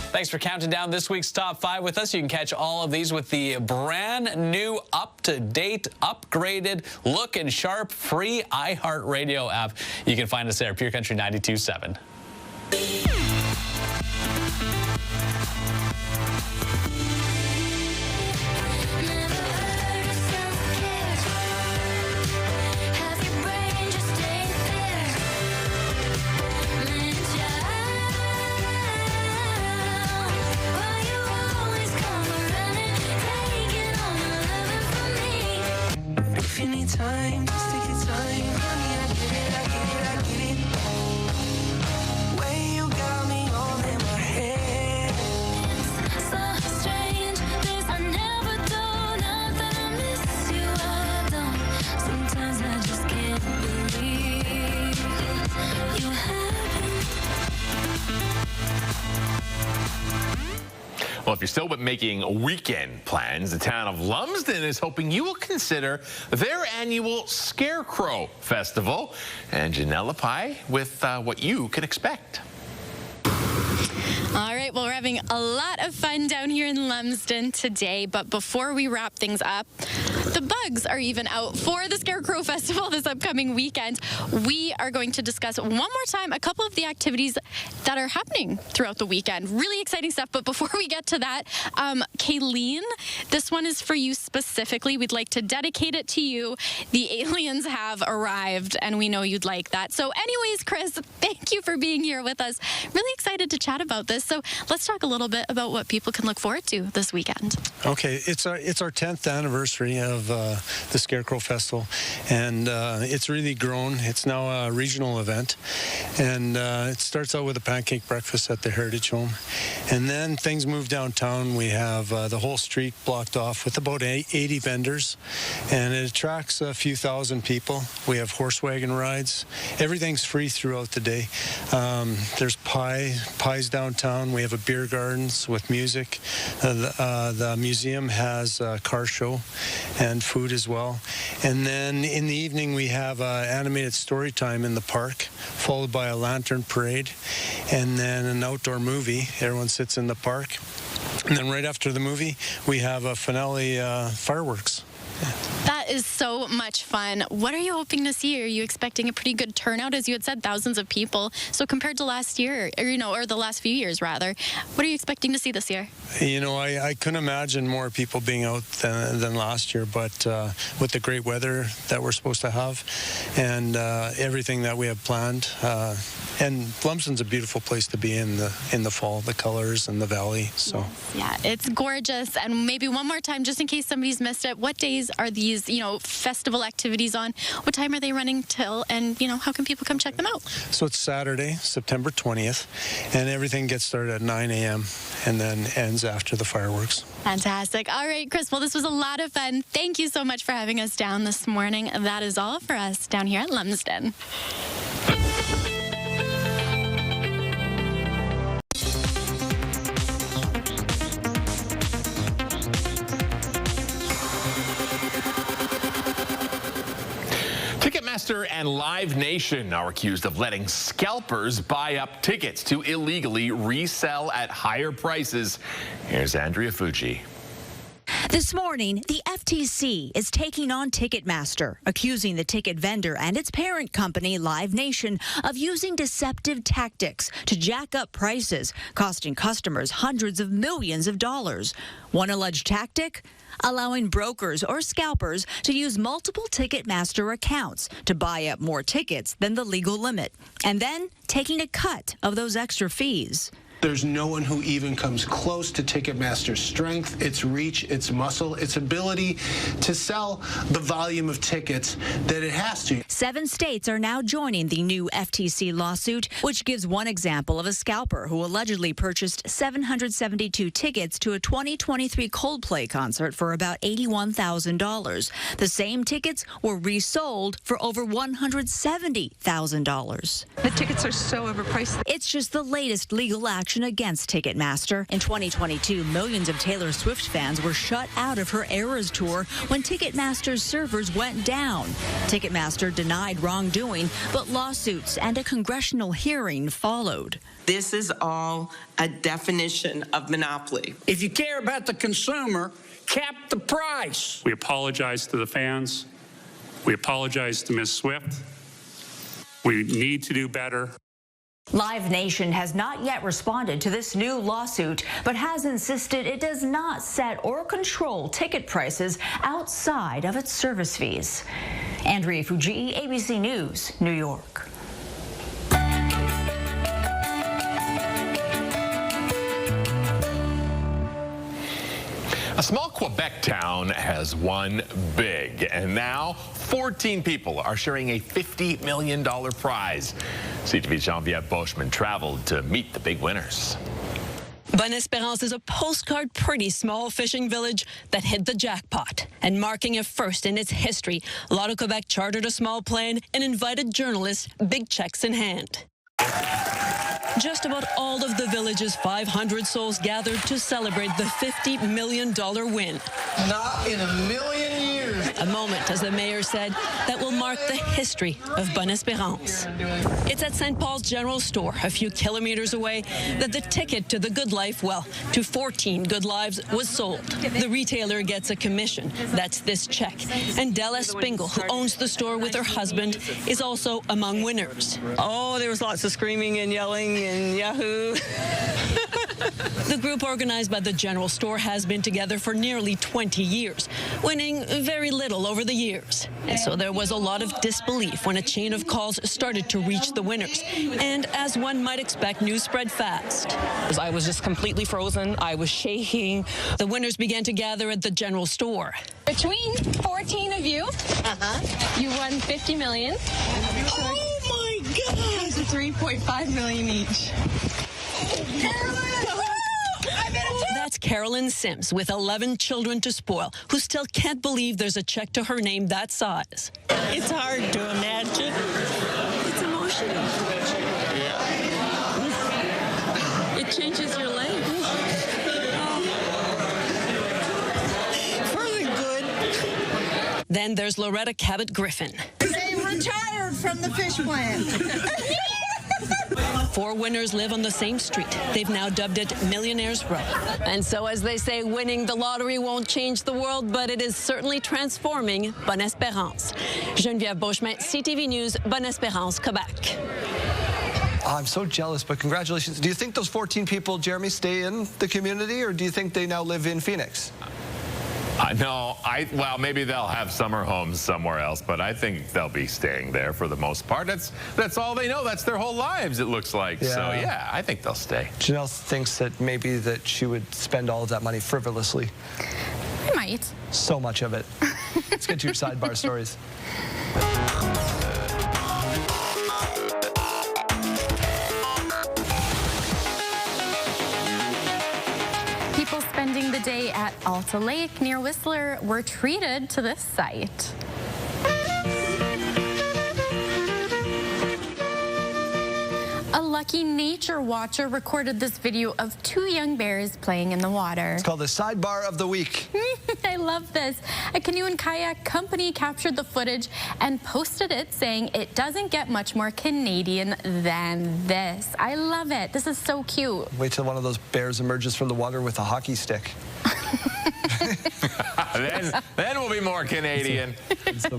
Thanks for counting down this week's top 5 with us. You can catch all of these with the brand new, up-to-date, upgraded, looking sharp, free iHeartRadio app. You can find us there, Pure Country 92.7. If you need time, just take your time. Honey, I get it, I get it, I get it. Way you got me all in my head. It's so strange, this I never do. Not that I miss you, I don't. Sometimes I just can't believe you happened. Well, if you're still making weekend plans, the town of Lumsden is hoping you will consider their annual Scarecrow Festival. And Janelle Pai with what you can expect. All right, well, we're having a lot of fun down here in Lumsden today, but before we wrap things up, the bugs are even out for the Scarecrow Festival this upcoming weekend. We are going to discuss one more time a couple of the activities that are happening throughout the weekend. Really exciting stuff, but before we get to that, Kayleen, this one is for you specifically. We'd like to dedicate it to you. The aliens have arrived, and we know you'd like that. So anyways, Chris, thank you for being here with us. Really excited to chat about this. So let's talk a little bit about what people can look forward to this weekend. Okay, it's our 10th anniversary of the Scarecrow Festival, and it's really grown. It's now a regional event, and it starts out with a pancake breakfast at the Heritage Home, and then things move downtown. We have the whole street blocked off with about 80 vendors, and it attracts a few thousand people. We have horse wagon rides. Everything's free throughout the day. There's pies downtown. We have a beer gardens with music. The museum has a car show and food as well. And then in the evening, we have animated story time in the park, followed by a lantern parade, and then an outdoor movie. Everyone sits in the park. And then right after the movie, we have a finale fireworks. That is so much fun. What are you hoping to see? Are you expecting a pretty good turnout? As you had said, thousands of people. So compared to last year, or the last few years rather, what are you expecting to see this year? You know, I couldn't imagine more people being out than last year, but with the great weather that we're supposed to have and everything that we have planned, and Lumsden's a beautiful place to be in the fall, the colors and the valley. So yeah, it's gorgeous. And maybe one more time, just in case somebody's missed it, what days are these, festival activities on? What time are they running till? And, how can people come check them out? So it's Saturday, September 20th, and everything gets started at 9 a.m. and then ends after the fireworks. Fantastic. All right, Chris, well, this was a lot of fun. Thank you so much for having us down this morning. That is all for us down here at Lumsden. Ticketmaster and Live Nation are accused of letting scalpers buy up tickets to illegally resell at higher prices. Here's Andrea Fucci. This morning, the FTC is taking on Ticketmaster, accusing the ticket vendor and its parent company, Live Nation, of using deceptive tactics to jack up prices, costing customers hundreds of millions of dollars. One alleged tactic? Allowing brokers or scalpers to use multiple Ticketmaster accounts to buy up more tickets than the legal limit, and then taking a cut of those extra fees. There's no one who even comes close to Ticketmaster's strength, its reach, its muscle, its ability to sell the volume of tickets that it has to. 7 states are now joining the new FTC lawsuit, which gives one example of a scalper who allegedly purchased 772 tickets to a 2023 Coldplay concert for about $81,000. The same tickets were resold for over $170,000. The tickets are so overpriced. It's just the latest legal action against Ticketmaster. In 2022, millions of Taylor Swift fans were shut out of her Eras tour when Ticketmaster's servers went down. Ticketmaster denied wrongdoing, but lawsuits and a congressional hearing followed. This is all a definition of monopoly. If you care about the consumer, cap the price. We apologize to the fans. We apologize to Ms. Swift. We need to do better. Live Nation has not yet responded to this new lawsuit, but has insisted it does not set or control ticket prices outside of its service fees. Andrea Fuji, ABC News, New York. A small Quebec town has won big, and now 14 people are sharing a $50 million prize. CTV's Geneviève Boschman traveled to meet the big winners. Bonne-Espérance is a postcard pretty small fishing village that hit the jackpot. And marking a first in its history, Loto-Quebec chartered a small plane and invited journalists, big checks in hand. Just about all of the village's 500 souls gathered to celebrate the $50 million win. Not in a million years. A moment, as the mayor said, that will mark the history of Bonne-Espérance. It's at St. Paul's General Store, a few kilometers away, that the ticket to the good life, well, to 14 good lives, was sold. The retailer gets a commission. That's this check. And Della Spingle, who owns the store with her husband, is also among winners. Oh, there was lots of screaming and yelling and yahoo. The group organized by the General Store has been together for nearly 20 years, winning very little over the years. And so there was a lot of disbelief when a chain of calls started to reach the winners. And as one might expect, news spread fast. I was just completely frozen. I was shaking. The winners began to gather at the General Store. Between 14 of you, you won $50 million. Oh my God! It's 3.5 million each. That's Carolyn Sims, with 11 children to spoil, who still can't believe there's a check to her name that size. It's hard to imagine. It's emotional. It changes your life. For the good. Then there's Loretta Cabot-Griffin. They retired from the fish plant. 4 winners live on the same street. They've now dubbed it Millionaires Row. And so, as they say, winning the lottery won't change the world, but it is certainly transforming Bonne-Espérance. Geneviève Boschman, CTV News, Bonne-Espérance, Quebec. I'm so jealous, but congratulations. Do you think those 14 people, Jeremy, stay in the community, or do you think they now live in Phoenix? No, well, maybe they'll have summer homes somewhere else, but I think they'll be staying there for the most part. That's all they know. That's their whole lives, it looks like. Yeah. So, yeah, I think they'll stay. Janelle thinks that maybe that she would spend all of that money frivolously. I might. So much of it. Let's get to your sidebar stories. Spending the day at Alta Lake near Whistler were treated to this sight. A lucky nature watcher recorded this video of 2 young bears playing in the water. It's called the Sidebar of the Week. I love this. A canoe and kayak company captured the footage and posted it, saying it doesn't get much more Canadian than this. I love it. This is so cute. Wait till one of those bears emerges from the water with a hockey stick. then we'll be more Canadian.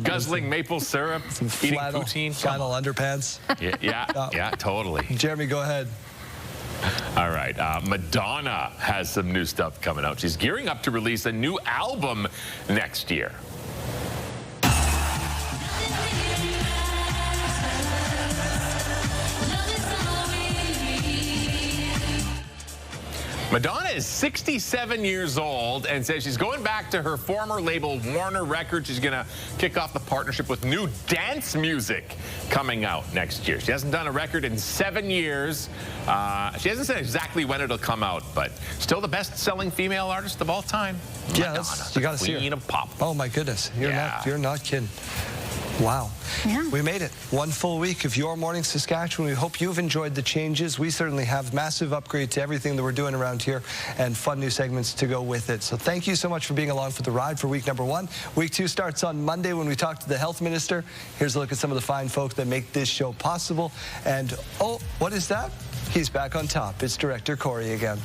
Guzzling maple syrup, eating poutine. Flannel underpants. Yeah, totally. Jeremy, go ahead. All right, Madonna has some new stuff coming out. She's gearing up to release a new album next year. Madonna is 67 years old and says she's going back to her former label, Warner Records. She's going to kick off the partnership with new dance music coming out next year. She hasn't done a record in 7 years. She hasn't said exactly when it'll come out, but still the best-selling female artist of all time. Yeah, Madonna, you got to see her. Queen of pop. Oh, my goodness. You're not kidding. Wow. Yeah. We made it. 1 full week of Your Morning Saskatchewan. We hope you've enjoyed the changes. We certainly have. Massive upgrade to everything that we're doing around here and fun new segments to go with it. So thank you so much for being along for the ride for week number 1. Week 2 starts on Monday when we talk to the health minister. Here's a look at some of the fine folk that make this show possible. And, oh, what is that? He's back on top. It's Director Corey again.